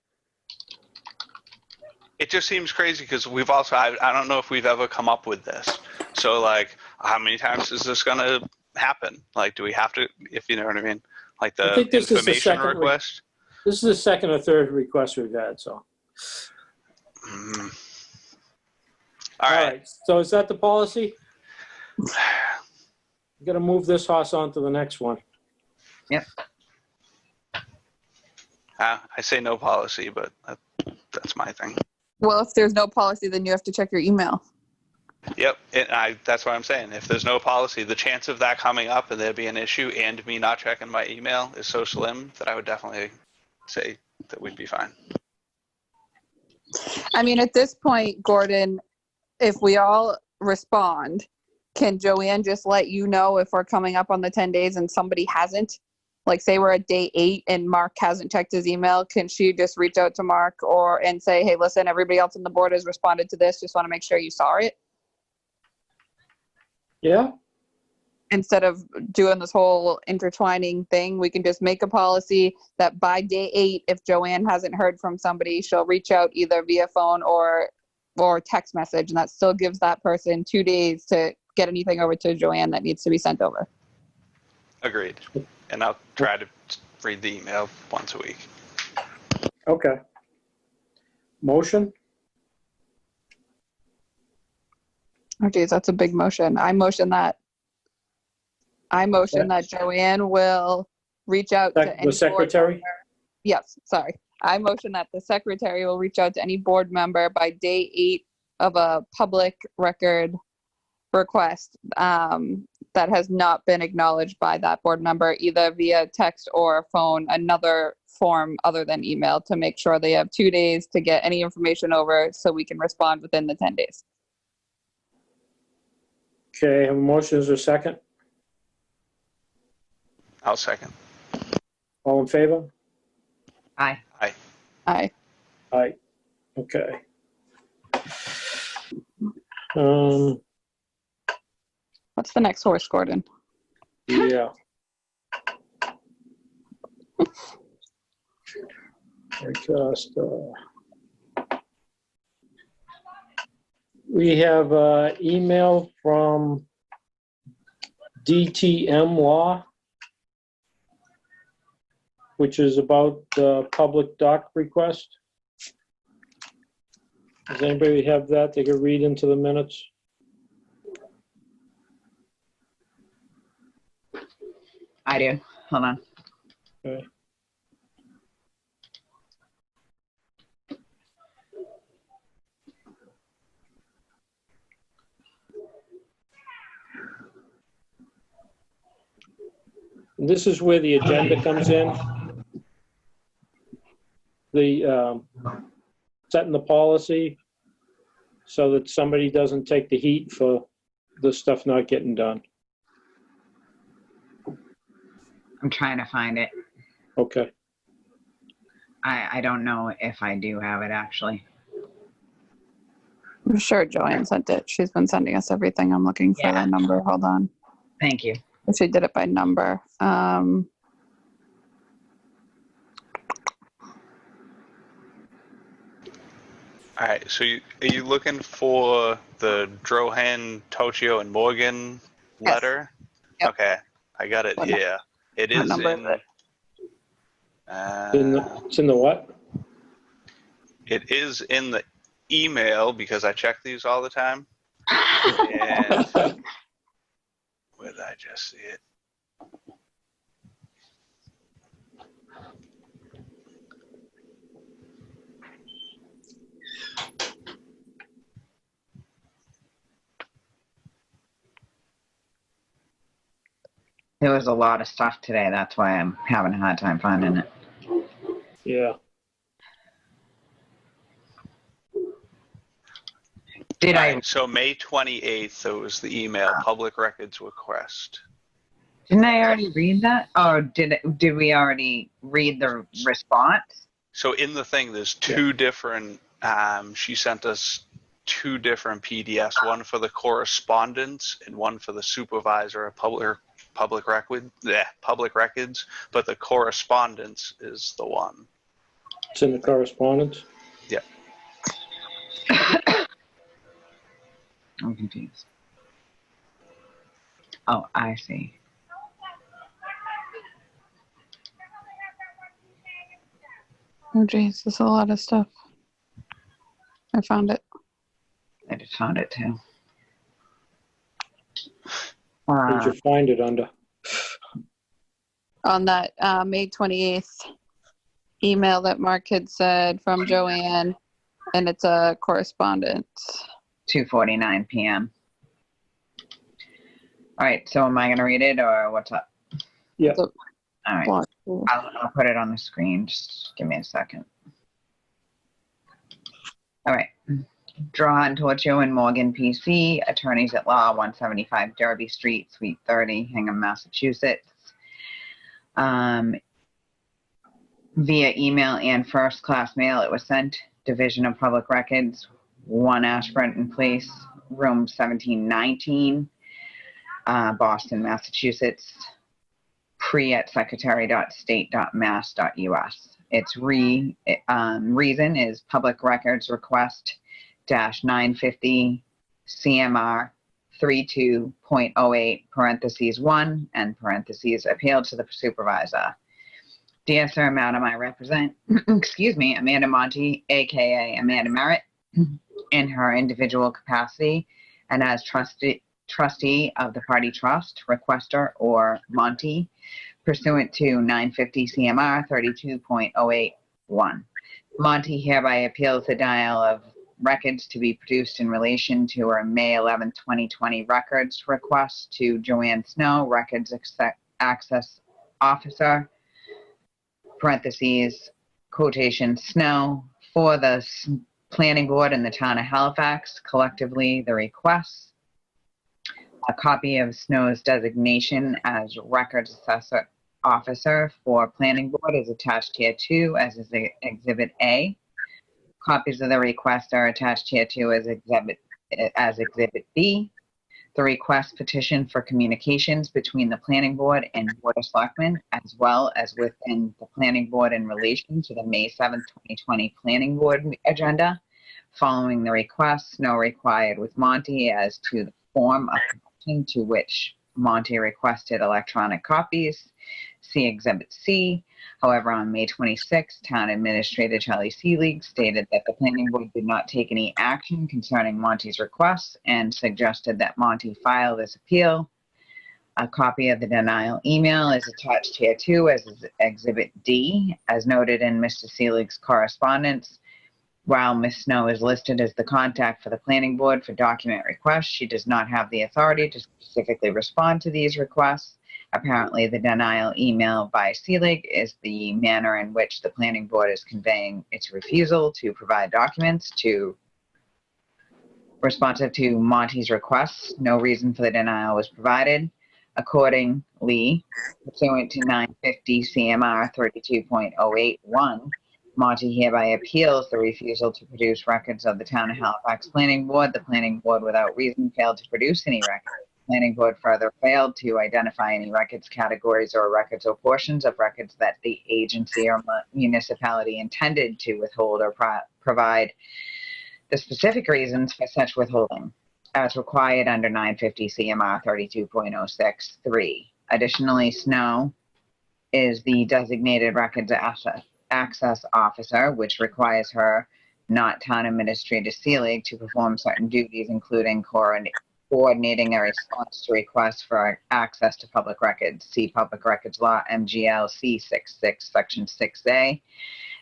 It just seems crazy because we've also, I don't know if we've ever come up with this. So like, how many times is this going to happen? Like, do we have to, if you know what I mean? Like I the think this is the information second request? This is the second or third request we've had, so. All right. So is that the policy? Got to move this horse on to the next one. Yep. I say no policy, but that's my thing. Well, if there's no policy, then you have to check your email. Yep, that's what I'm saying. If there's no policy, the chance of that coming up and there be an issue and me not checking my email is so slim that I would definitely say that we'd be fine. I mean, at this point, Gordon, if we all respond, can Joanne just let you know if we're coming up on the 10 days and somebody hasn't? Like, say we're at day 8 and Mark hasn't checked his email, can she just reach out to Mark and say, hey, listen, everybody else on the board has responded to this. Just want to make sure you saw it? Yeah. Instead of doing this whole intertwining thing, we can just make a policy that by day 8, if Joanne hasn't heard from somebody, she'll reach out either via phone or text message, and that still gives that person 2 days to get anything over to Joanne that needs to be sent over. Agreed. And I'll try to read the email once a week. Okay. Motion? Oh, geez, that's a big motion. I motion that Joanne will reach out to any the secretary? board member. Yes, sorry. I motion that the secretary will reach out to any board member by day 8 of a public record request that has not been acknowledged by that board member, either via text or phone, another form other than email, to make sure they have 2 days to get any information over so we can respond within the 10 days. Okay, have a motion. Is there a second? I'll second. All in favor? Aye. Aye. Aye. Aye. Okay. What's the next horse, Gordon? Yeah. We have an email from DTM Law, which is about the public doc request. Does anybody have that? They can read into the minutes. I do. Hold on. Okay. This is where the agenda comes in. The setting the policy so that somebody doesn't take the heat for the stuff not getting done. I'm trying to find it. Okay. I don't know if I do have it, actually. I'm sure Joanne sent it. She's been sending us everything. I'm looking for the number. Hold on. Thank you. She did it by number. All right, so are you looking for the Drohan, Tochio, and Morgan letter? Yep. Okay, I got it here. It is in... It's in the what? It is in the email because I check these all the time. And where did I just see it? There was a lot of stuff today. That's why I'm having a hard time finding it. Yeah. So May 28th, there was the email, public records request. Didn't I already read that? Or did we already read the response? So in the thing, there's two different, she sent us two different PDFs, one for the correspondence and one for the supervisor of public records, but the correspondence is the one. It's in the correspondence. Yeah. I'm confused. Oh, I see. Oh, geez, there's a lot of stuff. I found it. I just found it too. Where'd you find it under? On that May 28th email that Mark had said from Joanne, and it's a correspondence. 2:49 p.m. All right, so am I going to read it or what's up? Yeah. So, all right, I'll put it on the screen. Just give me a second. All right. Drawn Torchio and Morgan, PC, attorneys at law, 175 Derby Street, Suite 30, Hingham, Massachusetts. Via email and first-class mail, it was sent. Division of Public Records, 1 Ashburton Place, room 1719, Boston, Massachusetts. pre@secretary.state.mass.us. Its reason is Public Records Request -950 CMR 32.08 parentheses 1 and parentheses appeal to the supervisor. Dear Sir, Madam, I represent, excuse me, Amanda Monti, aka Amanda Merritt, in her individual capacity and as trustee of the party trust, requester, or Monti, pursuant to 950 CMR 32.081. Monti hereby appeals the denial of records to be produced in relation to her May 11, 2020 records request to Joanne Snow, Records Access Officer, parentheses, quotation, Snow, for the Planning Board in the town of Halifax, collectively the requests. A copy of Snow's designation as Records Assessor Officer for Planning Board is attached here too as is Exhibit A. Copies of the request are attached here too as Exhibit B. The request petition for communications between the Planning Board and Board of Selectmen, as well as within the Planning Board in relation to the May 7, 2020 Planning Board agenda. Following the request, Snow required with Monti as to the form of connection to which Monti requested electronic copies. See Exhibit C. However, on May 26, Town Administrator Charlie Seelig stated that the Planning Board did not take any action concerning Monti's requests and suggested that Monti file this appeal. A copy of the denial email is attached here too as Exhibit D. As noted in Mr. Seelig's correspondence, while Ms. Snow is listed as the contact for the Planning Board for document requests, she does not have the authority to specifically respond to these requests. Apparently, the denial email by Seelig is the manner in which the Planning Board is conveying its refusal to provide documents responsive to Monti's requests. No reason for the denial was provided. Accordingly, pursuant to 950 CMR 32.081, Monti hereby appeals the refusal to produce records of the Town of Halifax Planning Board. The Planning Board, without reason, failed to produce any records. The Planning Board further failed to identify any records categories or records or portions of records that the agency or municipality intended to withhold or provide the specific reasons for such withholding, as required under 950 CMR 32.063. Additionally, Snow is the designated records access officer, which requires her, not Town Administrator Seelig, to perform certain duties, including coordinating a response to requests for access to public records. See Public Records Law, MGL C66, Section 6A.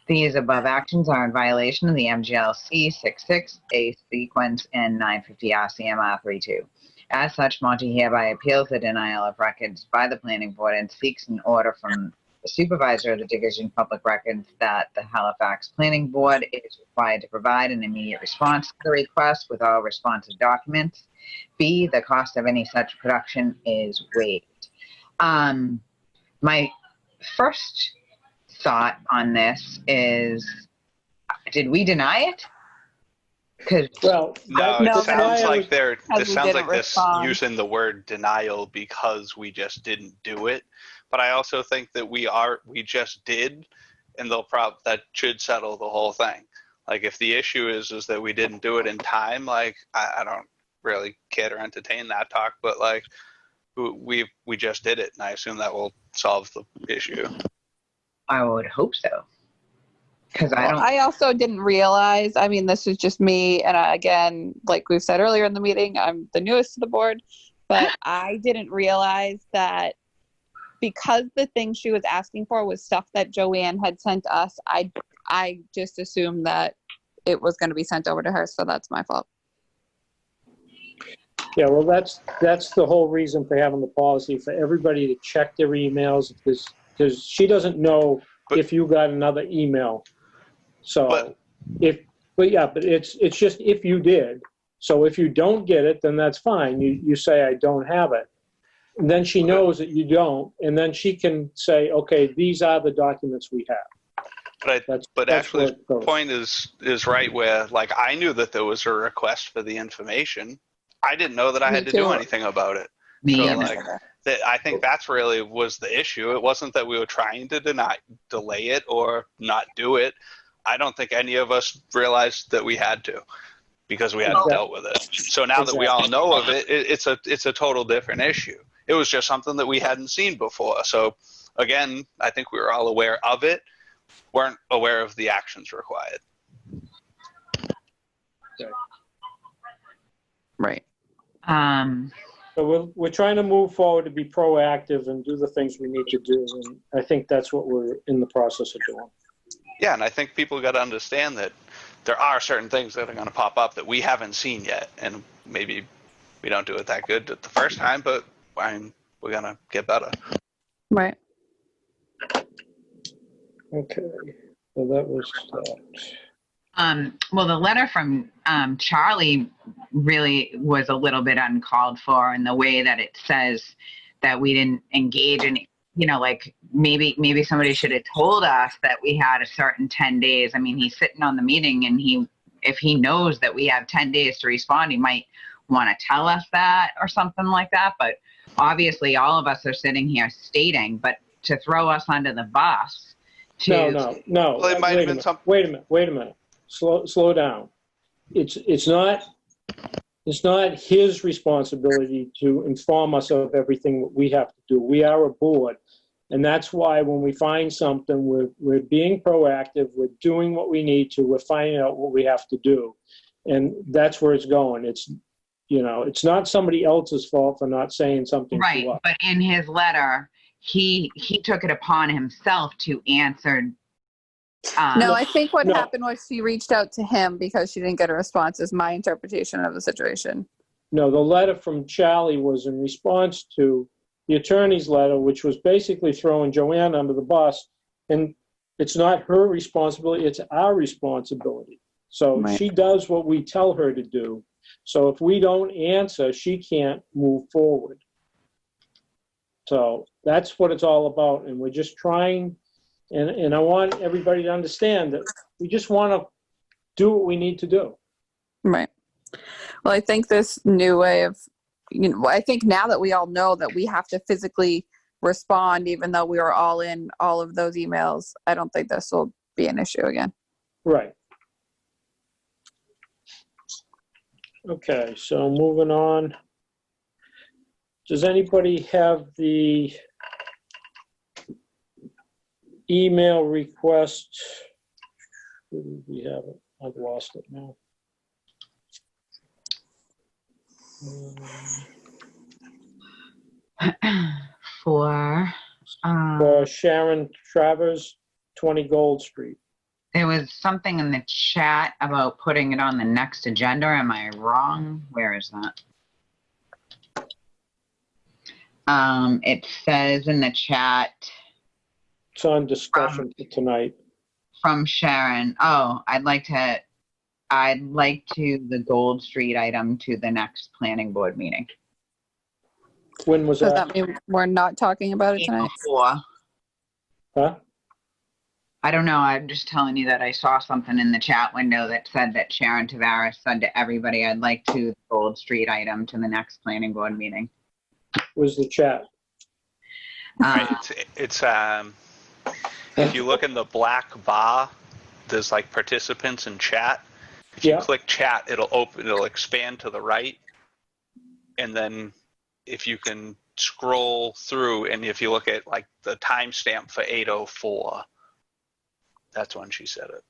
These above actions are in violation of the MGL C66, A sequence, and 950 RCMR 32. As such, Monti hereby appeals the denial of records by the Planning Board and seeks an order from the supervisor of the Division of Public Records that the Halifax Planning Board is required to provide an immediate response to the request with all responsive documents. B, the cost of any such production is waived. My first thought on this is, did we deny it? Because Well, No, No, it sounds why I like was- they're. because It we sounds didn't like this respond. using the word denial because we just didn't do it. But I also think that we just did, and that should settle the whole thing. Like if the issue is that we didn't do it in time, like I don't really care to entertain that talk. But like we just did it, and I assume that will solve the issue. I would hope so. Because I Well, don't. I also didn't realize, I mean, this is just me. And again, like we've said earlier in the meeting, I'm the newest to the board, but I didn't realize that because the thing she was asking for was stuff that Joanne had sent us, I just assumed that it was going to be sent over to her. So that's my fault. Yeah, well, that's the whole reason for having the policy, for everybody to check their emails, because she doesn't know if you got another email. So But- but it's just if you did. So if you don't get it, then that's fine. You say, I don't have it. And then she knows that you don't, and then she can say, okay, these are the documents we have. But That's Ashley's where it goes. point is right, where like I knew that there was a request for the information. I didn't know that I Me had to do too. anything about it. Me So, either. like, I think that's really was the issue. It wasn't that we were trying to delay it or not do it. I don't think any of us realized that we had to because we hadn't dealt with it. So now that we all know of it, it's a total different issue. It was just something that we hadn't seen before. So again, I think we were all aware of it, weren't aware of the actions required. Right. So we're trying to move forward to be proactive and do the things we need to do, and I think that's what we're in the process of doing. Yeah, and I think people got to understand that there are certain things that are going to pop up that we haven't seen yet, and maybe we don't do it that good the first time, but we're going to get better. Right. Okay, so that was that. Well, the letter from Charlie really was a little bit uncalled for in the way that it says that we didn't engage in, like maybe somebody should have told us that we had a certain 10 days. I mean, he's sitting on the meeting, and if he knows that we have 10 days to respond, he might want to tell us that or something like that. But obviously all of us are sitting here stating, but to throw us under the bus to... No. Well, it might have been Wait a minute. Slow down. It's not his responsibility to inform us of everything that we have to do. We are a board, and that's why when we find something, we're being proactive. We're doing what we need to. We're finding out what we have to do, and that's where it's going. It's not somebody else's fault for not saying something Right, to us. but in his letter, he took it upon himself to answer. No, I think what happened was she reached out to him because she didn't get a response, is my interpretation of the situation. No, the letter from Charlie was in response to the attorney's letter, which was basically throwing Joanne under the bus. And it's not her responsibility, it's our responsibility. So Right. she does what we tell her to do. So if we don't answer, she can't move forward. So that's what it's all about. And we're just trying, and I want everybody to understand that we just want to do what we need to do. Right. Well, I think this new way of, I think now that we all know that we have to physically respond, even though we were all in all of those emails, I don't think this will be an issue again. Right. Okay, so moving on. Does anybody have the email request? We have it. I've lost it now. For Sharon Travers, 20 Gold Street. there was something in the chat about putting it on the next agenda. Am I wrong? Where is that? It says in the chat. It's on discussion for tonight. From Sharon. Oh, I'd like to the Gold Street item to the next planning board meeting. When was Does that? that mean we're not talking about it tonight? 8:04. Huh? I don't know. I'm just telling you that I saw something in the chat window that said that Sharon Tavares said to everybody, I'd like to Gold Street item to the next planning board meeting. Was the chat? Right, it's if you look in the black bar, there's like participants and chat. If you click chat, it'll expand to the right. And then if you can scroll through, and if you look at like the timestamp for 8:04, that's when she said it.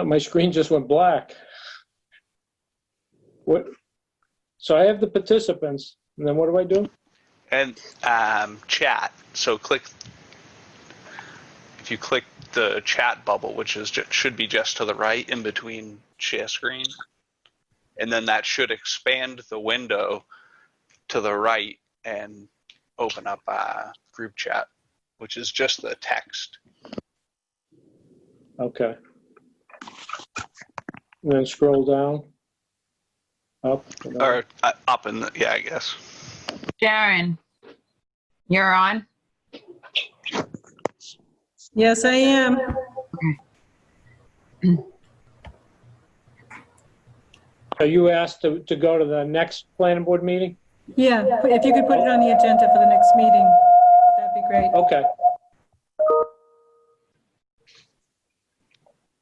My screen just went black. What? So I have the participants, and then what do I do? And chat. So if you click the chat bubble, which is should be just to the right in between share screen, and then that should expand the window to the right and open up group chat, which is just the text. Okay. And then scroll down. Up. Or up in the, yeah, I guess. Sharon, you're on? Yes, I am. Okay. Are you asked to go to the next planning board meeting? Yeah, if you could put it on the agenda for the next meeting, that'd be great. Okay.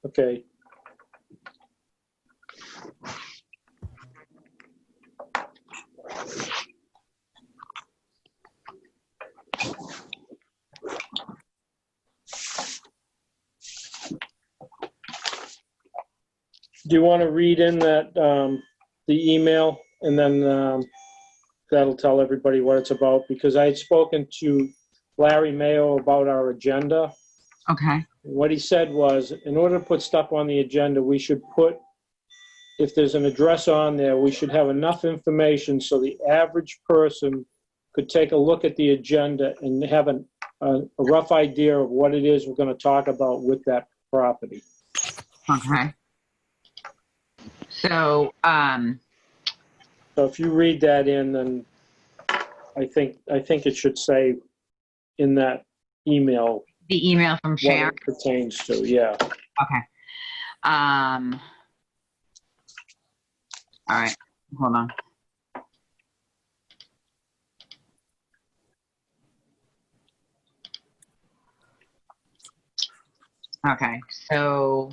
Okay. Do you want to read in that, the email, and then that'll tell everybody what it's about? Because I had spoken to Larry Mayo about our agenda. Okay. What he said was, in order to put stuff on the agenda, we should put, if there's an address on there, we should have enough information so the average person could take a look at the agenda and have a rough idea of what it is we're going to talk about with that property. Okay. So, So if you read that in, then I think it should say in that email. The email from Sharon? What it pertains to, yeah. Okay. All right, hold on. Okay, so,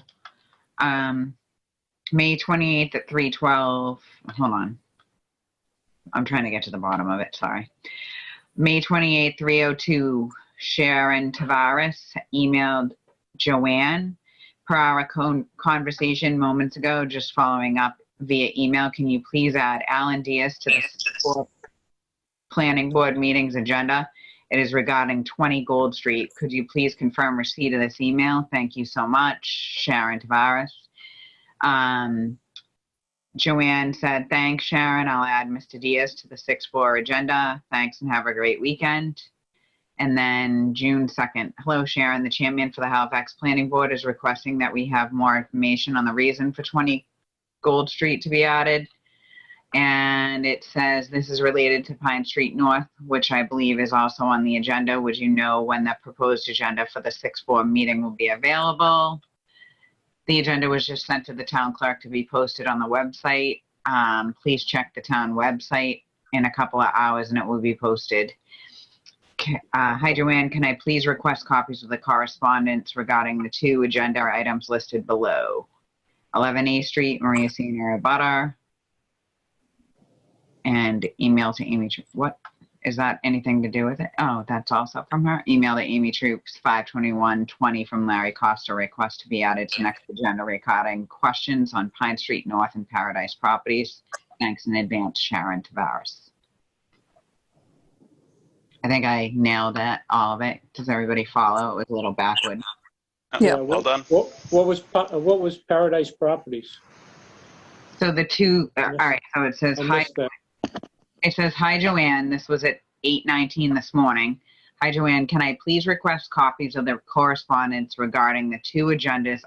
May 28th at 3:12, hold on. I'm trying to get to the bottom of it, sorry. May 28th, 3:02, Sharon Tavares emailed Joanne per our conversation moments ago, just following up via email. Can you please add Alan Diaz to the planning board meetings agenda? It is regarding 20 Gold Street. Could you please confirm receipt of this email? Thank you so much, Sharon Tavares. Joanne said, thanks, Sharon. I'll add Mr. Diaz to the 6-4 agenda. Thanks and have a great weekend. And then June 2nd, hello, Sharon. The chairman for the Halifax Planning Board is requesting that we have more information on the reason for 20 Gold Street to be added. And it says this is related to Pine Street North, which I believe is also on the agenda. Would you know when the proposed agenda for the 6-4 meeting will be available? The agenda was just sent to the town clerk to be posted on the website. Please check the town website in a couple of hours and it will be posted. Hi, Joanne. Can I please request copies of the correspondence regarding the 2 agenda items listed below? 11 A Street, Maria Senior Butter, and email to Amy. What is that? Anything to do with it? Oh, that's also from her. Email to Amy Troops 52120 from Larry Costa. Request to be added to next agenda regarding questions on Pine Street North and Paradise properties. Thanks in advance, Sharon Tavares. I think I nailed it, all of it. Does everybody follow? It was a little backward. Yeah, well done. What was Paradise Properties? So the 2, all right, so it says, hi. It says, hi, Joanne. This was at 8:19 this morning. Hi, Joanne. Can I please request copies of the correspondence regarding the 2 agendas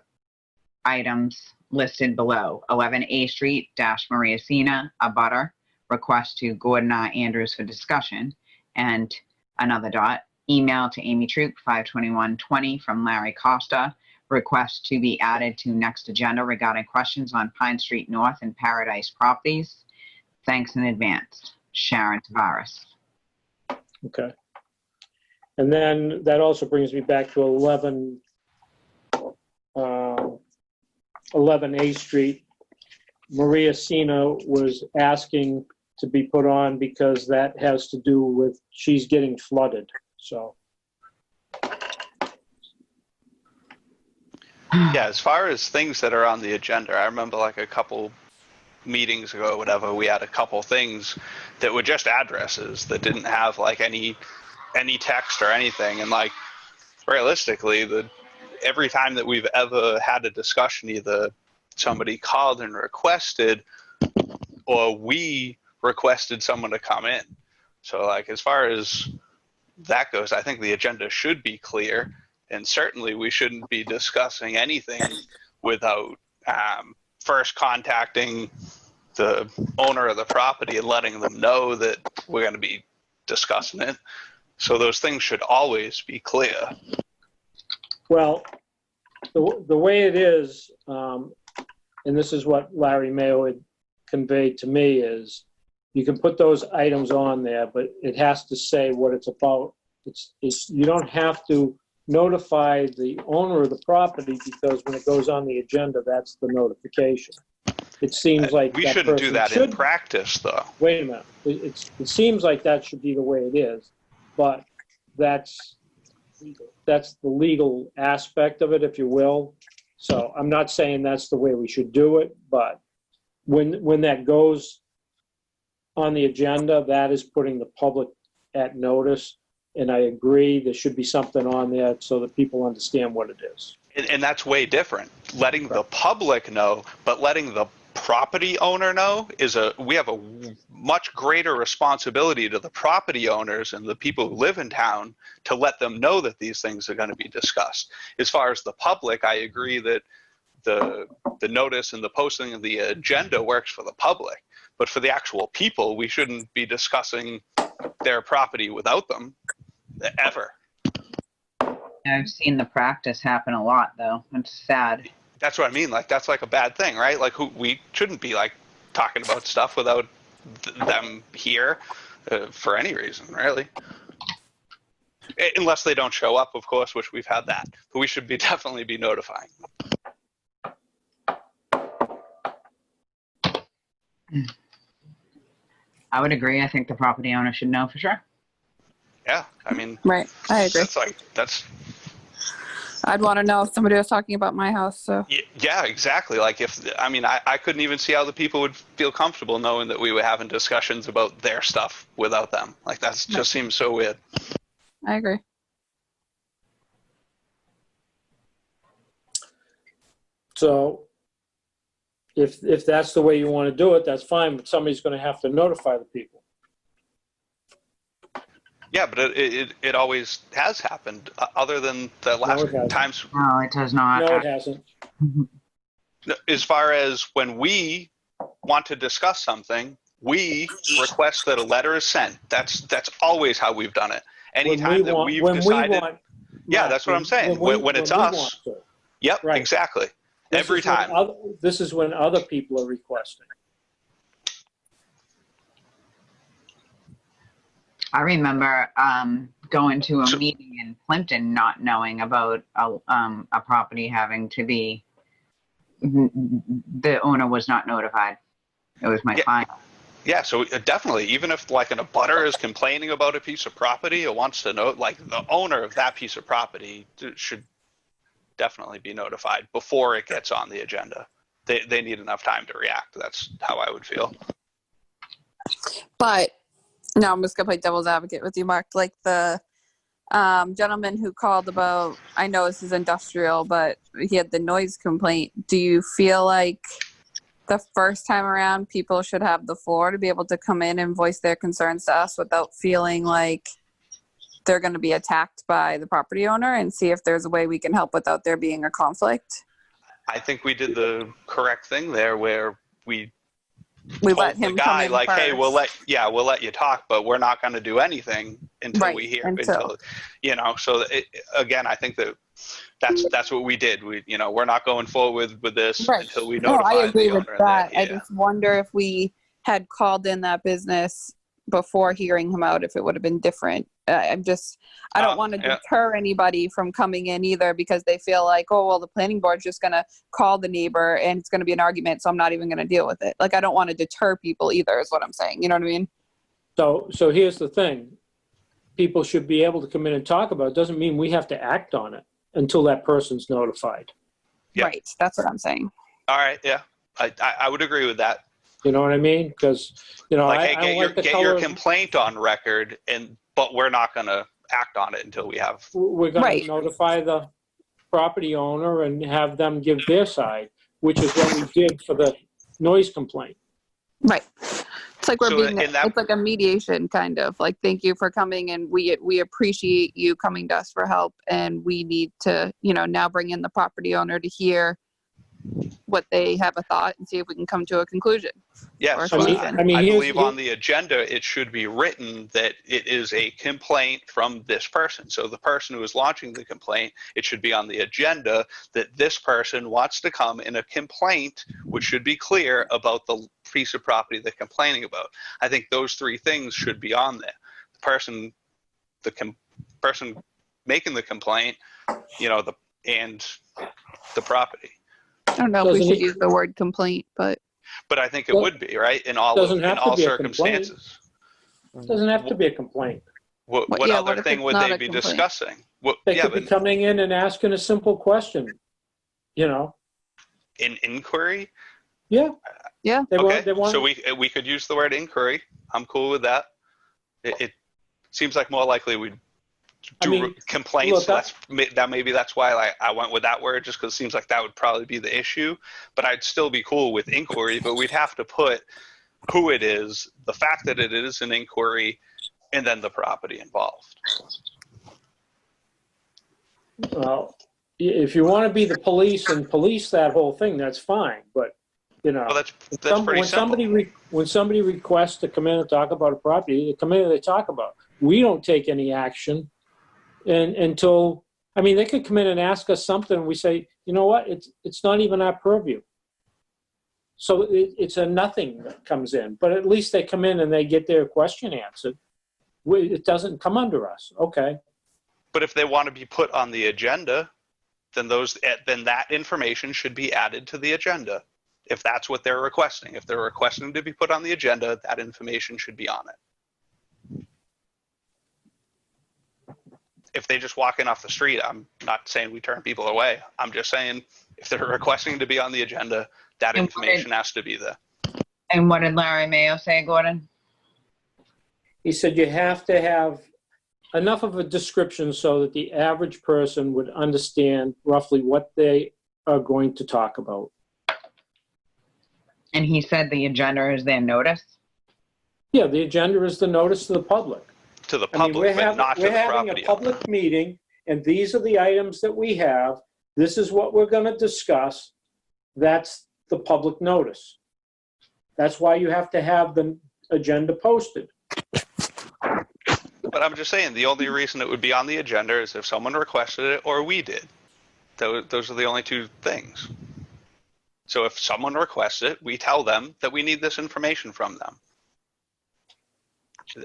items listed below. 11 A Street dash Maria Sina, a butter, request to Gordon R. Andrews for discussion, and another dot, email to Amy Troop, 52120 from Larry Costa, request to be added to next agenda regarding questions on Pine Street North and Paradise properties. Thanks in advance. Sharon Tavares. Okay. And then that also brings me back to 11 A Street. Maria Sina was asking to be put on because that has to do with, she's getting flooded, so. Yeah, as far as things that are on the agenda, I remember like a couple meetings ago or whatever, we had a couple things that were just addresses that didn't have like any text or anything. And like realistically, every time that we've ever had a discussion, either somebody called and requested or we requested someone to come in. So like as far as that goes, I think the agenda should be clear. And certainly we shouldn't be discussing anything without first contacting the owner of the property and letting them know that we're going to be discussing it. So those things should always be clear. Well, the way it is, and this is what Larry Mayo had conveyed to me, is you can put those items on there, but it has to say what it's about. You don't have to notify the owner of the property, because when it goes on the agenda, that's the notification. It seems like we shouldn't do that in practice, though. Wait a minute. It seems like that should be the way it is, but that's the legal aspect of it, if you will. So I'm not saying that's the way we should do it, but when that goes on the agenda, that is putting the public at notice. And I agree, there should be something on there so that people understand what it is. And that's way different. Letting the public know, but letting the property owner know we have a much greater responsibility to the property owners and the people who live in town to let them know that these things are going to be discussed. As far as the public, I agree that the notice and the posting of the agenda works for the public, but for the actual people, we shouldn't be discussing their property without them, ever. I've seen the practice happen a lot, though. It's sad. That's what I mean. Like, that's like a bad thing, right? Like, we shouldn't be like talking about stuff without them here for any reason, really. Unless they don't show up, of course, which we've had that. But we should definitely be notifying them. I would agree. I think the property owner should know for sure. Yeah, I mean, right. I agree. That's. I'd want to know if somebody was talking about my house. So. Yeah, exactly. Like I couldn't even see how the people would feel comfortable knowing that we were having discussions about their stuff without them. Like just seems so weird. I agree. So if that's the way you want to do it, that's fine, but somebody's going to have to notify the people. Yeah, but it always has happened, other than the last times. No, it does not. No, it hasn't. As far as when we want to discuss something, we request that a letter is sent. That's always how we've done it. Anytime that we've decided. Yeah, that's what I'm saying. When it's us. Yep, right. Exactly. Every time. This is when other people are requesting. I remember going to a meeting in Plimpton, not knowing about a property having to be, the owner was not notified. It was my client. Yeah, so definitely, even if like a abutter is complaining about a piece of property or wants to know, like the owner of that piece of property should definitely be notified before it gets on the agenda. They need enough time to react. That's how I would feel. But no, I'm just gonna play devil's advocate with you, Mark. Like the gentleman who called about, I know this is industrial, but he had the noise complaint. Do you feel like the first time around people should have the floor to be able to come in and voice their concerns to us without feeling like they're going to be attacked by the property owner, and see if there's a way we can help without there being a conflict? I think we did the correct thing there where we We told let the him come guy in like, first. hey, we'll let you talk, but we're not going to do anything until Right, we hear, until- so again, I think that's what we did. We're not going forward with this Right. until we No, I notify agree the with owner that. I yeah. just wonder if we had called in that business before hearing him out, if it would have been different. I don't want to deter anybody from coming in either because they feel like, oh, well, the planning board's just going to call the neighbor and it's going to be an argument, so I'm not even going to deal with it. Like, I don't want to deter people either is what I'm saying. You know what I mean? So here's the thing. People should be able to come in and talk about it. Doesn't mean we have to act on it until that person's notified. Yeah. Right. That's what I'm saying. All right. Yeah. I would agree with that. You know what I mean? Because, Like, I hey, don't like the get color your of- complaint on record, but we're not going to act on it until we have. We're going Right. to notify the property owner and have them give their side, which is what we did for the noise complaint. Right. It's like it's like a mediation kind of like, thank you for coming and we appreciate you coming to us for help, and we need to, now bring in the property owner to hear what they have a thought and see if we can come to a conclusion. Yes, or a I solution. believe on the agenda it should be written that it is a complaint from this person. So the person who is launching the complaint, it should be on the agenda that this person wants to come in a complaint, which should be clear about the piece of property they're complaining about. I think those three things should be on there. The person making the complaint, and the property. I don't know if we should use the word complaint, but I think it would be, right? In all circumstances. It doesn't have to be a complaint. What other thing would they be discussing? They could be coming in and asking a simple question, An inquiry? Yeah. Yeah. So we could use the word inquiry. I'm cool with that. It seems like more likely we'd do complaints. Look, maybe that's why I went with that word, just because it seems like that would probably be the issue. But I'd still be cool with inquiry, but we'd have to put who it is, the fact that it is an inquiry, and then the property involved. Well, if you want to be the police and police that whole thing, that's fine. But that's pretty simple. When somebody requests to come in and talk about a property, they come in and they talk about it. We don't take any action until they could come in and ask us something, and we say, you know what, it's not even our purview. So it's a nothing that comes in, but at least they come in and they get their question answered. It doesn't come under us. Okay. But if they want to be put on the agenda, then that information should be added to the agenda. If that's what they're requesting. If they're requesting to be put on the agenda, that information should be on it. If they just walk in off the street, I'm not saying we turn people away. I'm just saying if they're requesting to be on the agenda, that information has to be there. And what did Larry Mayo say, Gordon? He said you have to have enough of a description so that the average person would understand roughly what they are going to talk about. And he said the agenda is their notice? Yeah, the agenda is the notice to the public. To the public, but not to the property owner. We're having a public meeting, and these are the items that we have. This is what we're going to discuss. That's the public notice. That's why you have to have the agenda posted. But I'm just saying, the only reason it would be on the agenda is if someone requested it or we did. Those are the only two things. So if someone requests it, we tell them that we need this information from them.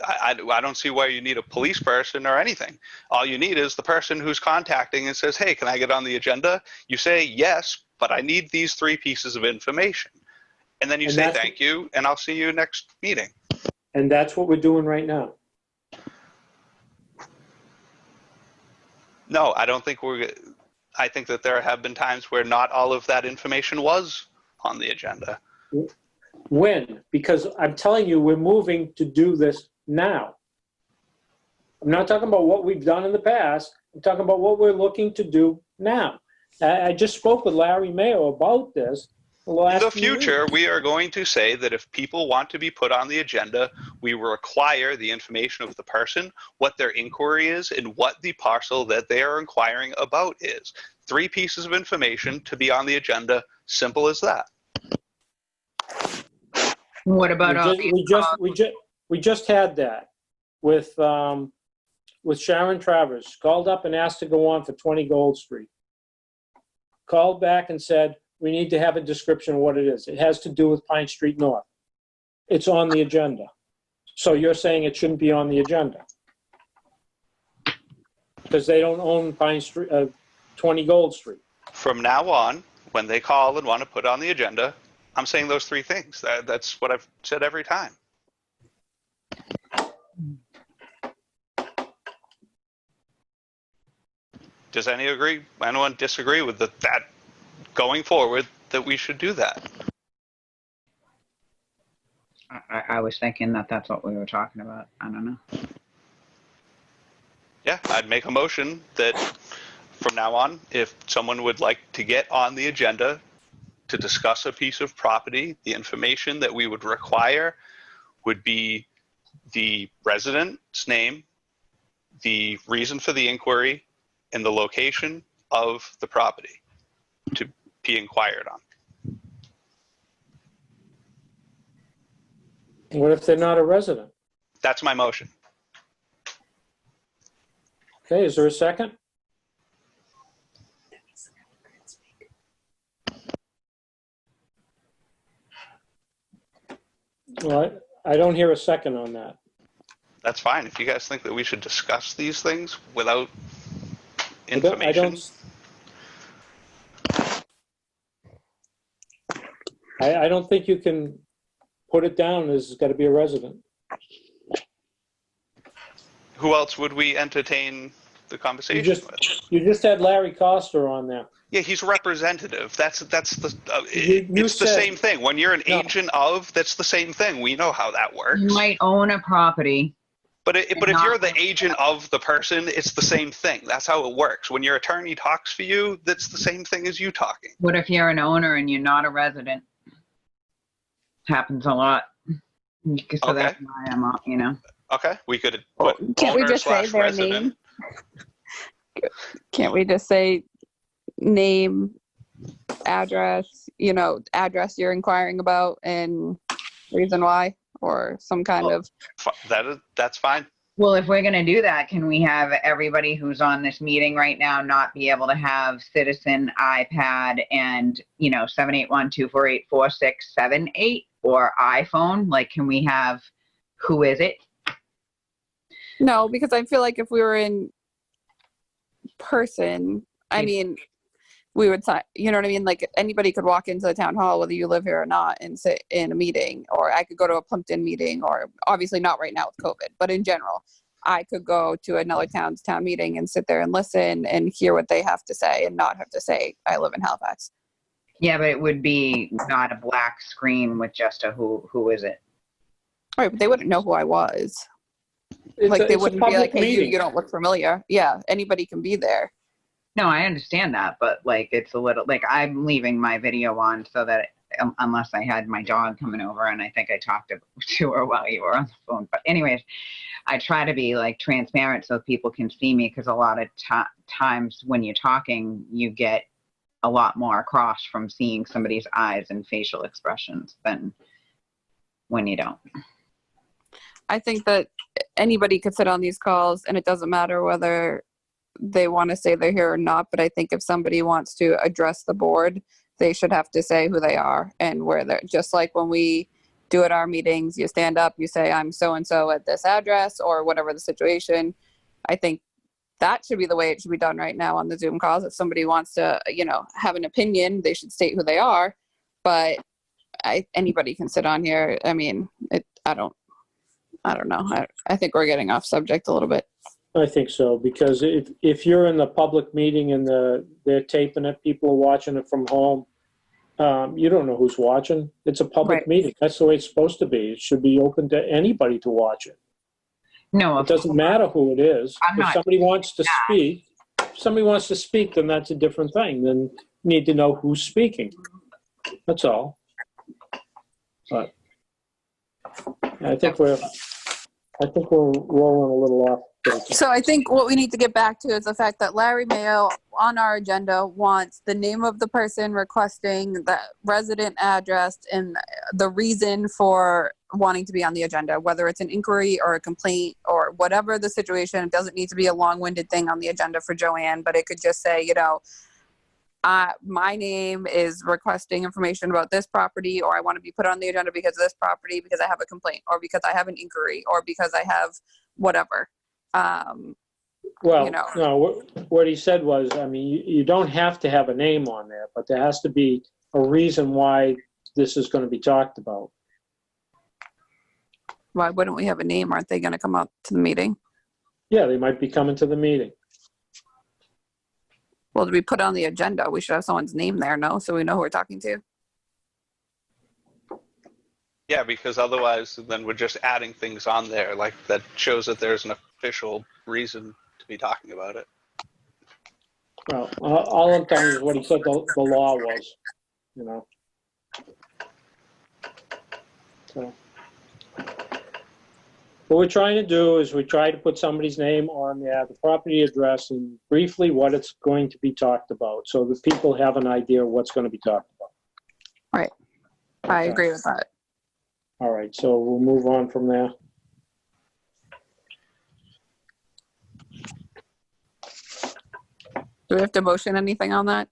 I don't see why you need a police person or anything. All you need is the person who's contacting and says, hey, can I get on the agenda? You say, yes, but I need these three pieces of information. And then you say, thank you, and I'll see you next meeting. And that's what we're doing right now. No, I don't think I think that there have been times where not all of that information was on the agenda. When? Because I'm telling you, we're moving to do this now. I'm not talking about what we've done in the past. I'm talking about what we're looking to do now. I just spoke with Larry Mayo about this. In the future, we are going to say that if people want to be put on the agenda, we require the information of the person, what their inquiry is, and what the parcel that they are inquiring about is. 3 pieces of information to be on the agenda. Simple as that. What about all these We just had that with Sharon Travers. Called up and asked to go on for 20 Gold Street. Called back and said, we need to have a description of what it is. It has to do with Pine Street North. It's on the agenda. So you're saying it shouldn't be on the agenda? Because they don't own Pine Street, 20 Gold Street. From now on, when they call and want to put on the agenda, I'm saying those 3 things. That's what I've said every time. Does anyone disagree with that going forward, that we should do that? I was thinking that that's what we were talking about. I don't know. Yeah, I'd make a motion that from now on, if someone would like to get on the agenda to discuss a piece of property, the information that we would require would be the resident's name, the reason for the inquiry, and the location of the property to be inquired on. What if they're not a resident? That's my motion. Okay, is there a second? Well, I don't hear a second on that. That's fine. If you guys think that we should discuss these things without information. I don't think you can put it down as it's got to be a resident. Who else would we entertain the conversation with? You just had Larry Coster on there. Yeah, he's a representative. It's the same thing. When you're an agent of, that's the same thing. We know how that works. You might own a property. But if you're the agent of the person, it's the same thing. That's how it works. When your attorney talks for you, that's the same thing as you talking. What if you're an owner and you're not a resident? Happens a lot. So that's why I'm up, Okay, we could put Can't we just say their resident. name? Can't we just say name, address, address you're inquiring about and reason why, or some kind of... That's fine. Well, if we're going to do that, can we have everybody who's on this meeting right now not be able to have Citizen, iPad, and, 781-248-4678 or iPhone? Like, can we have, who is it? No, because I feel like if we were in person, I mean, we would sign, you know what I mean? Like anybody could walk into the town hall, whether you live here or not, and sit in a meeting, or I could go to a Plimpton meeting, or obviously not right now with COVID, but in general, I could go to another town meeting and sit there and listen and hear what they have to say and not have to say, I live in Halifax. Yeah, but it would be not a black screen with just a who is it? Right, but they wouldn't know who I was. They wouldn't be like, hey, you don't look familiar. Yeah, anybody can be there. No, I understand that, but it's a little, I'm leaving my video on so that unless I had my dog coming over, and I think I talked to her while you were on the phone. But anyways, I try to be transparent so people can see me, because a lot of times when you're talking, you get a lot more across from seeing somebody's eyes and facial expressions than when you don't. I think that anybody could sit on these calls, and it doesn't matter whether they want to say they're here or not, but I think if somebody wants to address the board, they should have to say who they are and where they're, just like when we do at our meetings, you stand up, you say, I'm so-and-so at this address, or whatever the situation. I think that should be the way it should be done right now on the Zoom calls. If somebody wants to, have an opinion, they should state who they are, but anybody can sit on here. I mean, I don't know. I think we're getting off subject a little bit. I think so, because if you're in the public meeting and they're taping it, people are watching it from home, you don't know who's watching. It's a public meeting. That's the way it's supposed to be. It should be open to anybody to watch it. No, it doesn't matter who it is. If somebody wants to speak, then that's a different thing. Then you need to know who's speaking. That's all. But I think we're rolling a little off So I think what we need to get back to is the fact that Larry Mayo on our agenda wants the name of the person requesting, the resident address, and the reason for wanting to be on the agenda, whether it's an inquiry or a complaint or whatever the situation. It doesn't need to be a long-winded thing on the agenda for Joanne, but it could just say, you know, my name is requesting information about this property, or I want to be put on the agenda because of this property, because I have a complaint, or because I have an inquiry, or because I have whatever. Well, you know. no, what he said was, I mean, you don't have to have a name on there, but there has to be a reason why this is going to be talked about. Why wouldn't we have a name? Aren't they going to come out to the meeting? Yeah, they might be coming to the meeting. Well, to be put on the agenda, we should have someone's name there, no? So we know who we're talking to. Yeah, because otherwise then we're just adding things on there like that shows that there's an official reason to be talking about it. Well, all I'm telling you is what he said the law was, you know. So, what we're trying to do is we try to put somebody's name on there, the property address, and briefly what it's going to be talked about, so that people have an idea of what's going to be talked about. Right. I agree with that. All right, so we'll move on from there. Do we have to motion anything on that?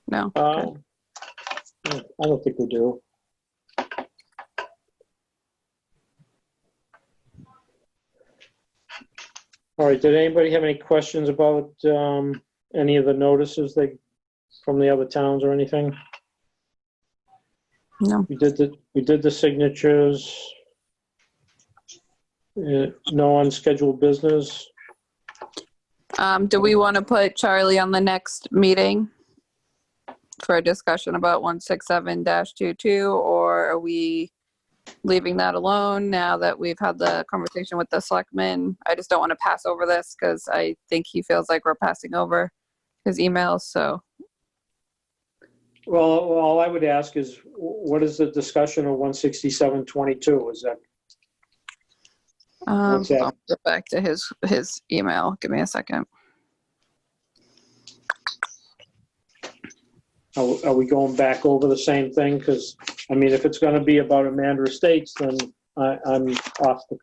No. I don't think we do. All right, did anybody have any questions about any of the notices from the other towns or anything? No. We did the signatures. No unscheduled business. Do we want to put Charlie on the next meeting for a discussion about 167-22, or are we leaving that alone now that we've had the conversation with the selectmen? I just don't want to pass over this because I think he feels like we're passing over his emails, so. Well, all I would ask is, what is the discussion of 167-22? Is that? What's that? I'll get back to his email. Give me a second. Are we going back over the same thing? Because, I mean, if it's going to be about Amanda Estates, then I'm off the...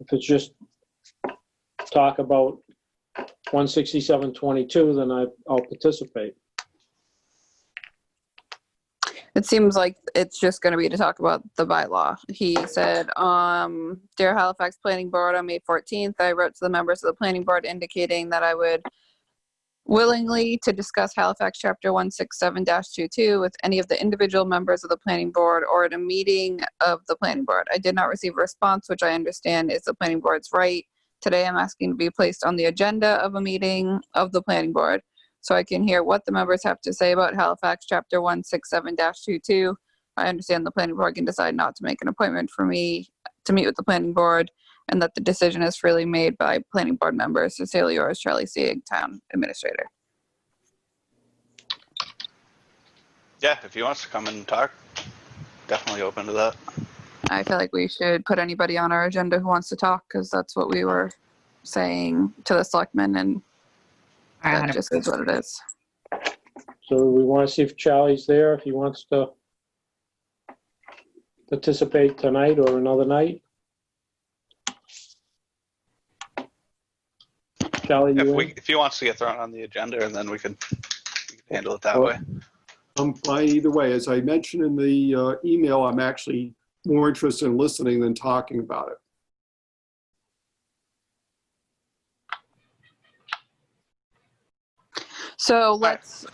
If it's just talk about 167-22, then I'll participate. It seems like it's just going to be to talk about the bylaw. He said, Dear Halifax Planning Board, on May 14th, I wrote to the members of the planning board indicating that I would willingly to discuss Halifax Chapter 167-22 with any of the individual members of the planning board or at a meeting of the planning board. I did not receive a response, which I understand is the planning board's right. Today, I'm asking to be placed on the agenda of a meeting of the planning board, so I can hear what the members have to say about Halifax Chapter 167-22. I understand the planning board can decide not to make an appointment for me to meet with the planning board, and that the decision is freely made by planning board members. Sincerely yours, Charlie Seig, Town Administrator. Yeah, if he wants to come and talk, definitely open to that. I feel like we should put anybody on our agenda who wants to talk, because that's what we were saying to the selectmen, and that just is what it is. So we want to see if Charlie's there, if he wants to participate tonight or another night. Charlie, If he wants to get thrown on the agenda, and then we can handle it that way. I'm fine either way. As I mentioned in the email, I'm actually more interested in listening than talking about it. So let's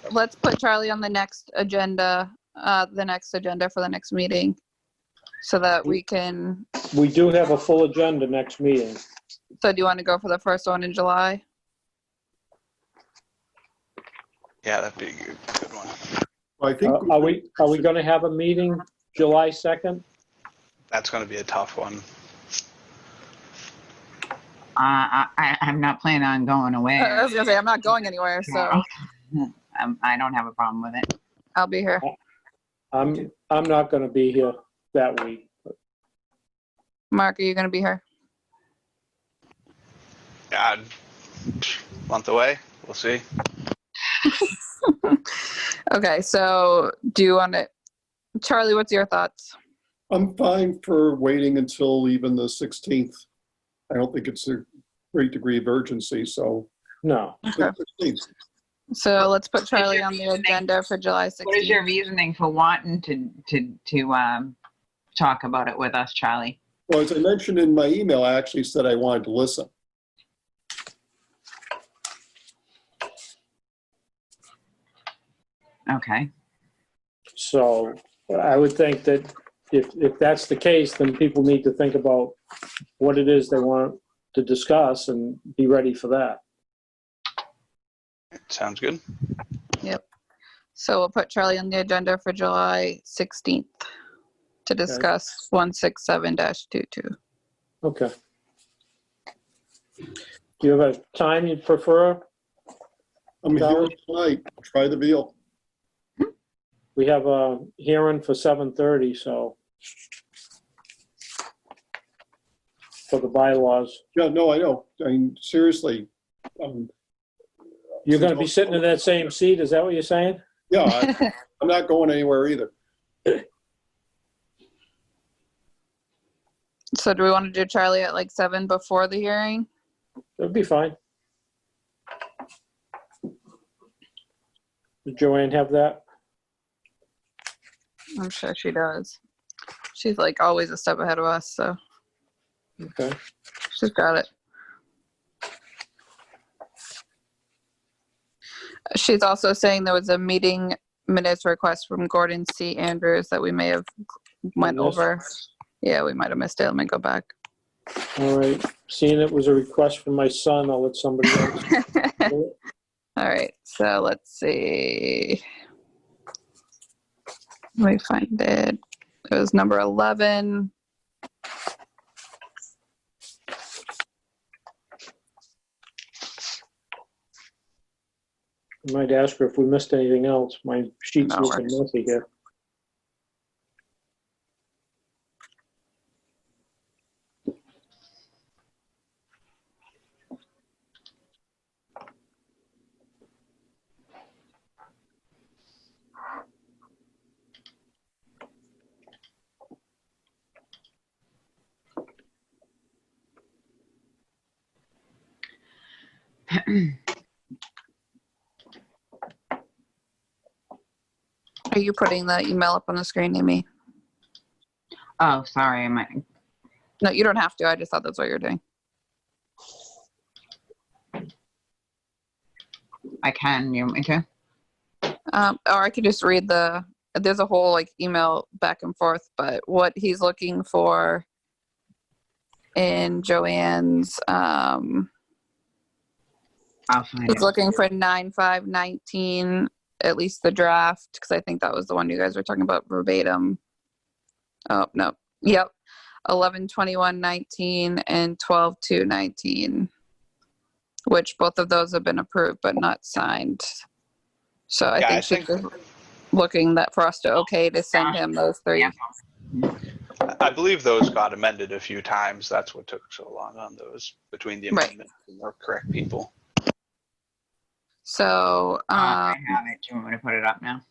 put Charlie on the next agenda for the next meeting, so that we can. We do have a full agenda next meeting. So do you want to go for the first one in July? Yeah, that'd be a good one. I think. Are we going to have a meeting July 2nd? That's going to be a tough one. I'm not planning on going away. I was gonna say I'm not going anywhere, so I don't have a problem with it. I'll be here. I'm not gonna be here that week. Mark, are you going to be here? Yeah, month away. We'll see. Okay, so do you want to, Charlie, what's your thoughts? I'm fine for waiting until even the 16th. I don't think it's a great degree of urgency, so. No. Okay. 16th. So let's put Charlie on the agenda for July 16th. What is your reasoning for wanting to talk about it with us, Charlie? Well, as I mentioned in my email, I actually said I wanted to listen. Okay. So I would think that if that's the case, then people need to think about what it is they want to discuss and be ready for that. Sounds good. Yep. So we'll put Charlie on the agenda for July 16th to discuss 167-22. Okay. Do you have a time you prefer? I'm here tonight. Try the veal. We have a hearing for 7:30, so for the bylaws. Yeah, no, I know. I mean, seriously. You're gonna be sitting in that same seat, is that what you're saying? Yeah, I'm not going anywhere either. So do we want to do Charlie at like 7 before the hearing? That'd be fine. Does Joanne have that? I'm sure she does. She's like always a step ahead of us, so Okay. she's got it. She's also saying there was a meeting minutes request from Gordon C. Andrews that we may have went Missed. over. Yeah, we might have missed it. Let me go back. All right. Seeing it was a request from my son, I'll let somebody else do it. All right, so let's see. Let me find it. It was number 11. I might ask her if we missed anything else. My sheet's No looking worries. messy here. Are you putting the email up on the screen, Amy? Oh, sorry. No, you don't have to. I just thought that's what you're doing. I can. You want me to? Or I could just read there's a whole like email back and forth, but what he's looking for in Joanne's, I'll find he's it. looking for 9/5/19, at least the draft, because I think that was the one you guys were talking about verbatim. Oh, no. Yep. 11/21/19 and 12/2/19, which both of those have been approved but not signed. So I think she's looking that for us to okay to send him those three. I believe those got amended a few times. That's what took so long on those between the amendments and the correct people. So I have it. Do you want me to put it up now?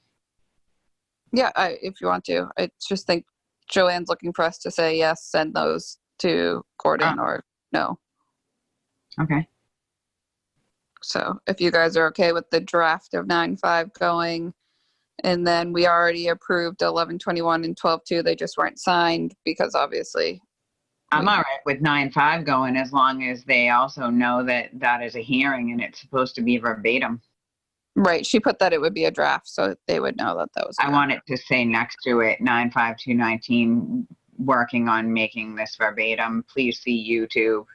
yeah, if you want to. I just think Joanne's looking for us to say yes, send those to Gordon or no. Okay. So if you guys are okay with the draft of 9/5 going, and then we already approved 11/21 and 12/2, they just weren't signed because obviously. I'm all right with 9/5 going as long as they also know that that is a hearing and it's supposed to be verbatim. Right. She put that it would be a draft, so they would know that that was. I want it to say next to it 9/5/2/19, working on making this verbatim. Please see YouTube.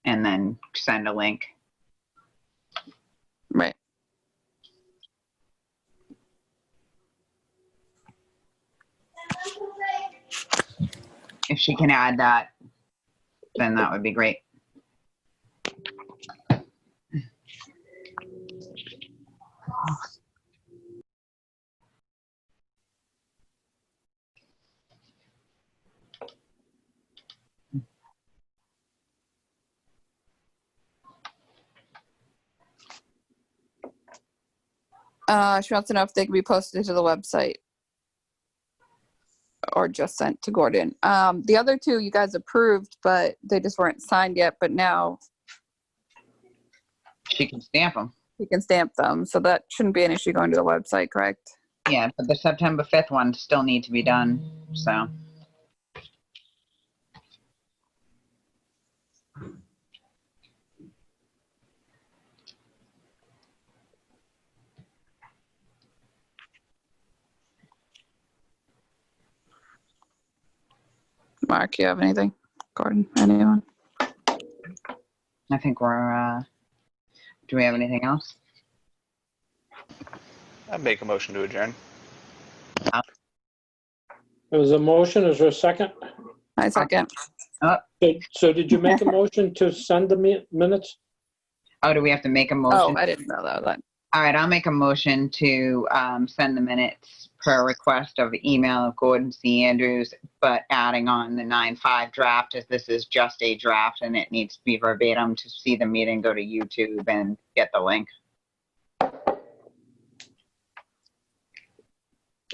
And then send a link. Right. If she can add that, then that would be great. She wants to know if they can be posted to the website or just sent to Gordon. The other two you guys approved, but they just weren't signed yet, but now She can stamp them. you can stamp them. So that shouldn't be an issue going to the website, correct? Yeah, but the September 5th ones still need to be done, so. Mark, you have anything? Gordon, anyone? I think we're, do we have anything else? I'd make a motion to adjourn. There's a motion, is there a second? I second. So did you make a motion to send the minutes? Oh, do we have to make a motion? Oh, I didn't know that. All right, I'll make a motion to send the minutes per request of email of Gordon C. Andrews, but adding on the 9/5 draft, as this is just a draft and it needs to be verbatim. To see the meeting, go to YouTube and get the link.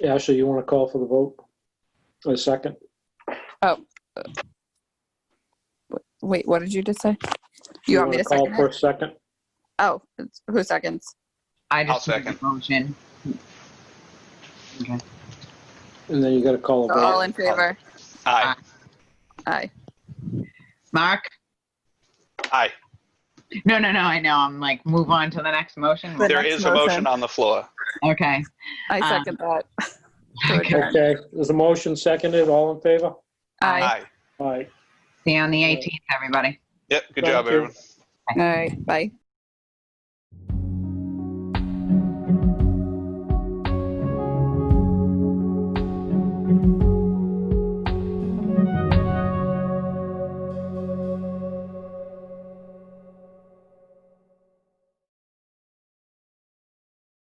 Ashley, you want to call for the vote? A second? Oh. Wait, what did you just say? You want me to call second for it? a second? Oh, who seconds? I'll second. Motion. Okay. And then you got to call a vote. All in favor? Aye. Aye. Mark? Aye. No, I know. I'm like, move on to the next motion. There is a motion on the floor. Okay. I second that. Okay, there's a motion seconded, all in favor? Aye. Aye. See you on the 18th, everybody. Yep, good Thank job, you. everyone. All right, bye.